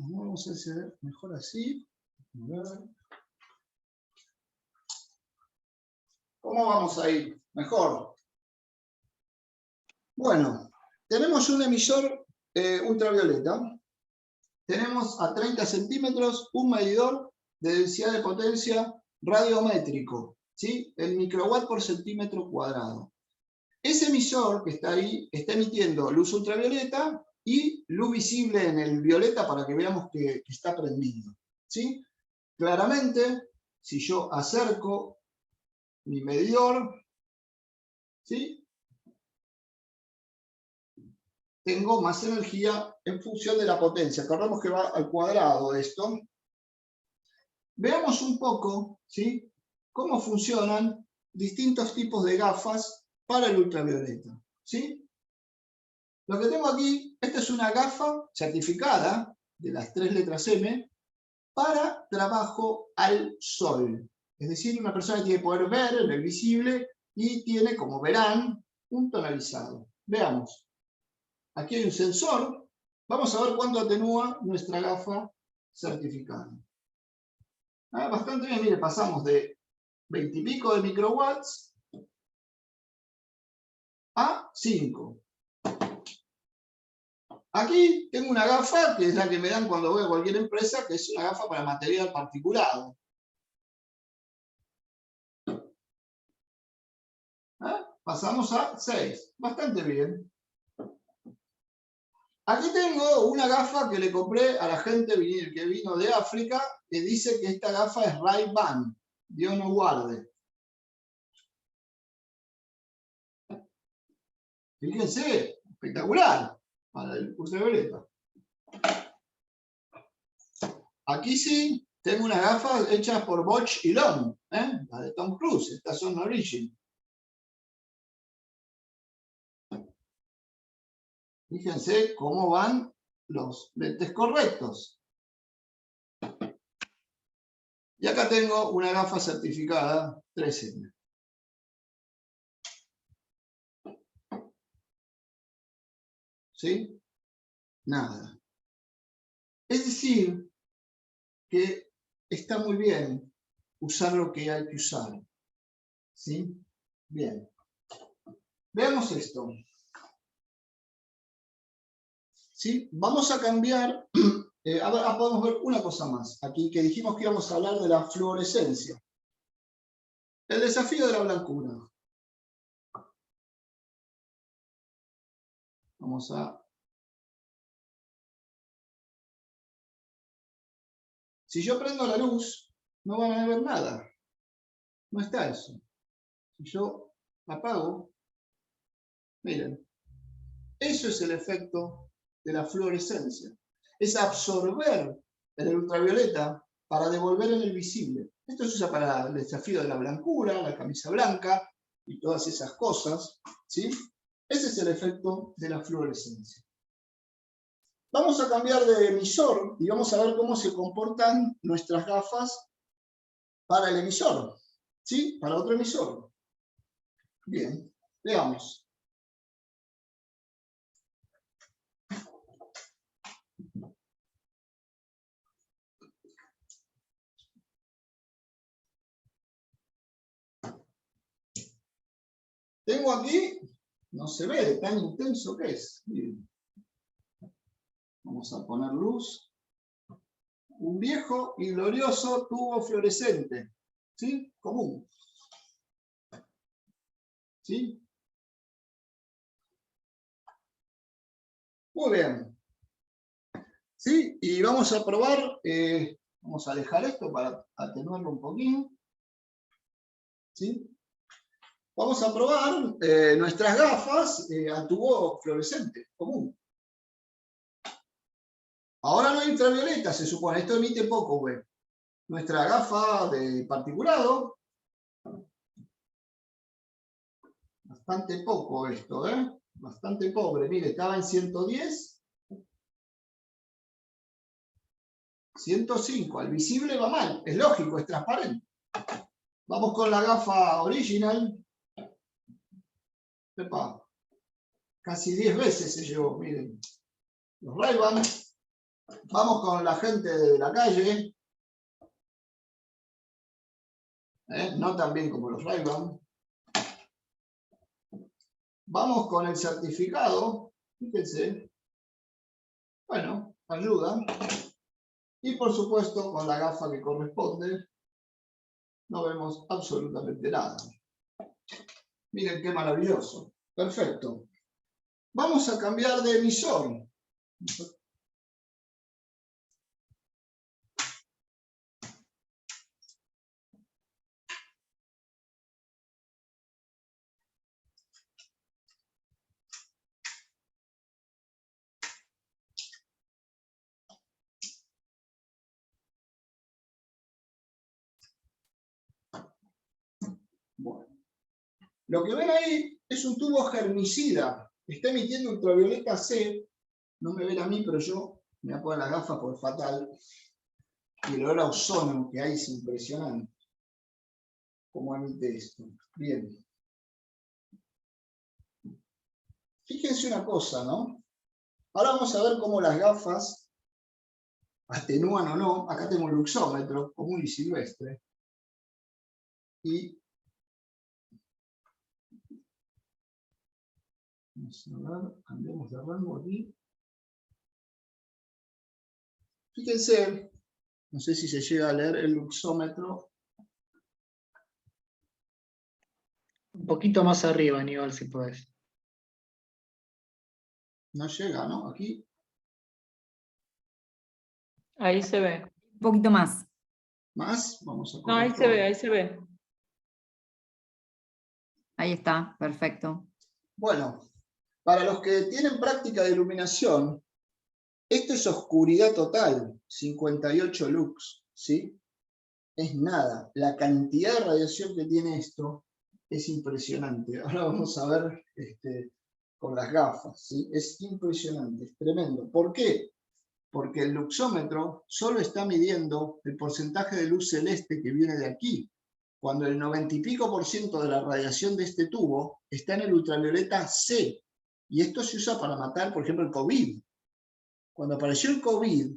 Speaker 2: Vamos a hacer mejor así. A ver. ¿Cómo vamos a ir? Mejor. Bueno, tenemos un emisor ultravioleta. tenemos a 30 centímetros un medidor de densidad de potencia radiométrico, ¿sí? El microwatt por centímetro cuadrado. Ese emisor que está ahí está emitiendo luz ultravioleta y luz visible en el violeta para que veamos que está prendido, ¿sí? Claramente, si yo acerco mi medidor, ¿sí? Tengo más energía en función de la potencia. Acordamos que va al cuadrado esto. Veamos un poco, ¿sí?, cómo funcionan distintos tipos de gafas para el ultravioleta, ¿sí? Lo que tengo aquí, esta es una gafa certificada de las 3 letras M para trabajo al sol. Es decir, una persona que tiene que poder ver en el visible y tiene, como verán, un tonalizado. Veamos. Aquí hay un sensor. Vamos a ver cuánto atenúa nuestra gafa certificada. Bastante bien, mire, pasamos de 20 y pico de microwatts a 5. Aquí tengo una gafa, que es la que me dan cuando voy a cualquier empresa, que es una gafa para material particulado. Pasamos a 6. Bastante bien. Aquí tengo una gafa que le compré a la gente que vino de África, que dice que esta gafa es Ray-Ban. Dios nos guarde. Fíjense, espectacular para el ultravioleta. Aquí sí, tengo unas gafas hechas por Bosch y Long, la de Tom Cruise. Estas son Origin. Fíjense cómo van los lentes correctos. Y acá tengo una gafa certificada 3M. ¿Sí? Nada. Es decir, que está muy bien usar lo que hay que usar. ¿Sí? Bien. Veamos esto. ¿Sí? Vamos a cambiar. Ahora podemos ver una cosa más. Aquí que dijimos que íbamos a hablar de la fluorescencia. El desafío de la blancura. Vamos a... Si yo prendo la luz, no van a ver nada. No está eso. Si yo apago, miren, eso es el efecto de la fluorescencia. Es absorber el ultravioleta para devolver en el visible. Esto se usa para el desafío de la blancura, la camisa blanca y todas esas cosas, ¿sí? Ese es el efecto de la fluorescencia. Vamos a cambiar de emisor y vamos a ver cómo se comportan nuestras gafas para el emisor, ¿sí? Para otro emisor. Bien, veamos. Tengo aquí, no se ve de tan intenso que es. Miren. Vamos a poner luz. Un viejo y glorioso tubo fluorescente, ¿sí? Común. ¿Sí? Muy bien. ¿Sí? Y vamos a probar, vamos a dejar esto para atenuarlo un poquito. ¿Sí? Vamos a probar nuestras gafas a tubo fluorescente, común. Ahora no hay ultravioleta, se supone. Esto emite poco, güey. Nuestra gafa de particulado. Bastante poco esto, ¿eh? Bastante pobre. Mire, estaba en 110. 105. Al visible va mal. Es lógico, es transparente. Vamos con la gafa original. Epa. Casi 10 veces se llevó, miren. Los Ray-Ban. Vamos con la gente de la calle. No tan bien como los Ray-Ban. Vamos con el certificado. Fíjense. Bueno, ayuda. Y por supuesto, con la gafa que corresponde, no vemos absolutamente nada. Miren qué maravilloso. Perfecto. Vamos a cambiar de emisor. Bueno. Lo que ven ahí es un tubo germicida. Está emitiendo ultravioleta C. No me ven a mí, pero yo me voy a poner las gafas porque es fatal. Y el olor a ozono que hay es impresionante. ¿Cómo emite esto? Bien. Fíjense una cosa, ¿no? Ahora vamos a ver cómo las gafas atenúan o no. Acá tengo un luxómetro común y silvestre. Y vamos a ver, cambiamos de rango aquí. Fíjense, no sé si se llega a leer el luxómetro.
Speaker 3: Un poquito más arriba, Aníbal, si podés.
Speaker 2: No llega, ¿no? Aquí.
Speaker 4: Ahí se ve.
Speaker 1: Un poquito más.
Speaker 2: Más, vamos a
Speaker 4: No,
Speaker 2: correr
Speaker 4: ahí se ve,
Speaker 2: todo.
Speaker 4: ahí se ve.
Speaker 1: Ahí está, perfecto.
Speaker 2: Bueno, para los que tienen práctica de iluminación, esto es oscuridad total, 58 lux, ¿sí? Es nada. La cantidad de radiación que tiene esto es impresionante. Ahora vamos a ver con las gafas, ¿sí? Es impresionante, es tremendo. ¿Por qué? Porque el luxómetro solo está midiendo el porcentaje de luz celeste que viene de aquí, cuando el 90 y pico % de la radiación de este tubo está en el ultravioleta C. Y esto se usa para matar, por ejemplo, el COVID. Cuando apareció el COVID,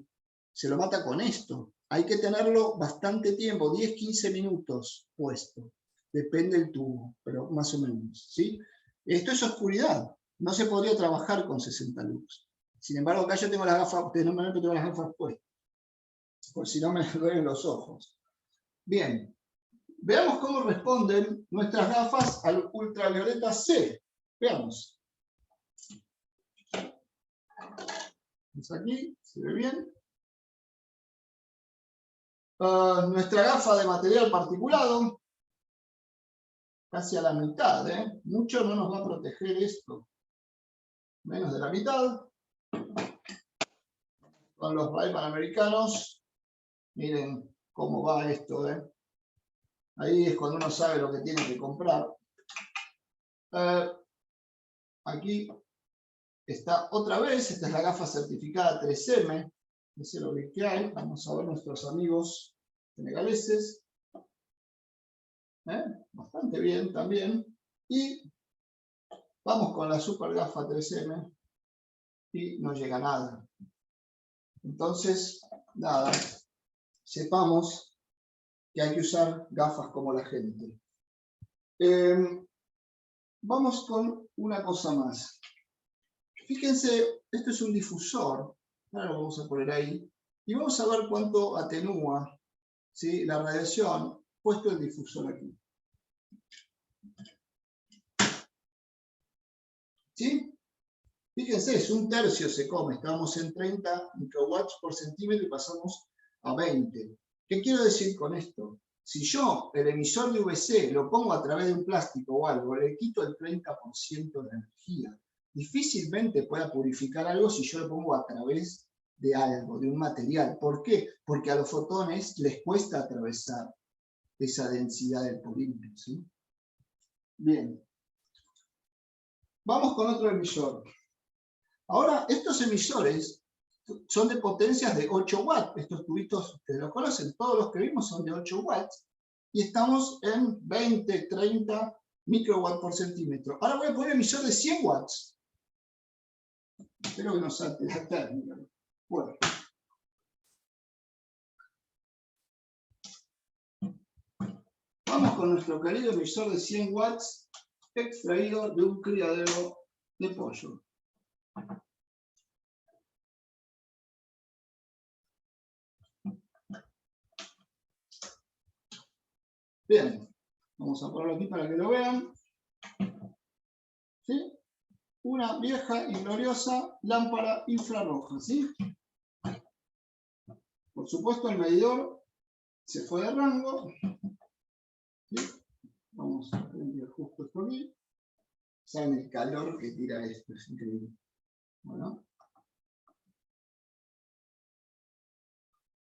Speaker 2: se lo mata con esto. Hay que tenerlo bastante tiempo, 10-15 minutos puesto. Depende del tubo, pero más o menos, ¿sí? Esto es oscuridad. No se podría trabajar con 60 lux. Sin embargo, acá yo tengo las gafas, ustedes no me ven, pero tengo las gafas puestas. Por si no me duelen los ojos. Bien. Veamos cómo responden nuestras gafas al ultravioleta C. Veamos. Vamos aquí, se ve bien. Nuestra gafa de material particulado, casi a la mitad, ¿eh? Mucho no nos va a proteger esto. Menos de la mitad. Con los Ray-Ban americanos, miren cómo va esto, ¿eh? Ahí es cuando uno sabe lo que tiene que comprar. Aquí está otra vez, esta es la gafa certificada 3M. Ese es lo que hay. Vamos a ver nuestros amigos senegaleses. Bastante bien también. Y vamos con la super gafa 3M y no llega nada. Entonces, nada, sepamos que hay que usar gafas como la gente. Vamos con una cosa más. Fíjense, esto es un difusor. Ahora lo vamos a poner ahí. Y vamos a ver cuánto atenúa, ¿sí?, la radiación puesto el difusor aquí. ¿Sí? Fíjense, es un tercio se come. Estábamos en 30 microwatts por centímetro y pasamos a 20. ¿Qué quiero decir con esto? Si yo el emisor de UVC lo pongo a través de un plástico o algo, le quito el 30% de energía. Difícilmente pueda purificar algo si yo lo pongo a través de algo, de un material. ¿Por qué? Porque a los fotones les cuesta atravesar esa densidad del polímero, ¿sí? Bien. Vamos con otro emisor. Ahora, estos emisores son de potencias de 8 watts. Estos tubitos, ustedes los conocen, todos los que vimos son de 8 watts. Y estamos en 20, 30 microwatts por centímetro. Ahora voy a poner emisor de 100 watts. Espero que no salte la térmica. Bueno. Vamos con nuestro querido emisor de 100 watts extraído de un criadero de pollo. Bien, vamos a ponerlo aquí para que lo vean. ¿Sí? Una vieja y gloriosa lámpara infrarroja, ¿sí? Por supuesto el medidor se fue de rango. ¿Sí? Vamos a prender justo esto aquí. Saben el calor que tira esto, es increíble. Bueno.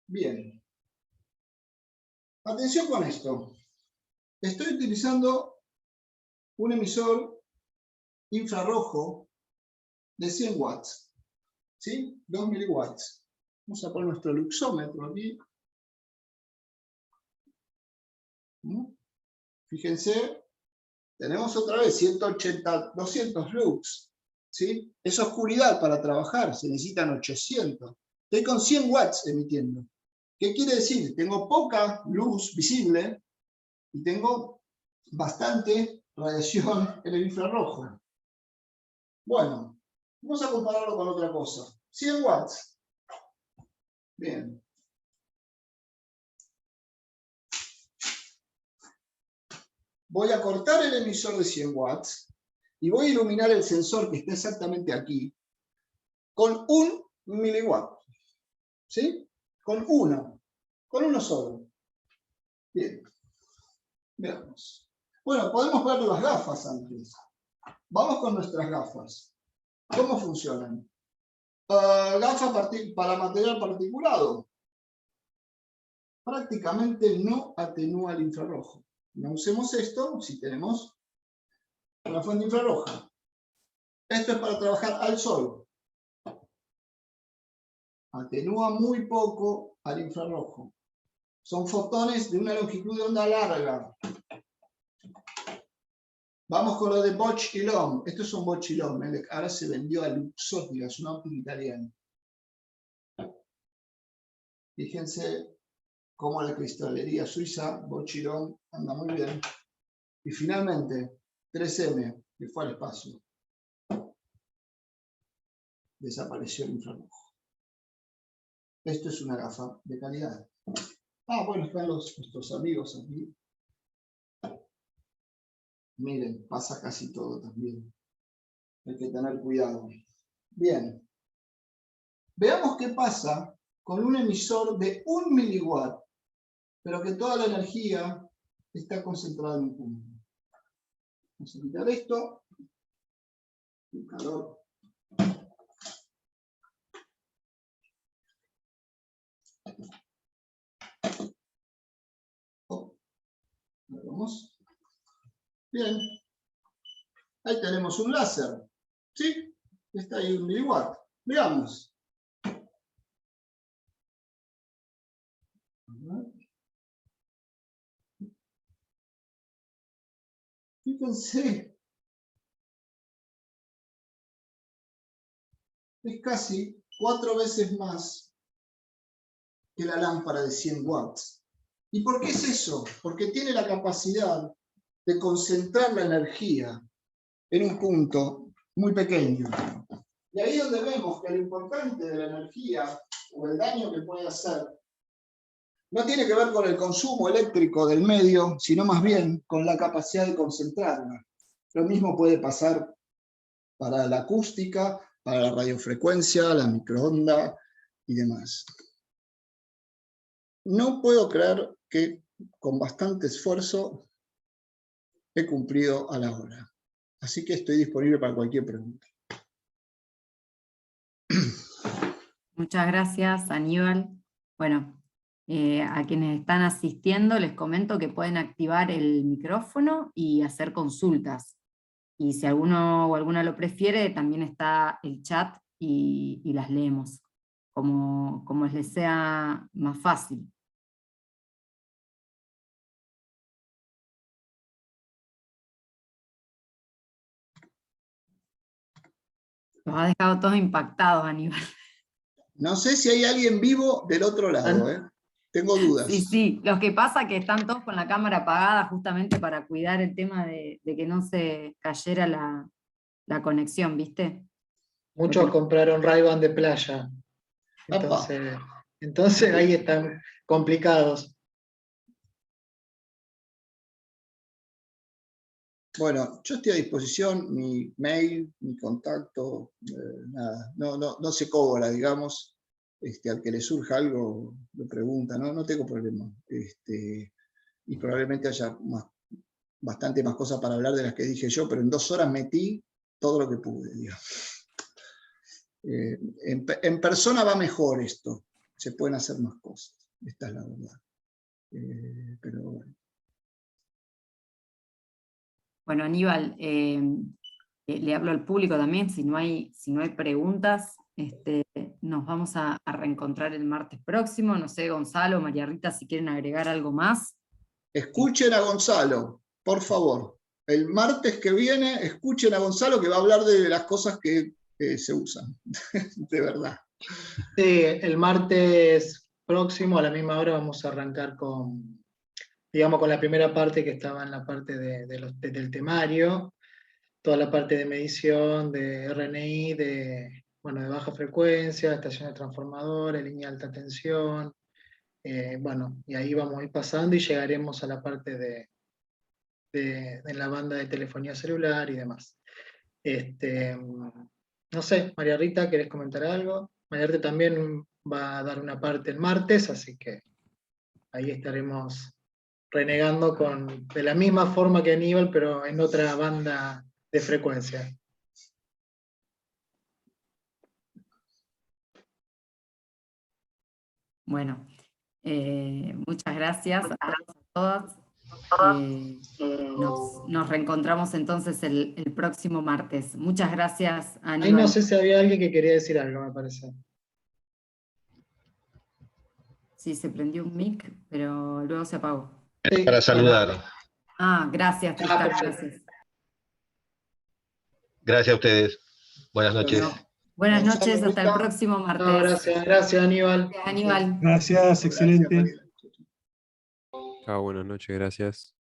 Speaker 2: Bien. Atención con esto. Estoy utilizando un emisor infrarrojo de 100 watts. ¿Sí? 2 miliwatts. Vamos a poner nuestro luxómetro aquí. Fíjense, tenemos otra vez 180, 200 lux. ¿Sí? Es oscuridad para trabajar, se necesitan 800. Estoy con 100 watts emitiendo. ¿Qué quiere decir? Tengo poca luz visible y tengo bastante radiación en el infrarrojo. Bueno, vamos a compararlo con otra cosa. 100 watts. Bien. Voy a cortar el emisor de 100 watts y voy a iluminar el sensor que está exactamente aquí con 1 miliwatt. ¿Sí? Con uno solo. Bien. Veamos. Bueno, podemos ver las gafas antes. Vamos con nuestras gafas. ¿Cómo funcionan? Gafas para material particulado. Prácticamente no atenúa el infrarrojo. No usemos esto si tenemos una fuente infrarroja. Esto es para trabajar al sol. Atenúa muy poco al infrarrojo. Son fotones de una longitud de onda larga. Vamos con lo de Bosch y Lomb. Esto es un Bosch y Lomb. Ahora se vendió a Luxottica, es una óptica italiana. Fíjense cómo la cristalería suiza, Bosch y Lomb, anda muy bien. Y finalmente, 3M, que fue al espacio. Desapareció el infrarrojo. Esto es una gafa de calidad. Bueno, están nuestros amigos aquí. Miren, pasa casi todo también. Hay que tener cuidado. Bien. Veamos qué pasa con un emisor de 1 miliwatt, pero que toda la energía está concentrada en un punto. Vamos a quitar esto. El calor. Vamos. Bien. Ahí tenemos un láser. ¿Sí? Está ahí 1 miliwatt. Veamos. Fíjense. Es casi 4 veces más que la lámpara de 100 watts. ¿Y por qué es eso? Porque tiene la capacidad de concentrar la energía en un punto muy pequeño. Y ahí es donde vemos que lo importante de la energía o el daño que puede hacer no tiene que ver con el consumo eléctrico del medio, sino más bien con la capacidad de concentrarla. Lo mismo puede pasar para la acústica, para la radiofrecuencia, la microonda y demás. No puedo creer que con bastante esfuerzo he cumplido a la hora. Así que estoy disponible para cualquier pregunta.
Speaker 1: Muchas gracias, Aníbal. Bueno, a quienes están asistiendo les comento que pueden activar el micrófono y hacer consultas. Y si alguno o alguna lo prefiere, también está el chat y las leemos, como les sea más fácil. Los ha dejado todos impactados, Aníbal.
Speaker 2: No sé si hay alguien vivo del otro lado, ¿eh? Tengo dudas.
Speaker 1: Sí, sí, lo que pasa es que están todos con la cámara apagada justamente para cuidar el tema de que no se cayera la conexión, ¿viste?
Speaker 3: Muchos
Speaker 1: Porque
Speaker 3: compraron Ray-Ban de playa. Entonces ahí están complicados.
Speaker 2: Bueno, yo estoy a disposición, mi mail, mi contacto, nada, no se cobra, digamos. Al que le surja algo, lo pregunta, no tengo problema. Y probablemente haya bastante más cosas para hablar de las que dije yo, pero en 2 horas metí todo lo que pude, digamos. En persona va mejor esto, se pueden hacer más cosas, esta es la verdad. Pero bueno.
Speaker 1: Bueno, Aníbal, le hablo al público también, si no hay preguntas, nos vamos a reencontrar el martes próximo. No sé, Gonzalo, María Rita, si quieren agregar algo más.
Speaker 2: Escuchen a Gonzalo, por favor. El martes que viene, escuchen a Gonzalo que va a hablar de las cosas que se usan, de verdad.
Speaker 3: Sí, el martes próximo a la misma hora vamos a arrancar con, digamos, con la primera parte que estaba en la parte del temario, toda la parte de medición, de RNI, de baja frecuencia, estaciones transformadoras, línea de alta tensión, y ahí vamos a ir pasando y llegaremos a la parte de la banda de telefonía celular y demás. No sé, María Rita, ¿querés comentar algo? María Rita también va a dar una parte el martes, así que ahí estaremos renegando de la misma forma que Aníbal, pero en otra banda de frecuencia.
Speaker 1: Bueno, muchas gracias a todos. Nos reencontramos entonces el próximo martes. Muchas gracias, Aníbal.
Speaker 3: Ahí no sé si había alguien que quería decir algo, me parece.
Speaker 1: Sí, se prendió un mic, pero luego se apagó.
Speaker 3: Sí,
Speaker 4: para saludar.
Speaker 1: Bueno. Gracias, Tristán, gracias.
Speaker 4: Gracias a ustedes. Buenas noches.
Speaker 1: Bueno, buenas noches, hasta el próximo martes.
Speaker 3: No, gracias, Aníbal.
Speaker 1: Gracias, Aníbal.
Speaker 5: Gracias, excelente.
Speaker 2: Gracias, María.
Speaker 6: Chao, buenas noches, gracias.